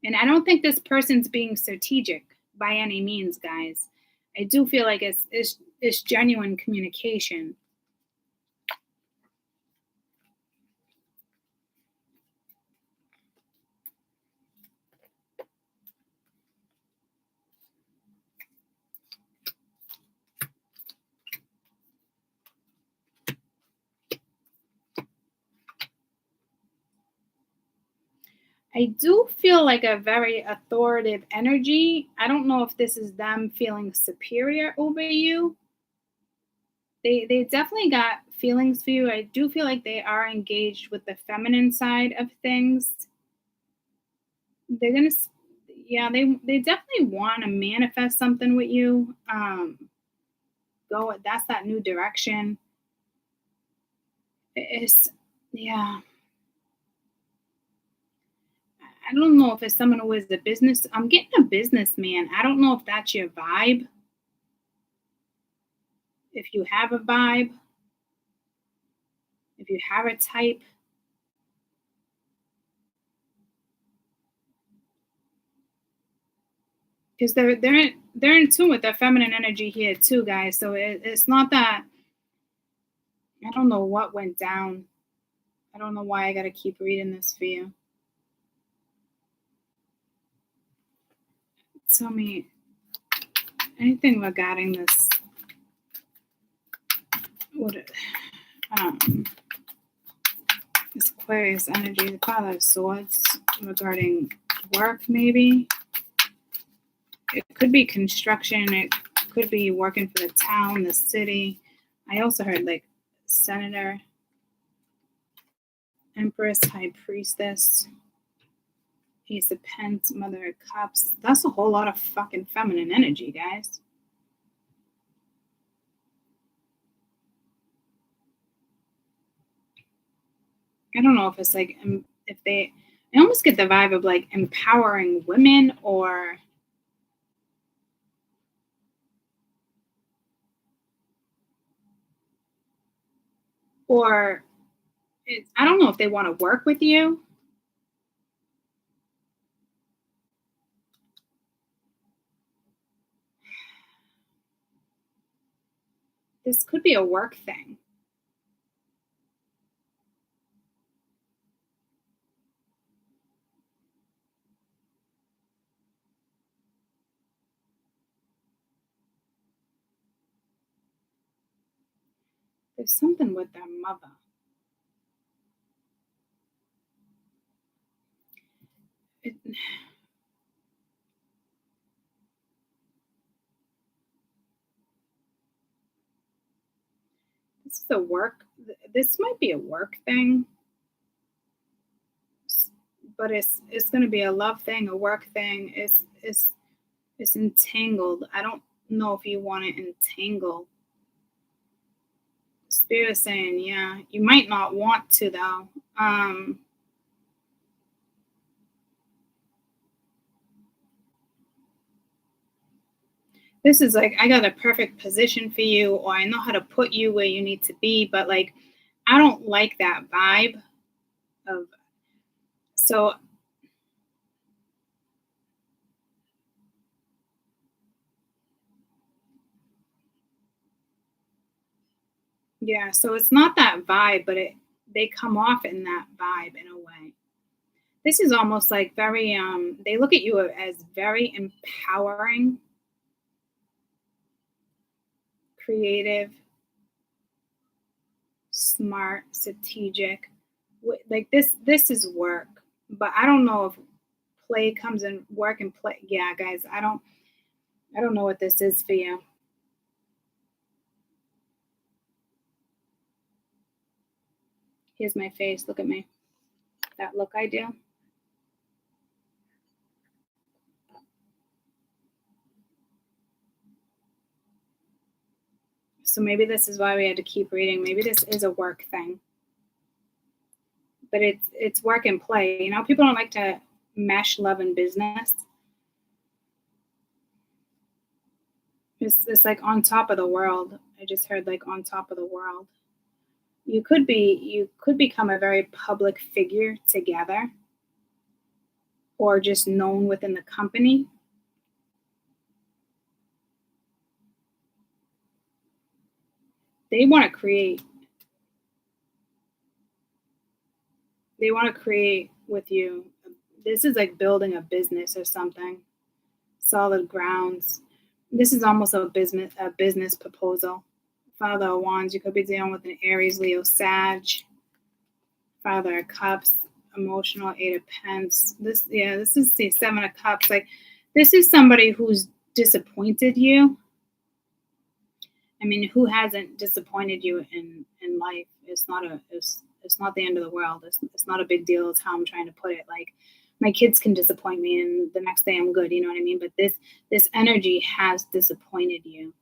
And I don't think this person's being strategic by any means, guys. I do feel like it's genuine communication. I do feel like a very authoritative energy. I don't know if this is them feeling superior over you. They definitely got feelings for you. I do feel like they are engaged with the feminine side of things. They're gonna, yeah, they definitely want to manifest something with you. That's that new direction. It's, yeah. I don't know if it's someone who is a business. I'm getting a businessman. I don't know if that's your vibe. If you have a vibe, if you have a type. Because they're in tune with their feminine energy here too, guys. So it's not that. I don't know what went down. I don't know why I gotta keep reading this for you. Tell me, anything regarding this, this Aquarius energy, the Father of Swords, regarding work, maybe. It could be construction. It could be working for the town, the city. I also heard like senator, empress, high priestess, ace of pence, mother of cups. That's a whole lot of fucking feminine energy, guys. I don't know if it's like, I almost get the vibe of like empowering women, or I don't know if they want to work with you. This could be a work thing. There's something with their mother. This might be a work thing, but it's going to be a love thing, a work thing. It's entangled. I don't know if you want to entangle. Spirit is saying, yeah, you might not want to though. This is like, I got a perfect position for you, or I know how to put you where you need to be, but like, I don't like that vibe of, so yeah, so it's not that vibe, but they come off in that vibe in a way. This is almost like very, they look at you as very empowering, creative, smart, strategic. Like this is work, but I don't know if play comes in, work and play. Yeah, guys, I don't know what this is for you. Here's my face. Look at me. That look I do. So maybe this is why we had to keep reading. Maybe this is a work thing. But it's work and play. You know, people don't like to mesh love and business. It's like on top of the world. I just heard like on top of the world. You could become a very public figure together, or just known within the company. They want to create with you. This is like building a business or something. Solid grounds. This is almost a business proposal. Father of Wands, you could be dealing with an Aries, Leo, Sag. Father of Cups, emotional, Eight of Pence. This is the Seven of Cups. Like, this is somebody who's disappointed you. I mean, who hasn't disappointed you in life? It's not the end of the world. It's not a big deal. It's how I'm trying to put it. Like, my kids can disappoint me, and the next day I'm good. You know what I mean? But this energy has disappointed you.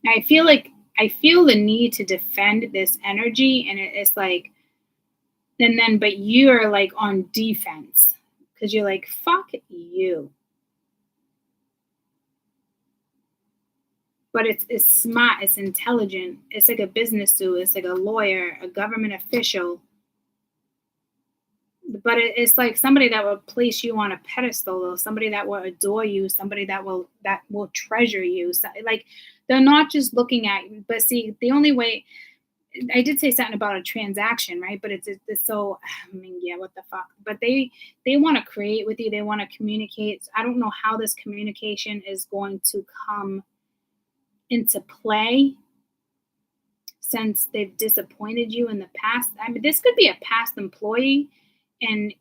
I feel the need to defend this energy, and it's like, but you're like on defense because you're like, fuck you. But it's smart, it's intelligent, it's like a business dude, it's like a lawyer, a government official. But it's like somebody that will place you on a pedestal, or somebody that will adore you, somebody that will treasure you. So, like, they're not just looking at you. But see, the only way I did say something about a transaction, right? But it's so I mean, yeah, what the fuck? But they want to create with you. They want to communicate. I don't know how this communication is going to come into play since they've disappointed you in the past. I mean, this could be a past employee, and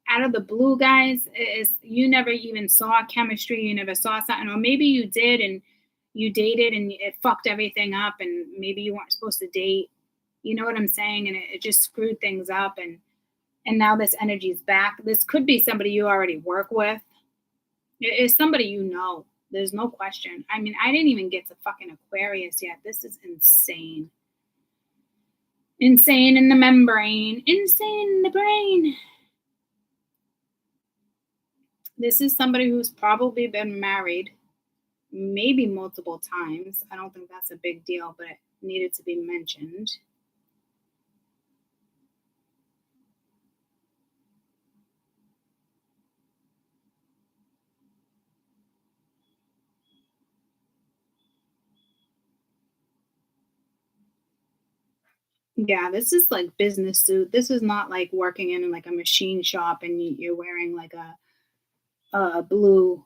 out of the blue, guys, is you never even saw chemistry, you never saw something, or maybe you did and you dated and it fucked everything up, and maybe you weren't supposed to date. You know what I'm saying? And it just screwed things up, and now this energy is back. This could be somebody you already work with. It is somebody you know. There's no question. I mean, I didn't even get to fucking Aquarius yet. This is insane. Insane in the membrane. Insane in the brain. This is somebody who's probably been married, maybe multiple times. I don't think that's a big deal, but it needed to be mentioned. Yeah, this is like business suit. This is not like working in like a machine shop and you're wearing like a blue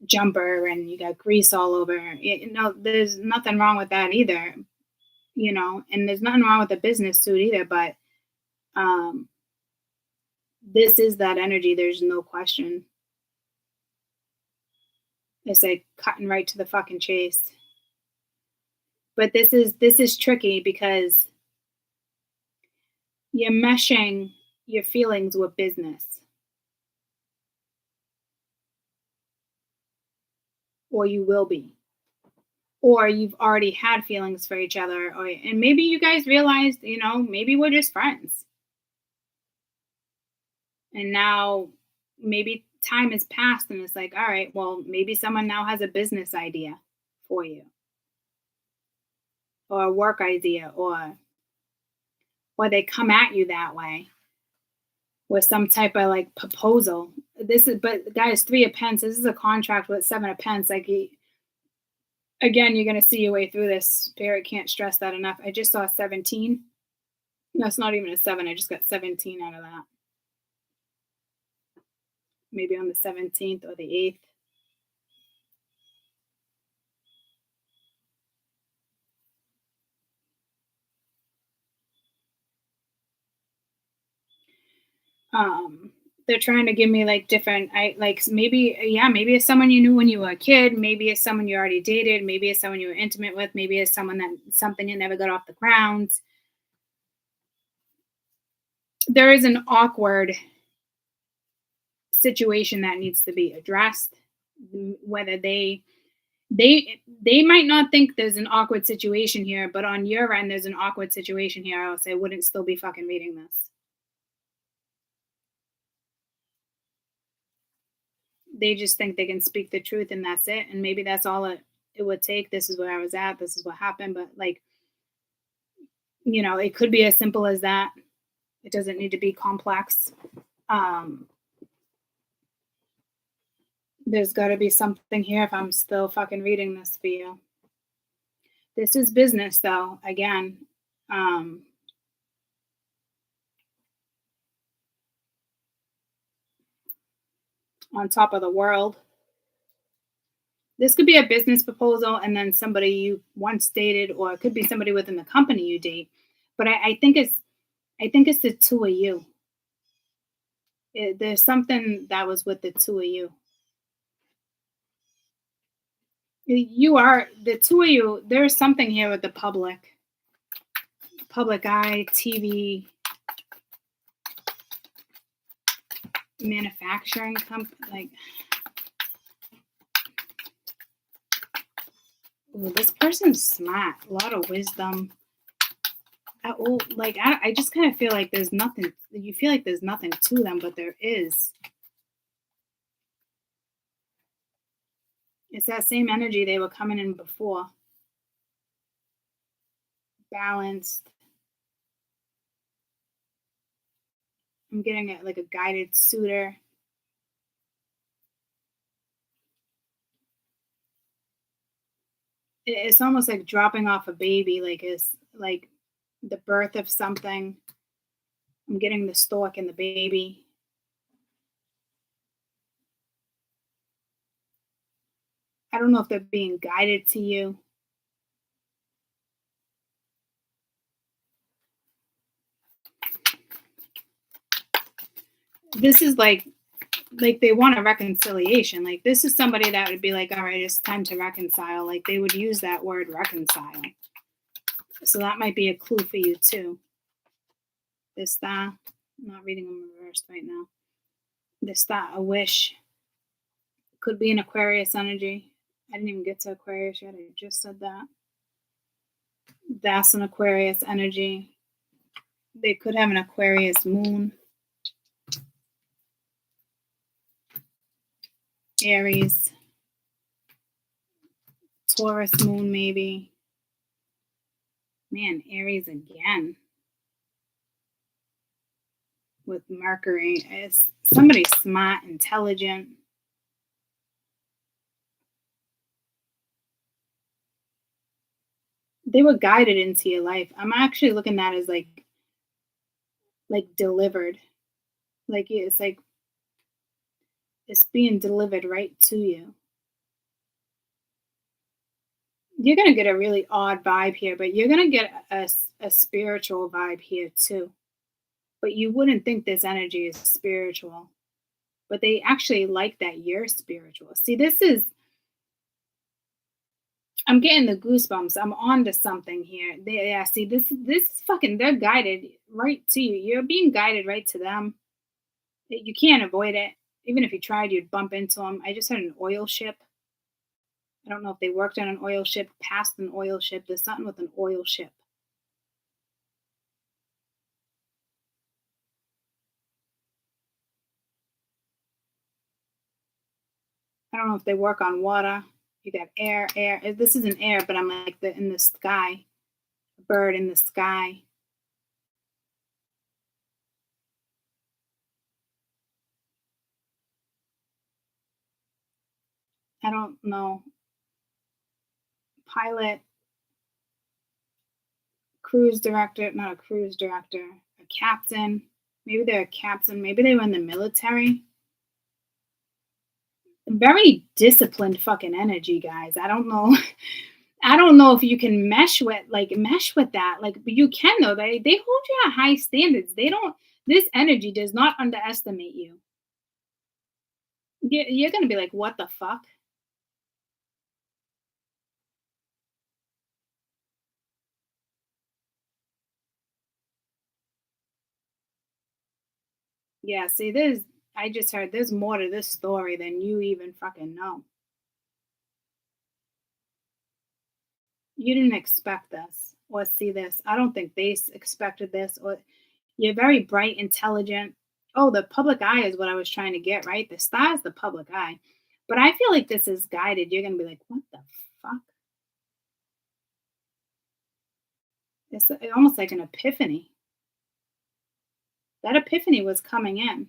jumper and you got grease all over. There's nothing wrong with that either, and there's nothing wrong with a business suit either, but um this is that energy, there's no question. It's like cutting right to the fucking chase. But this is tricky because you're meshing your feelings with business, or you will be, or you've already had feelings for each other, and maybe you guys realized, maybe we're just friends, and now maybe time has passed, and it's like, all right, well, maybe someone now has a business idea for you, or a work idea, or they come at you that way with some type of like proposal. But guys, 3 of Pence. This is a contract with 7 of Pence. Like, again, you're gonna see your way through this. Spirit can't stress that enough. I just saw 17. That's not even a seven. I just got 17 out of that. Maybe on the 17th or the 8th. They're trying to give me like different. I like maybe, yeah, maybe it's someone you knew when you were a kid. Maybe it's someone you already dated. Maybe it's someone you were intimate with. Maybe it's someone that something that never got off the ground. There is an awkward situation that needs to be addressed. Whether they might not think there's an awkward situation here, but on your end there's an awkward situation here, or else they wouldn't still be fucking reading this. They just think they can speak the truth and that's it, and maybe that's all it would take. This is where I was at, this is what happened, but like, it could be as simple as that. It doesn't need to be complex. um there's got to be something here if I'm still fucking reading this for you. This is business though, again. um on top of the world. This could be a business proposal and then somebody you once dated, or it could be somebody within the company you date. But I think it's the two of you. There's something that was with the two of you. You are the two of you. There's something here with the public eye, TV, manufacturing company. Like, ooh, this person's smart, a lot of wisdom. I just kind of feel like there's nothing. You feel like there's nothing to them, but there is. It's that same energy they were coming in before. Balanced. I'm getting it like a guided suitor. It's almost like dropping off a baby. Like, it's like the birth of something. I'm getting the stork and the baby. I don't know if they're being guided to you. This is like they want a reconciliation. Like this is somebody that would be like, all right, it's time to reconcile. Like they would use that word reconcile. So that might be a clue for you too. This star, I'm not reading them reversed right now. This star, a wish. Could be an Aquarius energy. I didn't even get to Aquarius yet. I just said that. That's an Aquarius energy. They could have an Aquarius moon. Aries. Taurus moon, maybe. Man, Aries again. With Mercury. It's somebody smart, intelligent. They were guided into your life. I'm actually looking at it as like delivered. Like it's like it's being delivered right to you. You're going to get a really odd vibe here, but you're going to get a spiritual vibe here too. But you wouldn't think this energy is spiritual. But they actually like that you're spiritual. See, I'm getting the goosebumps. I'm on to something here. Yeah, see, this is fucking, they're guided right to you. You're being guided right to them. You can't avoid it. Even if you tried, you'd bump into them. I just had an oil ship. I don't know if they worked on an oil ship, past an oil ship. There's something with an oil ship. I don't know if they work on water. You got air. This isn't air, but I'm like in the sky. A bird in the sky. I don't know. Pilot, cruise director, not a cruise director, a captain. Maybe they're a captain. Maybe they were in the military. Very disciplined fucking energy, guys. I don't know. I don't know if you can mesh with that. Like, but you can though. They hold you at high standards. They don't. This energy does not underestimate you. You're gonna be like, what the fuck? Yeah. See, I just heard there's more to this story than you even fucking know. You didn't expect this or see this. I don't think they expected this. Or you're very bright, intelligent. Oh, the public eye is what I was trying to get, right? The star is the public eye. But I feel like this is guided. You're going to be like, what the fuck? It's almost like an epiphany. That epiphany was coming in.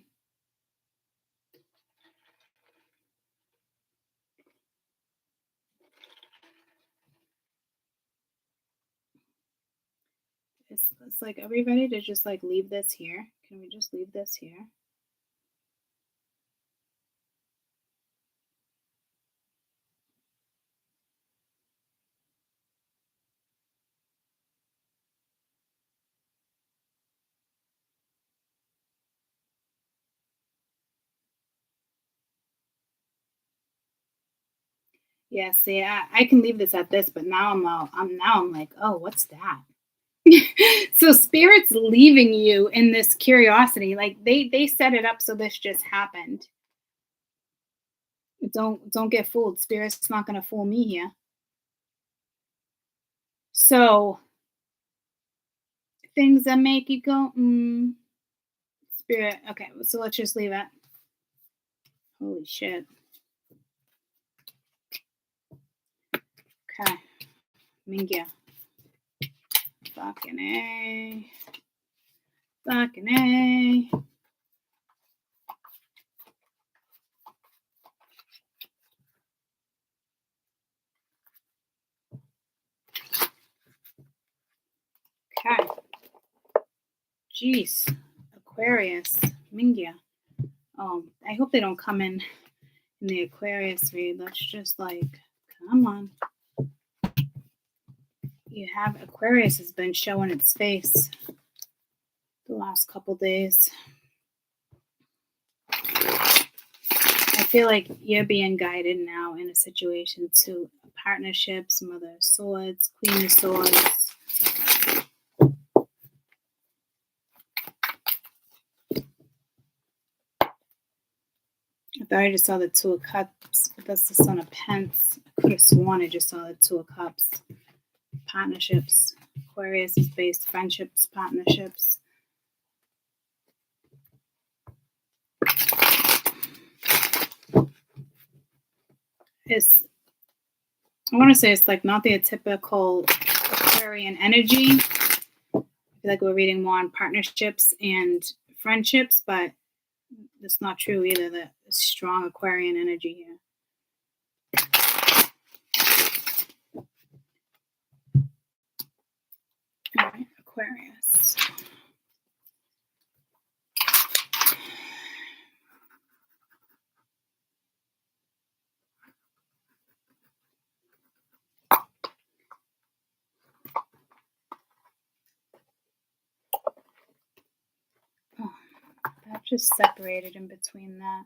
It's like, are we ready to just like leave this here? Can we just leave this here? Yeah, see, I can leave this at this, but now I'm like, oh, what's that? So spirit's leaving you in this curiosity. Like they set it up so this just happened. Don't get fooled. Spirit's not gonna fool me here. So things that make you go, spirit. Okay, so let's just leave it. Holy shit. Okay. Mingya. Fucking A. Fucking A. Okay. Jeez. Aquarius. Mingya. I hope they don't come in the Aquarius read. Let's just like, come on. You have Aquarius has been showing its face the last couple days. I feel like you're being guided now in a situation to partnerships, Mother of Swords, Queen of Swords. I thought I just saw the Two of Cups, but that's the Son of Pence. I could have sworn I just saw the Two of Cups. Partnerships. Aquarius is based friendships, partnerships. I want to say it's like not the typical Aquarian energy. I feel like we're reading more on partnerships and friendships, but that's not true either. The strong Aquarian energy here. All right, Aquarius. Oh, that just separated in between that.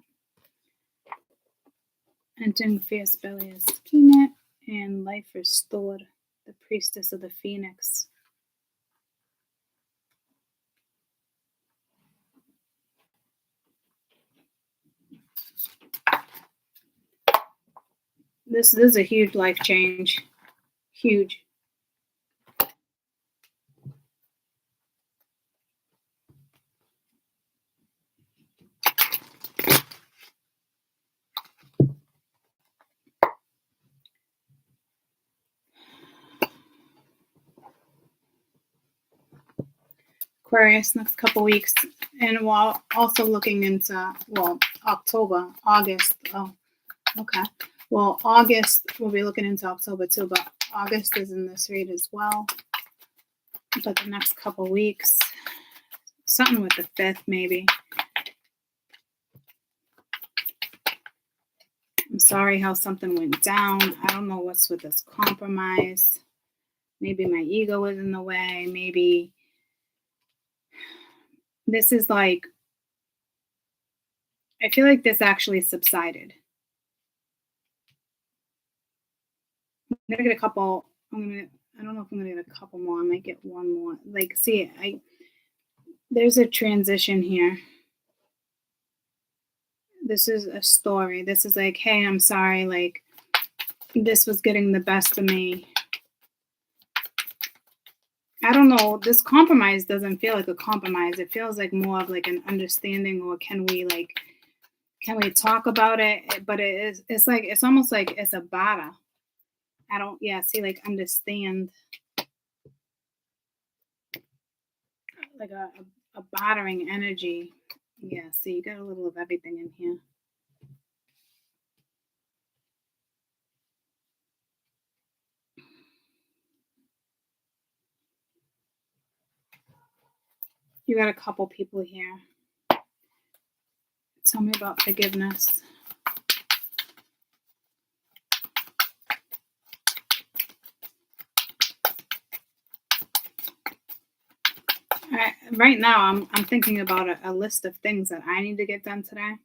Entering fierce belly is schemate, and life restored, the priestess of the phoenix. This is a huge life change. Huge. Aquarius next couple weeks, and while also looking into October, August. Oh, okay. Well, August we'll be looking into October too, but August is in this read as well. But the next couple weeks, something with the 5th maybe. I'm sorry how something went down. I don't know what's with this compromise. Maybe my ego was in the way. Maybe this is like, I feel like this actually subsided. I'm going to get a couple. I don't know if I'm going to get a couple more. I might get one more. Like, see, there's a transition here. This is a story. This is like, hey, I'm sorry. Like, this was getting the best of me. I don't know. This compromise doesn't feel like a compromise. It feels like more of like an understanding, or can we talk about it? But it's like, it's almost like it's a barter. See, like, understand. Like a bartering energy. Yeah, see, you got a little of everything in here. You got a couple people here. Tell me about forgiveness. Right now, I'm thinking about a list of things that I need to get done today.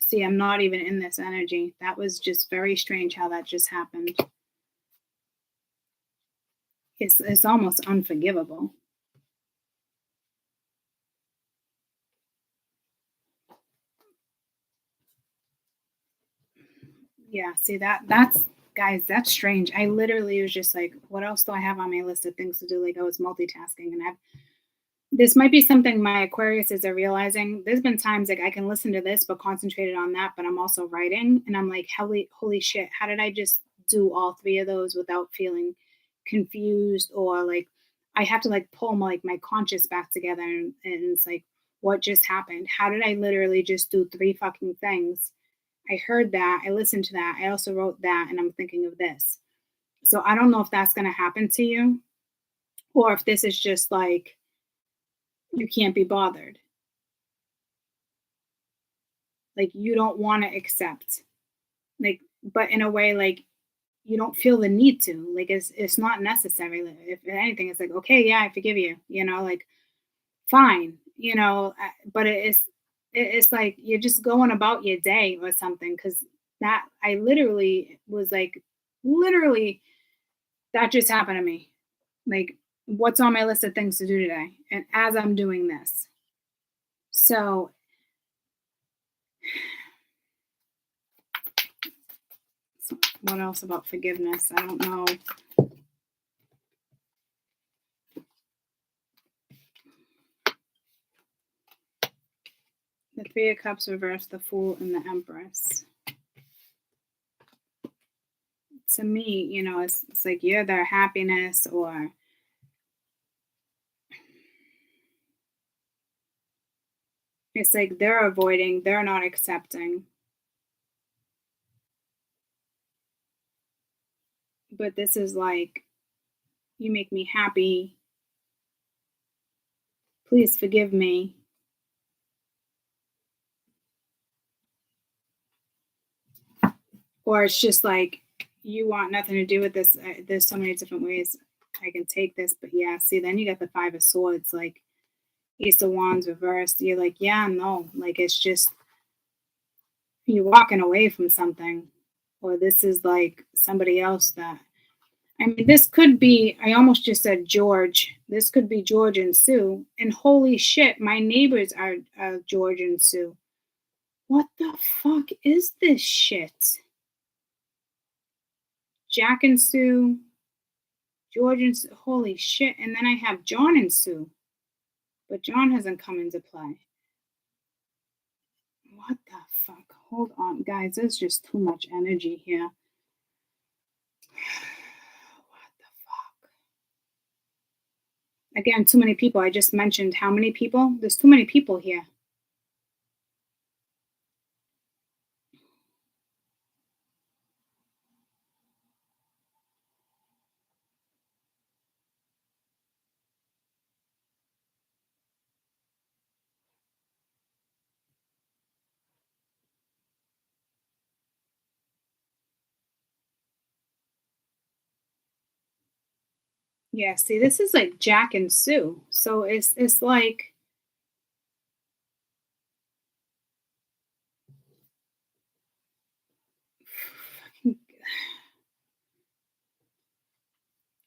See, I'm not even in this energy. That was just very strange how that just happened. It's almost unforgivable. Yeah, see, that's guys, that's strange. I literally was just like, what else do I have on my list of things to do? Like, I was multitasking, and this might be something my Aquariuses are realizing. There's been times like I can listen to this but concentrated on that, but I'm also writing, and I'm like, holy shit, how did I just do all 3 of those without feeling confused, or like I have to like pull my conscious back together, and it's like, what just happened? How did I literally just do 3 fucking things? I heard that, I listened to that, I also wrote that, and I'm thinking of this. So I don't know if that's going to happen to you, or if this is just like you can't be bothered. Like, you don't want to accept. Like, but in a way, like, you don't feel the need to. Like, it's not necessary. Like, if anything, it's like, okay, yeah, I forgive you. Like, fine. But it's like you're just going about your day or something. Because that I literally was like, literally, that just happened to me. Like, what's on my list of things to do today? And as I'm doing this, so what else about forgiveness? I don't know. The Three of Cups reversed, the Fool, and the Empress. To me, it's like you're their happiness, or it's like they're avoiding, they're not accepting. But this is like, you make me happy. Please forgive me. Or it's just like, you want nothing to do with this. There's so many different ways I can take this. But yeah, see, then you got the Five of Swords, like Ace of Wands reversed. You're like, yeah, no. Like, it's just, you're walking away from something. Or this is like somebody else that, I mean, this could be, I almost just said George. This could be George and Sue. And holy shit, my neighbors are George and Sue. What the fuck is this shit? Jack and Sue, George and Sue, holy shit. And then I have John and Sue. But John hasn't come into play. What the fuck? Hold on, guys. There's just too much energy here. What the fuck? Again, too many people. I just mentioned how many people? There's too many people here. Yeah, see, this is like Jack and Sue. So it's like,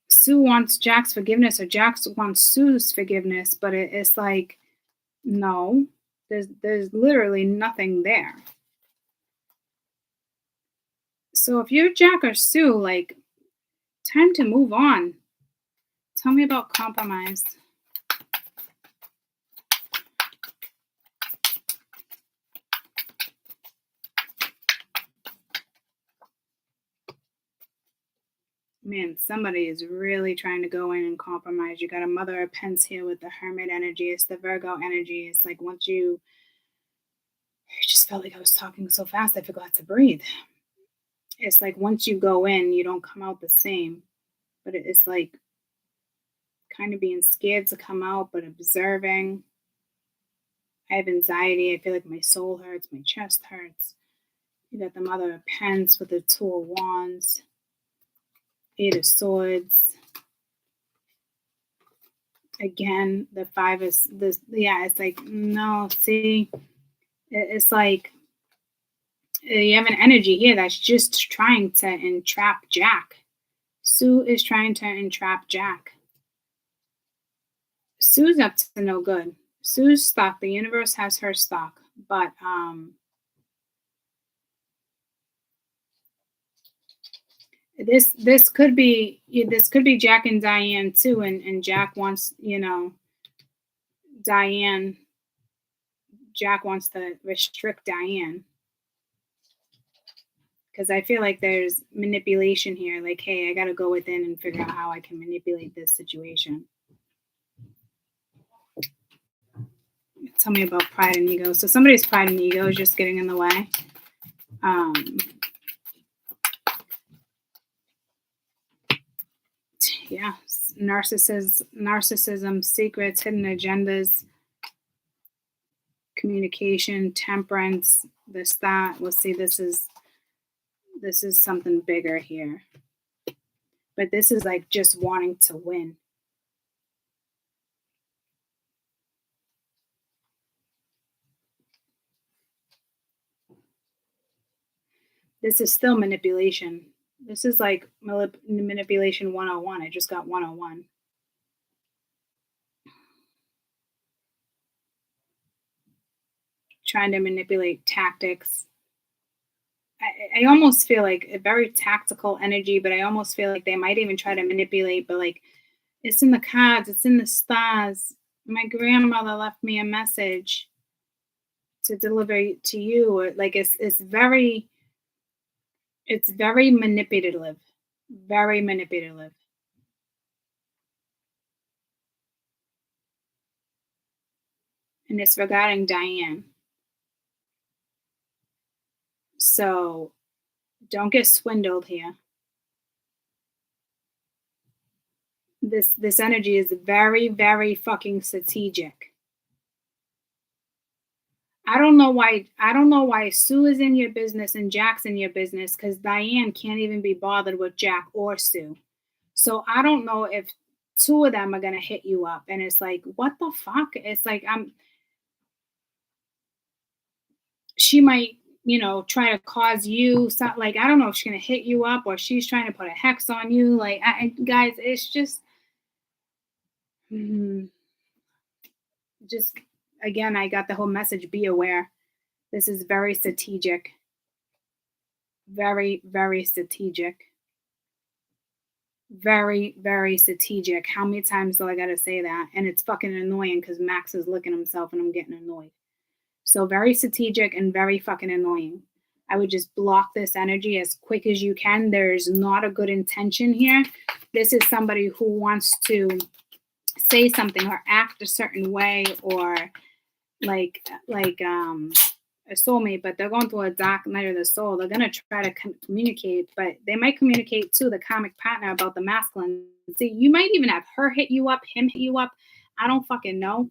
Sue wants Jack's forgiveness, or Jack wants Sue's forgiveness, but it's like, no, there's literally nothing there. So if you're Jack or Sue, like, time to move on. Tell me about compromise. Man, somebody is really trying to go in and compromise. You got a Mother of Pence here with the Hermit energy. It's the Virgo energy. It's like, once you, I just felt like I was talking so fast I forgot to breathe. It's like, once you go in, you don't come out the same. But it's like kind of being scared to come out, but observing. I have anxiety. I feel like my soul hurts, my chest hurts. You got the Mother of Pence with the Two of Wands, Eight of Swords. Again, the Five is this. Yeah, it's like, no. See, it's like you have an energy here that's just trying to entrap Jack. Sue is trying to entrap Jack. Sue's up to no good. Sue's stuck. The universe has her stuck, but this could be Jack and Diane too, and Jack wants, Diane. Jack wants to restrict Diane, because I feel like there's manipulation here. Like, hey, I got to go within and figure out how I can manipulate this situation. Tell me about pride and ego. So somebody's pride and ego is just getting in the way. Yeah, narcissism, secrets, hidden agendas. communication, temperance, this, that. Let's see, this is something bigger here. But this is like just wanting to win. This is still manipulation. This is like manipulation 101. I just got 101. Trying to manipulate tactics. I almost feel like a very tactical energy, but I almost feel like they might even try to manipulate, but like it's in the cards, it's in the stars. My grandmother left me a message to deliver to you. Like it's very manipulative. Very manipulative. And it's regarding Diane. So don't get swindled here. This energy is very, very fucking strategic. I don't know why Sue is in your business and Jack's in your business, because Diane can't even be bothered with Jack or Sue. So I don't know if two of them are gonna hit you up, and it's like, what the fuck? It's like she might, try to cause you something. Like, I don't know if she's gonna hit you up or she's trying to put a hex on you. Like, guys, it's just again, I got the whole message: be aware. This is very strategic. Very, very strategic. Very, very strategic. How many times do I gotta say that? And it's fucking annoying because Max is licking himself and I'm getting annoyed. So very strategic and very fucking annoying. I would just block this energy as quick as you can. There's not a good intention here. This is somebody who wants to say something or act a certain way, or like a soulmate, but they're going through a dark night of the soul. They're going to try to communicate, but they might communicate to the karmic partner about the masculine. See, you might even have her hit you up, him hit you up. I don't fucking know.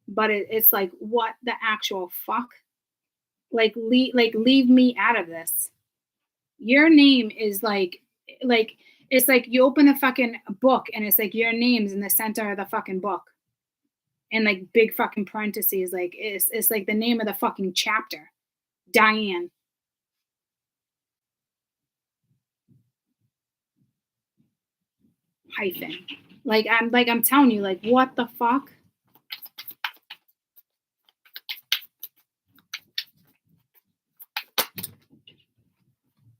But it's like, what the actual fuck? Like, leave me out of this. Your name is like it's like you open a fucking book and it's like your name's in the center of the fucking book. And like big fucking parentheses, like it's like the name of the fucking chapter. Diane. Hyphen. Like I'm telling you, like, what the fuck?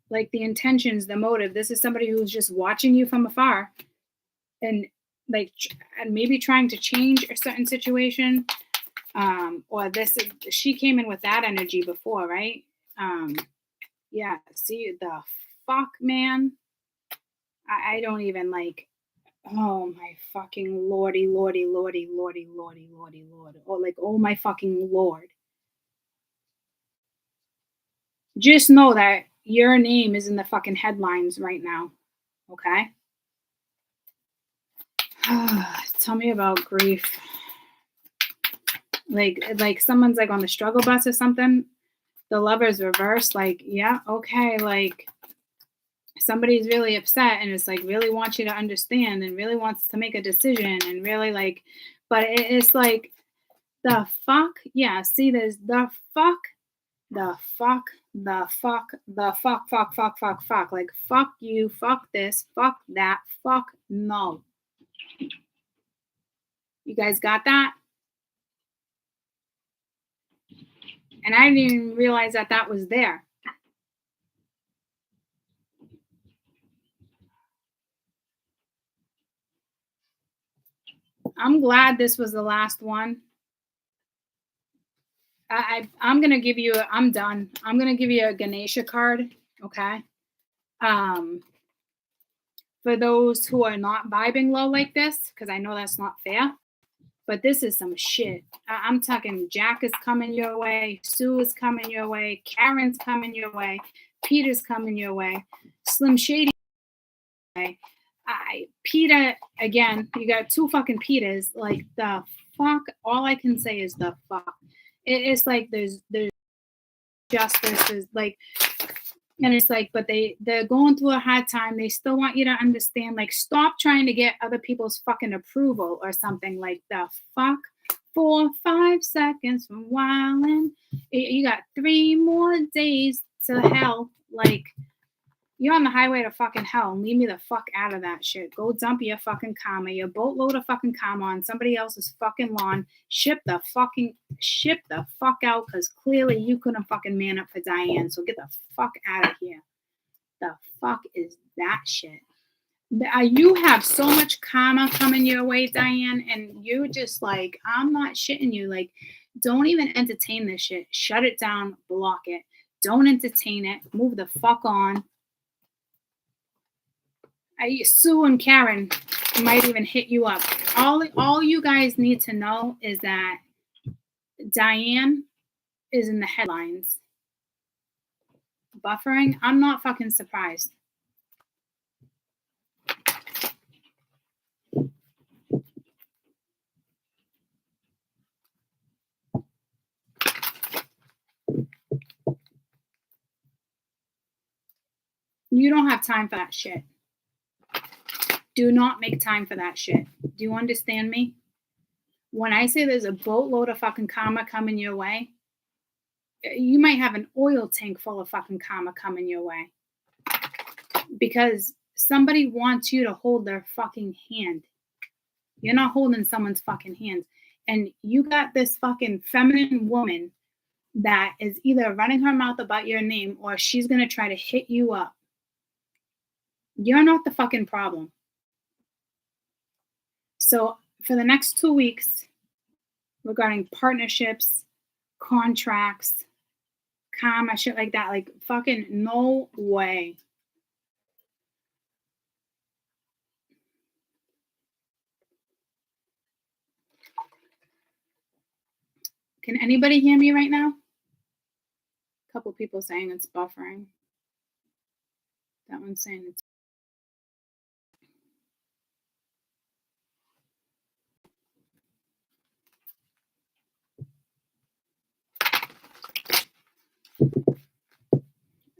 Like the intentions, the motive. This is somebody who's just watching you from afar, and like, and maybe trying to change a certain situation. Or she came in with that energy before, right? Yeah. See the fuck, man. I don't even like. Oh my fucking lordy, lordy, lordy, lordy, lordy, lordy, lord. Or like, oh my fucking lord. Just know that your name is in the fucking headlines right now. Okay? Tell me about grief. Like someone's like on the struggle bus or something. The Lover's reversed. Like, yeah, okay. Like somebody's really upset and it's like really wants you to understand and really wants to make a decision and really like, but it's like, the fuck? Yeah, see, there's the fuck, the fuck, the fuck, the fuck, fuck, fuck, fuck, fuck. Like, fuck you, fuck this, fuck that, fuck no. You guys got that? And I didn't even realize that that was there. I'm glad this was the last one. I'm gonna give you. I'm done. I'm gonna give you a Ganesha card. Okay. For those who are not vibing low like this, because I know that's not fair. But this is some shit. I'm talking Jack is coming your way. Sue is coming your way. Karen's coming your way. Peter's coming your way. Slim Shady. Peter, again, you got two fucking Peters. Like, the fuck. All I can say is the fuck. It's like there's justice, there's like, and it's like, but they're going through a hard time. They still want you to understand, like, stop trying to get other people's fucking approval or something. Like, the fuck, 4 5 seconds from wildin'. You got 3 more days to hell. Like, you're on the highway to fucking hell, and leave me the fuck out of that shit. Go dump your fucking karma, your boatload of fucking karma on somebody else's fucking lawn. Ship the fuck out, because clearly you couldn't fucking man up for Diane. So get the fuck out of here. The fuck is that shit? You have so much karma coming your way, Diane, and you just like, I'm not shitting you. Like, don't even entertain this shit. Shut it down. Block it. Don't entertain it. Move the fuck on. Sue and Karen might even hit you up. All you guys need to know is that Diane is in the headlines. Buffering? I'm not fucking surprised. You don't have time for that shit. Do not make time for that shit. Do you understand me? When I say there's a boatload of fucking karma coming your way, you might have an oil tank full of fucking karma coming your way. Because somebody wants you to hold their fucking hand. You're not holding someone's fucking hand. And you got this fucking feminine woman that is either running her mouth about your name or she's going to try to hit you up. You're not the fucking problem. So for the next 2 weeks, regarding partnerships, contracts, karma, shit like that, like, fucking no way. Can anybody hear me right now? A couple people saying it's buffering. That one's saying it's.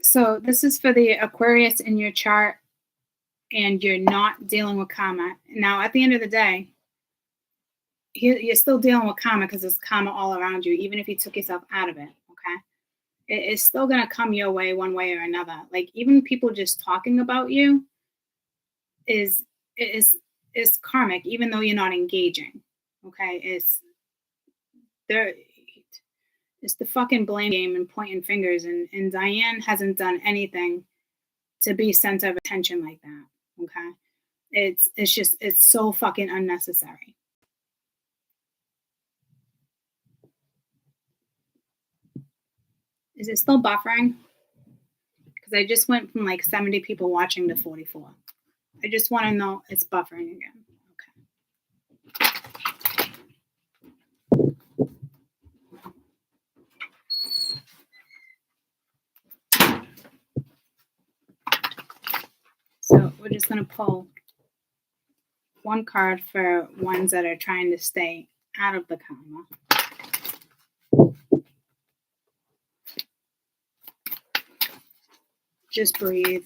So this is for the Aquarius in your chart, and you're not dealing with karma. Now, at the end of the day, you're still dealing with karma because there's karma all around you, even if you took yourself out of it, okay? It's still going to come your way one way or another. Like, even people just talking about you is karmic, even though you're not engaging, okay? It's the fucking blame game and pointing fingers, and Diane hasn't done anything to be center of attention like that, okay? It's so fucking unnecessary. Is it still buffering? Because I just went from like 70 people watching to 44. I just want to know it's buffering again. So we're just going to pull one card for ones that are trying to stay out of the karma. Just breathe.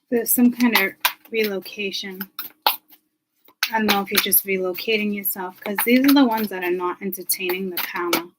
There's some kind of relocation I don't know if you're just relocating yourself, because these are the ones that are not entertaining the karma.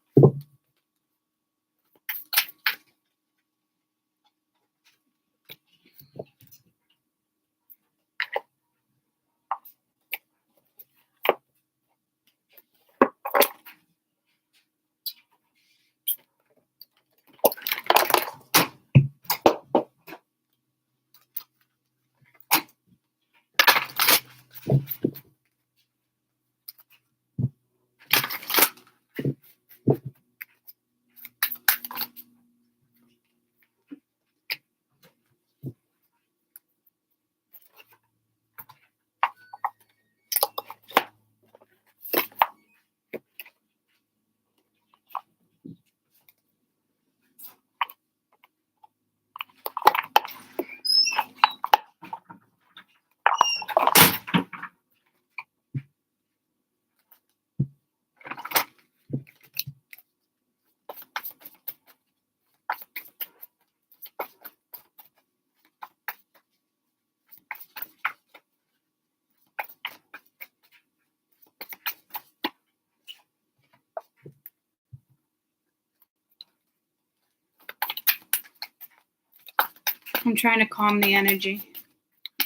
I'm trying to calm the energy.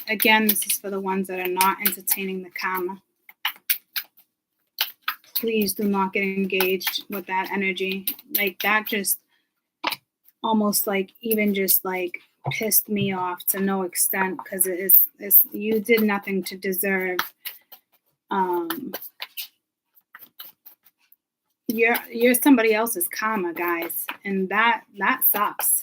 Again, this is for the ones that are not entertaining the karma. Please do not get engaged with that energy. Like, that just almost like even just like pissed me off to no extent, because it's you did nothing to deserve you're somebody else's karma, guys, and that sucks.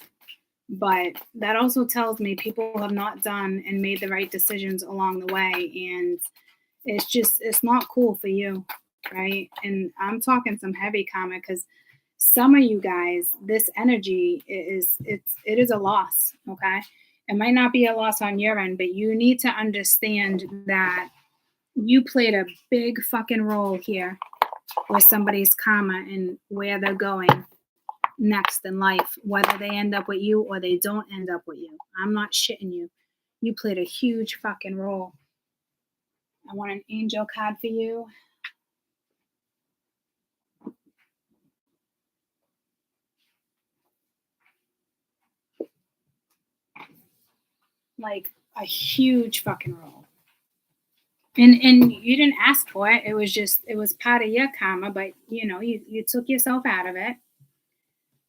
But that also tells me people have not done and made the right decisions along the way, and it's not cool for you, right? And I'm talking some heavy karma, because some of you guys, this energy it is a loss. Okay, it might not be a loss on your end, but you need to understand that you played a big fucking role here with somebody's karma and where they're going next in life, whether they end up with you or they don't end up with you. I'm not shitting you. You played a huge fucking role. I want an angel card for you. Like a huge fucking role. And you didn't ask for it. It was part of your karma, but you took yourself out of it.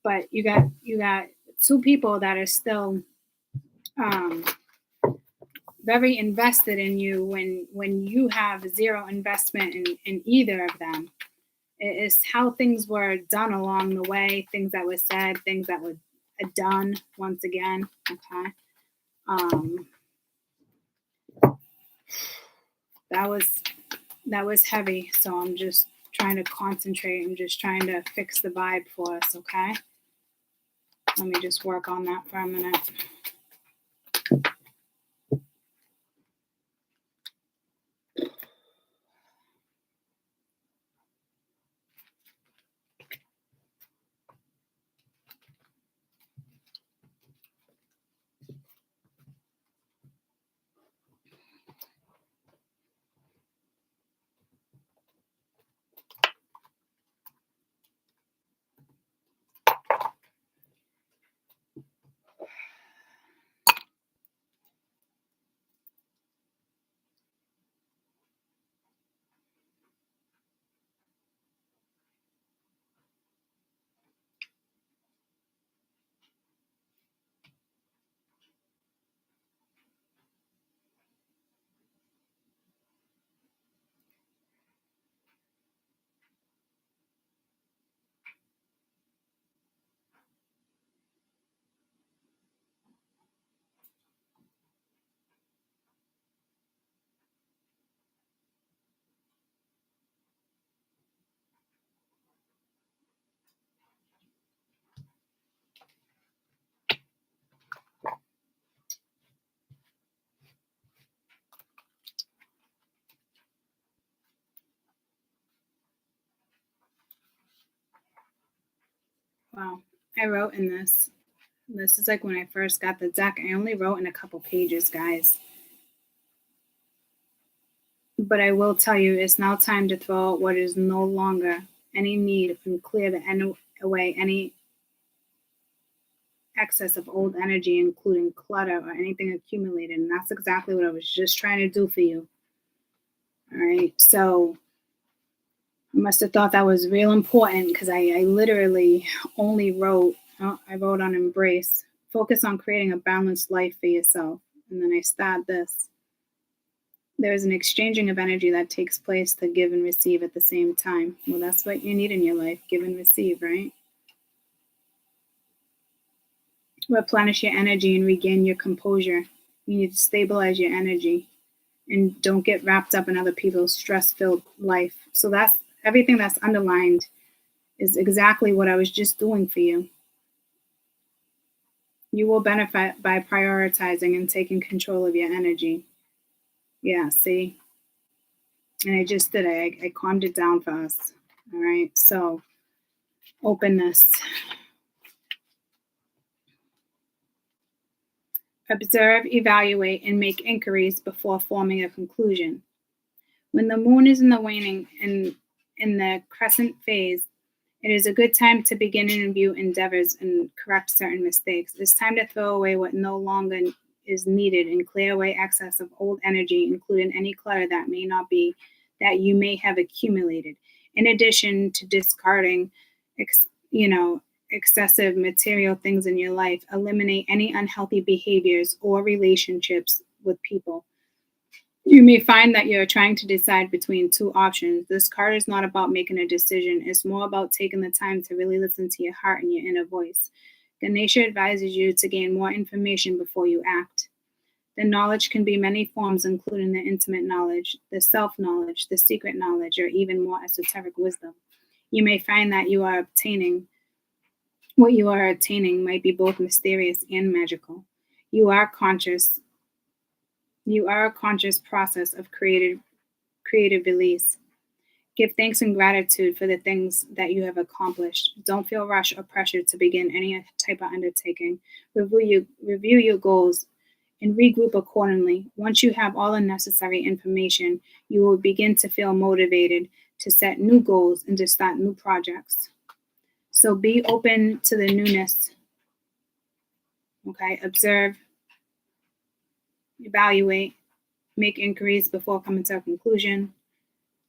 But you got two people that are still very invested in you when you have zero investment in either of them. It's how things were done along the way, things that were said, things that were done once again. Okay. That was heavy. So I'm just trying to concentrate. I'm just trying to fix the vibe for us. Okay. Let me just work on that for a minute. Wow. I wrote in this. This is like when I first got the deck. I only wrote in a couple pages, guys. But I will tell you, it's now time to throw out what is no longer any need and clear away any excess of old energy, including clutter or anything accumulated. And that's exactly what I was just trying to do for you. All right. So I must have thought that was real important because I literally only wrote, I wrote on embrace, focus on creating a balanced life for yourself. And then I start this. There is an exchanging of energy that takes place to give and receive at the same time. Well, that's what you need in your life, give and receive, right? Replenish your energy and regain your composure. You need to stabilize your energy and don't get wrapped up in other people's stress-filled life. So that's everything that's underlined is exactly what I was just doing for you. You will benefit by prioritizing and taking control of your energy. Yeah, see? And I just did it. I calmed it down for us. All right. So, openness. Observe, evaluate, and make inquiries before forming a conclusion. When the moon is in the waning and in the crescent phase, it is a good time to begin and review endeavors and correct certain mistakes. It's time to throw away what no longer is needed and clear away excess of old energy, including any clutter that may not be that you may have accumulated. In addition to discarding, excessive material things in your life, eliminate any unhealthy behaviors or relationships with people. You may find that you're trying to decide between two options. This card is not about making a decision. It's more about taking the time to really listen to your heart and your inner voice. Ganesha advises you to gain more information before you act. The knowledge can be many forms, including the intimate knowledge, the self-knowledge, the secret knowledge, or even more esoteric wisdom. You may find that what you are attaining might be both mysterious and magical. You are a conscious process of creative release. Give thanks and gratitude for the things that you have accomplished. Don't feel rushed or pressured to begin any type of undertaking. Review your goals and regroup accordingly. Once you have all the necessary information, you will begin to feel motivated to set new goals and to start new projects. So be open to the newness. Okay, observe, evaluate, make inquiries before coming to a conclusion.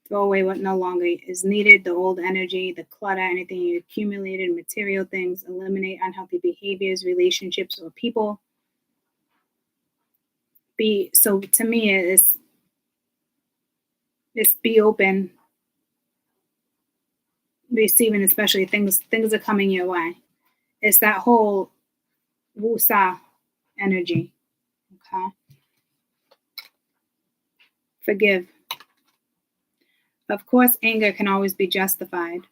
Throw away what no longer is needed, the old energy, the clutter, anything you accumulated, material things. Eliminate unhealthy behaviors, relationships, or people. So to me, it's be open, receiving, especially things are coming your way. It's that whole wusa energy. Okay. Forgive. Of course, anger can always be justified,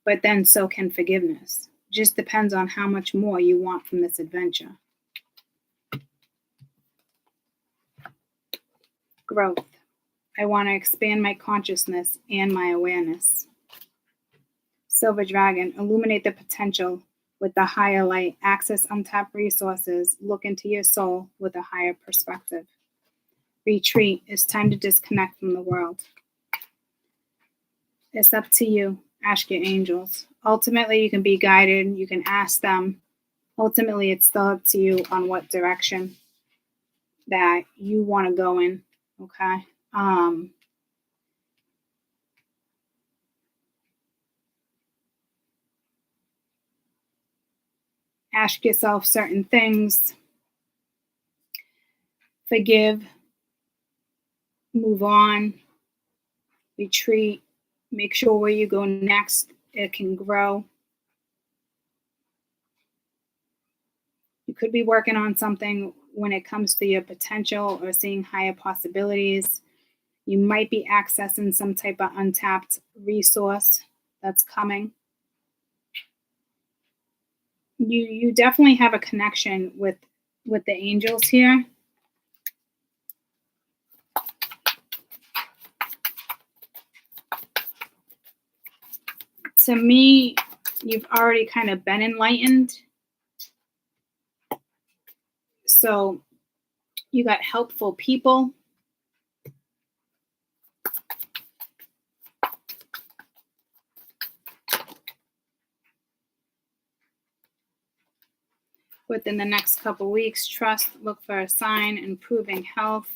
but then so can forgiveness. Just depends on how much more you want from this adventure. Growth. I want to expand my consciousness and my awareness. Silver Dragon. Illuminate the potential with the higher light. Access untapped resources. Look into your soul with a higher perspective. Retreat. It's time to disconnect from the world. It's up to you. Ask your angels. Ultimately, you can be guided. You can ask them. Ultimately, it's still up to you on what direction that you want to go in. Okay. Ask yourself certain things. Forgive. Move on. Retreat. Make sure where you go next, it can grow. You could be working on something when it comes to your potential or seeing higher possibilities. You might be accessing some type of untapped resource that's coming. You definitely have a connection with the angels here. To me, you've already kind of been enlightened. So you got helpful people. within the next couple weeks. Trust, look for a sign, improving health.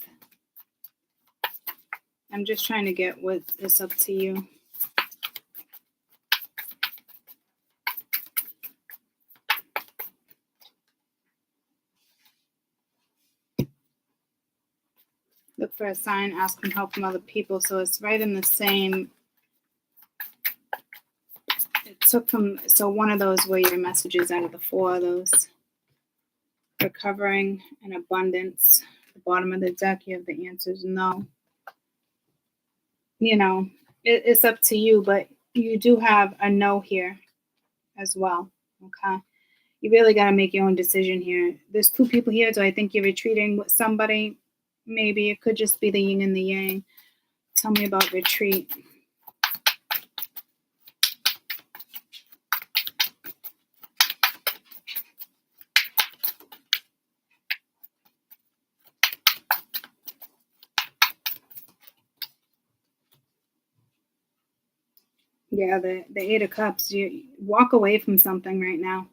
I'm just trying to get what is up to you. Look for a sign, ask for help from other people. So it's right in the same. It took from, so one of those were your messages out of the 4 of those. Recovering and abundance. At the bottom of the deck, you have the answers no. You know, it's up to you, but you do have a no here as well. Okay. You really got to make your own decision here. There's 2 people here. Do I think you're retreating with somebody? Maybe it could just be the yin and the yang. Tell me about retreat. Yeah, the 8 of Cups. You walk away from something right now.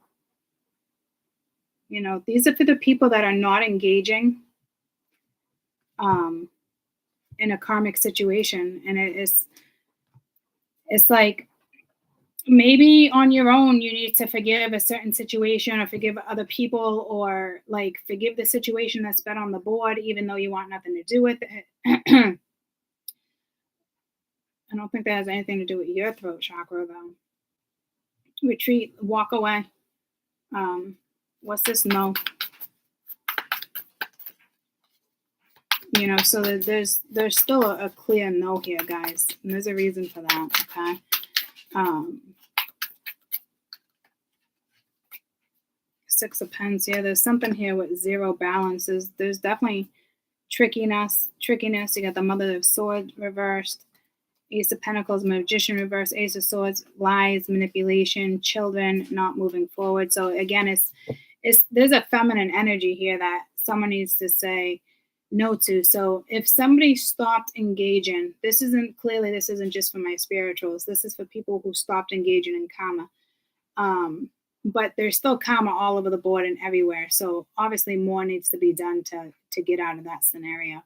You know, these are for the people that are not engaging in a karmic situation. And it's like, maybe on your own, you need to forgive a certain situation or forgive other people or like forgive the situation that's been on the board, even though you want nothing to do with it. I don't think that has anything to do with your throat chakra though. Retreat, walk away. What's this? No. You know, so there's still a clear no here, guys. And there's a reason for that, okay? Six of Pens here. There's something here with 0 balance. There's definitely trickiness. You got the Mother of Swords reversed. Ace of Pentacles, Magician reversed. Ace of Swords, lies, manipulation, children not moving forward. So again, it's there's a feminine energy here that someone needs to say no to. So if somebody stopped engaging, this isn't just for my spirituals. This is for people who stopped engaging in karma. But there's still karma all over the board and everywhere. So obviously more needs to be done to get out of that scenario.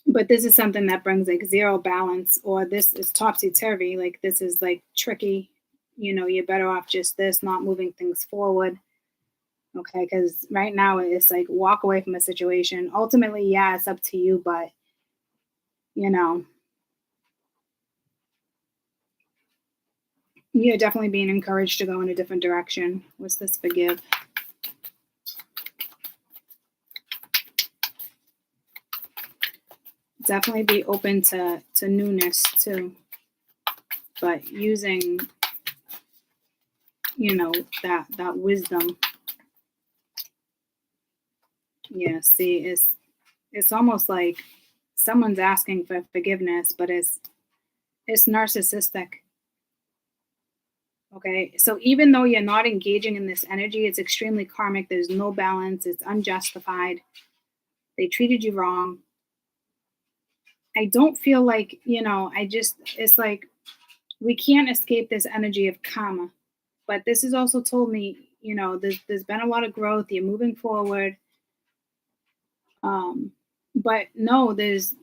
But this is something that brings like 0 balance, or this is topsy-turvy. Like this is like tricky. You know, you're better off just this, not moving things forward. Okay, because right now it's like walk away from a situation. Ultimately, yeah, it's up to you, but you know, you're definitely being encouraged to go in a different direction. What's this? Forgive. Definitely be open to newness too, but using, you know, that wisdom. Yeah, see, it's almost like someone's asking for forgiveness, but it's narcissistic. Okay, so even though you're not engaging in this energy, it's extremely karmic. There's no balance. It's unjustified. They treated you wrong. I don't feel like, you know, it's like we can't escape this energy of karma. But this has also told me, you know, there's been a lot of growth. You're moving forward. But no, there's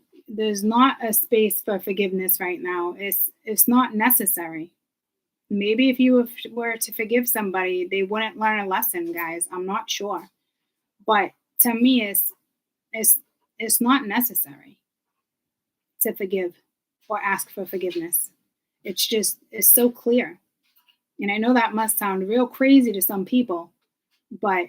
not a space for forgiveness right now. It's not necessary. Maybe if you were to forgive somebody, they wouldn't learn a lesson, guys. I'm not sure. But to me, it's not necessary to forgive or ask for forgiveness. It's so clear. And I know that must sound real crazy to some people, but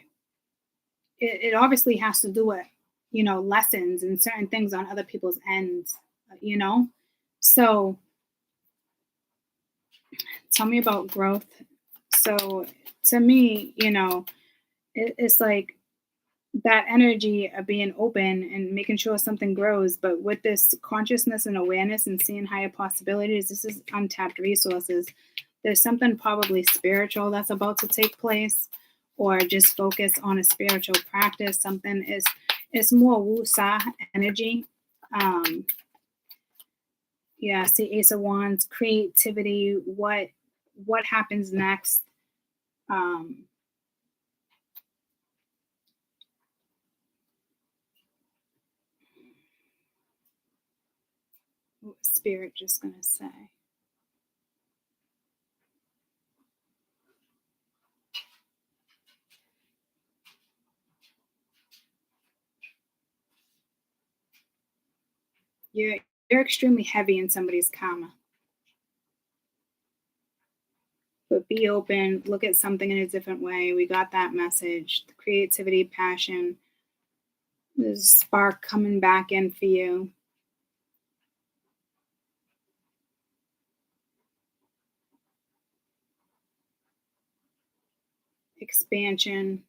it obviously has to do with, you know, lessons and certain things on other people's ends, you know? So tell me about growth. So to me, you know, it's like that energy of being open and making sure something grows. But with this consciousness and awareness and seeing higher possibilities, this is untapped resources. There's something probably spiritual that's about to take place, or just focus on a spiritual practice. Something it's more Wu-Sa energy. Yeah, see Ace of Wands, creativity, what happens next, What was Spirit just going to say? You're extremely heavy in somebody's karma. But be open, look at something in a different way. We got that message. The creativity, passion, there's a spark coming back in for you. Expansion.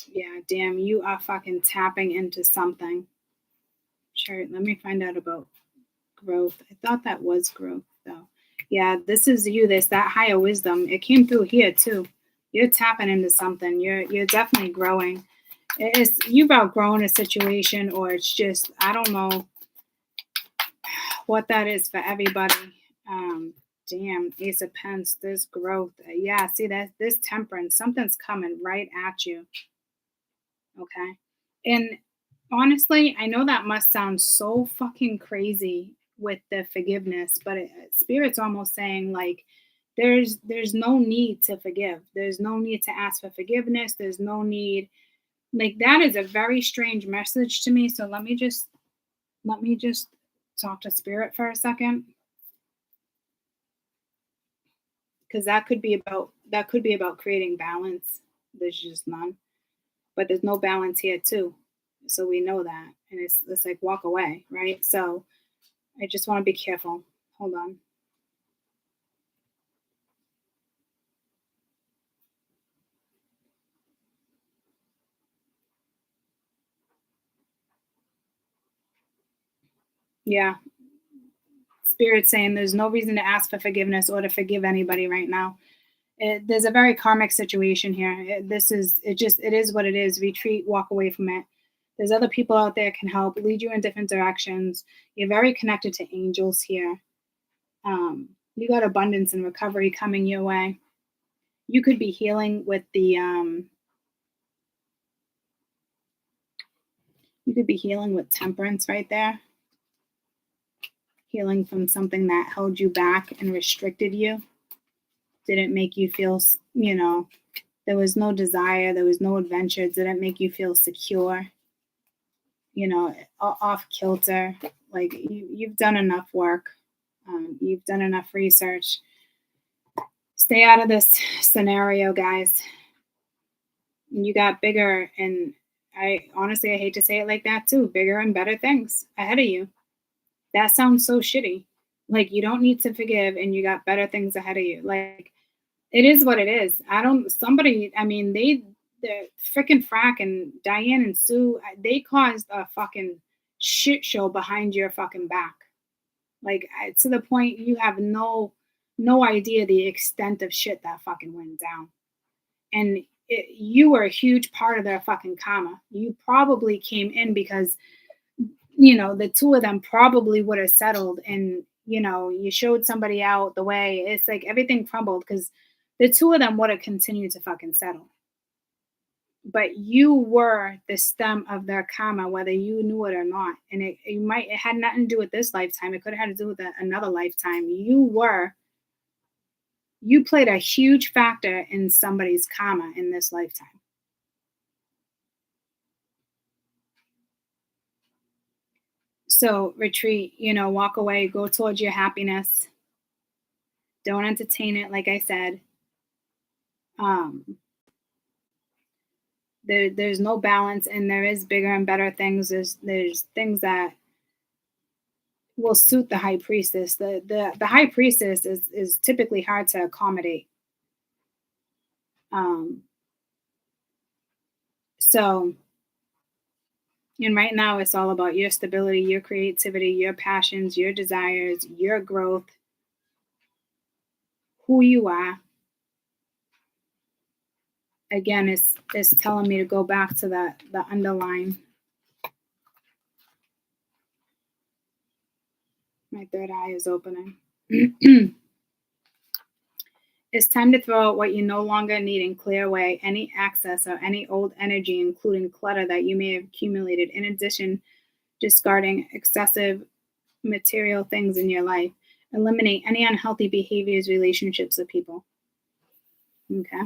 Yeah, damn, you are fucking tapping into something. Sure, let me find out about growth. I thought that was growth, though. Yeah, this is you. This that higher wisdom. It came through here too. You're tapping into something. You're definitely growing. It's you've outgrown a situation, or it's just I don't know what that is for everybody. Damn, Ace of Pence. There's growth. Yeah, see that this temperance. Something's coming right at you. Okay, and honestly, I know that must sound so fucking crazy with the forgiveness, but Spirit's almost saying like there's no need to forgive. There's no need to ask for forgiveness. There's no need like that is a very strange message to me. So let me just talk to Spirit for a second because that could be about creating balance. There's just none, but there's no balance here too. So we know that, and it's like walk away, right? So I just want to be careful. Hold on. Yeah. Spirit saying there's no reason to ask for forgiveness or to forgive anybody right now. There's a very karmic situation here. It is what it is. Retreat, walk away from it. There's other people out there can help lead you in different directions. You're very connected to angels here. You got abundance and recovery coming your way. You could be healing with the you could be healing with temperance right there. Healing from something that held you back and restricted you. Didn't make you feel, there was no desire, there was no adventure, didn't make you feel secure, off kilter. Like you've done enough work, you've done enough research. Stay out of this scenario, guys. You got bigger, and I hate to say it like that too, bigger and better things ahead of you. That sounds so shitty. Like you don't need to forgive, and you got better things ahead of you. Like it is what it is. I don't. Somebody. I mean, the freaking Frack and Diane and Sue. They caused a fucking shit show behind your fucking back. Like to the point you have no idea the extent of shit that fucking went down. And you were a huge part of their fucking karma. You probably came in because the two of them probably would have settled, and you showed somebody out the way. It's like everything crumbled because the two of them would have continued to fucking settle. But you were the stem of their karma, whether you knew it or not. And it had nothing to do with this lifetime. It could have had to do with another lifetime. You played a huge factor in somebody's karma in this lifetime. So retreat, walk away, go towards your happiness. Don't entertain it, like I said. There's no balance, and there is bigger and better things. There's things that will suit the high priestess. The high priestess is typically hard to accommodate. So, and right now it's all about your stability, your creativity, your passions, your desires, your growth, who you are. again, it's telling me to go back to the underline. My third eye is opening. It's time to throw out what you no longer need and clear away any excess or any old energy, including clutter that you may have accumulated. In addition, discarding excessive material things in your life. Eliminate any unhealthy behaviors, relationships, or people. Okay.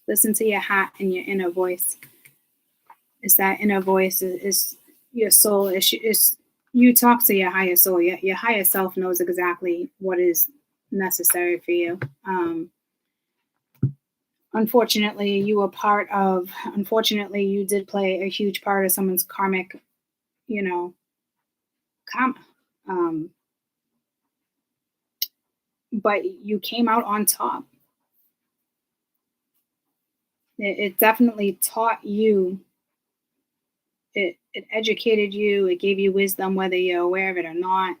Listen to your heart and your inner voice. It's that inner voice is your soul. Is you talk to your higher soul. Your higher self knows exactly what is necessary for you. Unfortunately, you did play a huge part of someone's karmic, karma. But you came out on top. It definitely taught you. It educated you. It gave you wisdom, whether you're aware of it or not.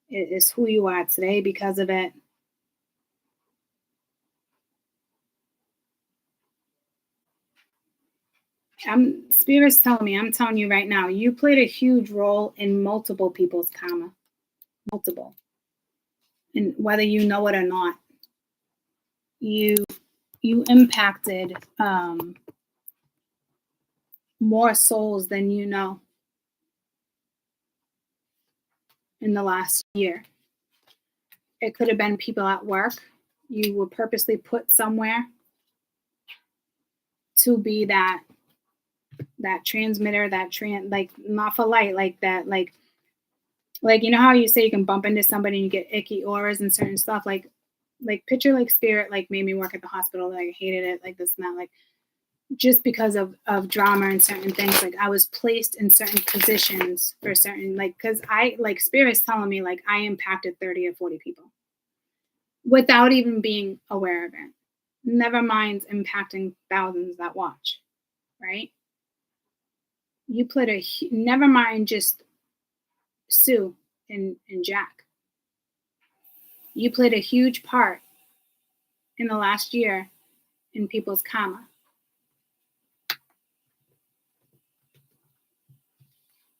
It is who you are today because of it. Spirit's telling me, I'm telling you right now, you played a huge role in multiple people's karma. Multiple. And whether you know it or not, you impacted more souls than you know in the last year. It could have been people at work. You were purposely put somewhere to be that transmitter, like not for light, like that, like you know how you say you can bump into somebody and you get icky auras and certain stuff, like picture like spirit like made me work at the hospital, like I hated it, like this and that, like just because of drama and certain things, like I was placed in certain positions for certain, like because I like spirit's telling me like I impacted 30 or 40 people without even being aware of it. Never mind impacting thousands that watch, right? You played never mind just Sue and Jack. You played a huge part in the last year in people's karma.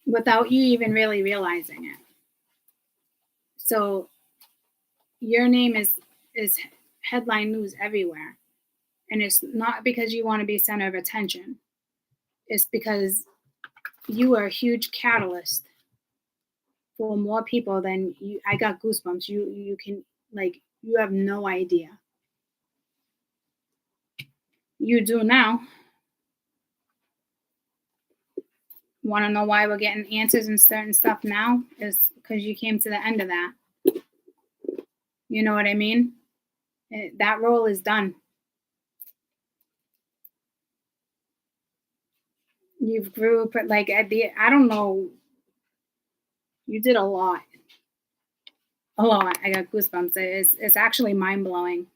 Without you even really realizing it. So your name is headline news everywhere. And it's not because you want to be center of attention. It's because you are a huge catalyst for more people than you. I got goosebumps. You can, like, you have no idea. You do now. Want to know why we're getting answers and certain stuff now? Is because you came to the end of that. You know what I mean? That role is done. You've grew, like, I don't know. You did a lot. A lot. I got goosebumps. It's actually mind-blowing.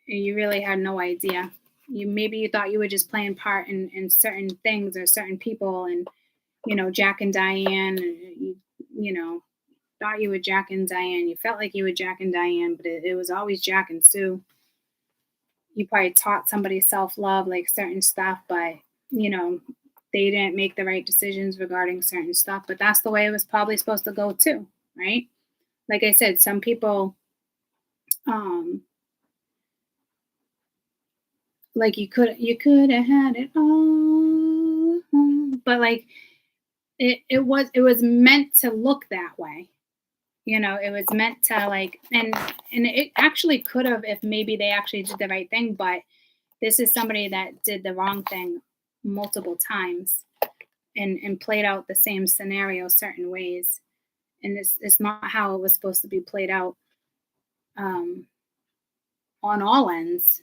You really had no idea. Maybe you thought you were just playing part in certain things or certain people, and Jack and Diane, thought you were Jack and Diane. You felt like you were Jack and Diane, but it was always Jack and Sue. You probably taught somebody self-love, like certain stuff, but they didn't make the right decisions regarding certain stuff. But that's the way it was probably supposed to go too, right? Like I said, some people like you could have had it all, but like it was meant to look that way. It was meant to, like, and it actually could have if maybe they actually did the right thing, but this is somebody that did the wrong thing multiple times and played out the same scenario certain ways, and it's not how it was supposed to be played out on all ends.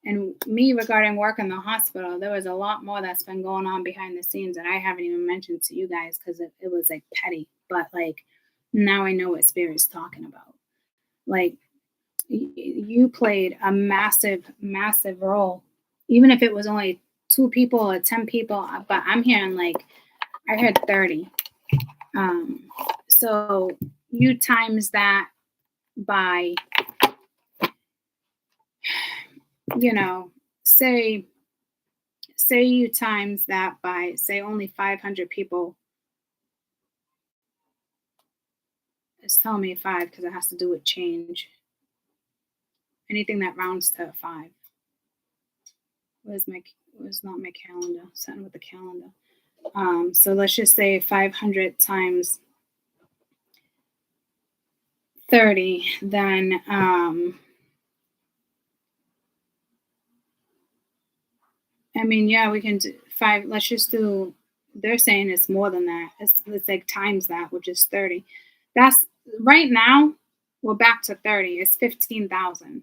And me, regarding work in the hospital, there was a lot more that's been going on behind the scenes that I haven't even mentioned to you guys because it was like petty. But like now I know what Spirit's talking about. Like you played a massive, massive role, even if it was only 2 people or 10 people. But I'm hearing I heard 30. So you times that by you know, say you times that by, say, only 500 people. It's telling me 5 because it has to do with change. Anything that rounds to 5. Where's not my calendar? Something with the calendar. So let's just say 500 times 30, then I mean, yeah, we can do 5. Let's just do, they're saying it's more than that. It's like times that, which is 30. That's right now, we're back to 30. It's 15,000.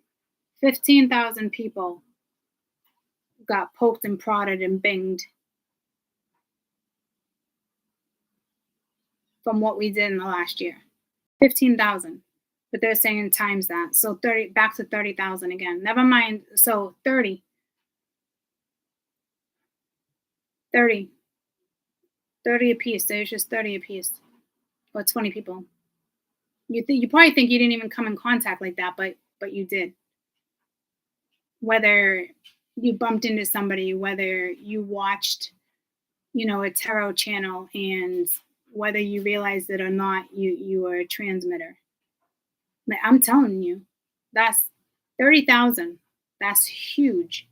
15,000 people got poked and prodded and binged from what we did in the last year. 15,000. But they're saying times that. So 30, back to 30,000 again. Never mind. So 30, 30, 30 apiece. There's just 30 apiece. Or 20 people. You probably think you didn't even come in contact like that, but you did. Whether you bumped into somebody, whether you watched, a tarot channel, and whether you realized it or not, you were a transmitter. Like, I'm telling you, that's 30,000. That's huge.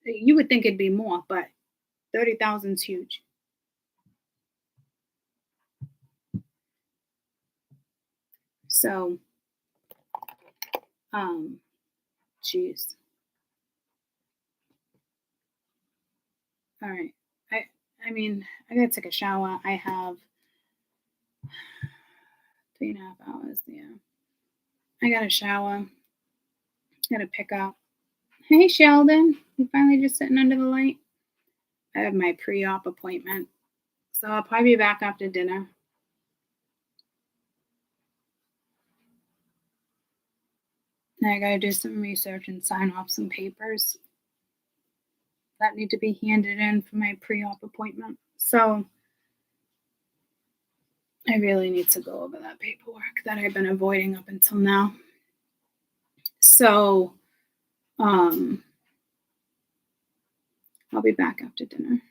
You would think it'd be more, but 30,000 is huge. So, jeez. All right. I mean, I gotta take a shower. I have 3.5 hours. Yeah. I got a shower. Gotta pick up. Hey, Sheldon. You finally just sitting under the light? I have my pre-op appointment. So I'll probably be back after dinner. I gotta do some research and sign off some papers that need to be handed in for my pre-op appointment. So I really need to go over that paperwork that I've been avoiding up until now. So I'll be back after dinner.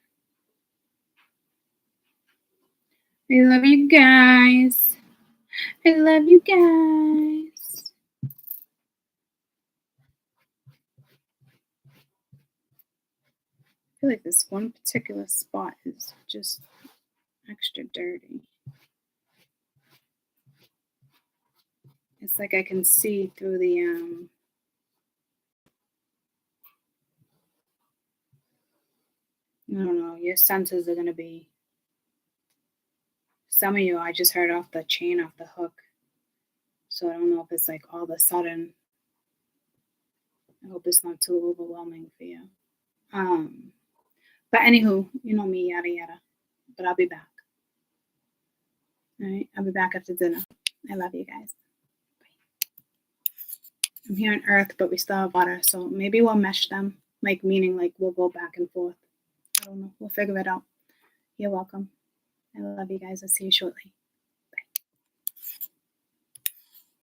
I love you guys. I love you guys. I feel like this one particular spot is just extra dirty. It's like I can see through the I don't know, your senses are gonna be, some of you I just heard off the chain, off the hook. So I don't know if it's like all of a sudden. I hope it's not too overwhelming for you. But anywho, you know me, yada yada. But I'll be back. All right, I'll be back after dinner. I love you guys. Bye. I'm here on Earth, but we still have water, so maybe we'll mesh them, like meaning like we'll go back and forth. I don't know. We'll figure it out. You're welcome. I love you guys. I'll see you shortly. Bye.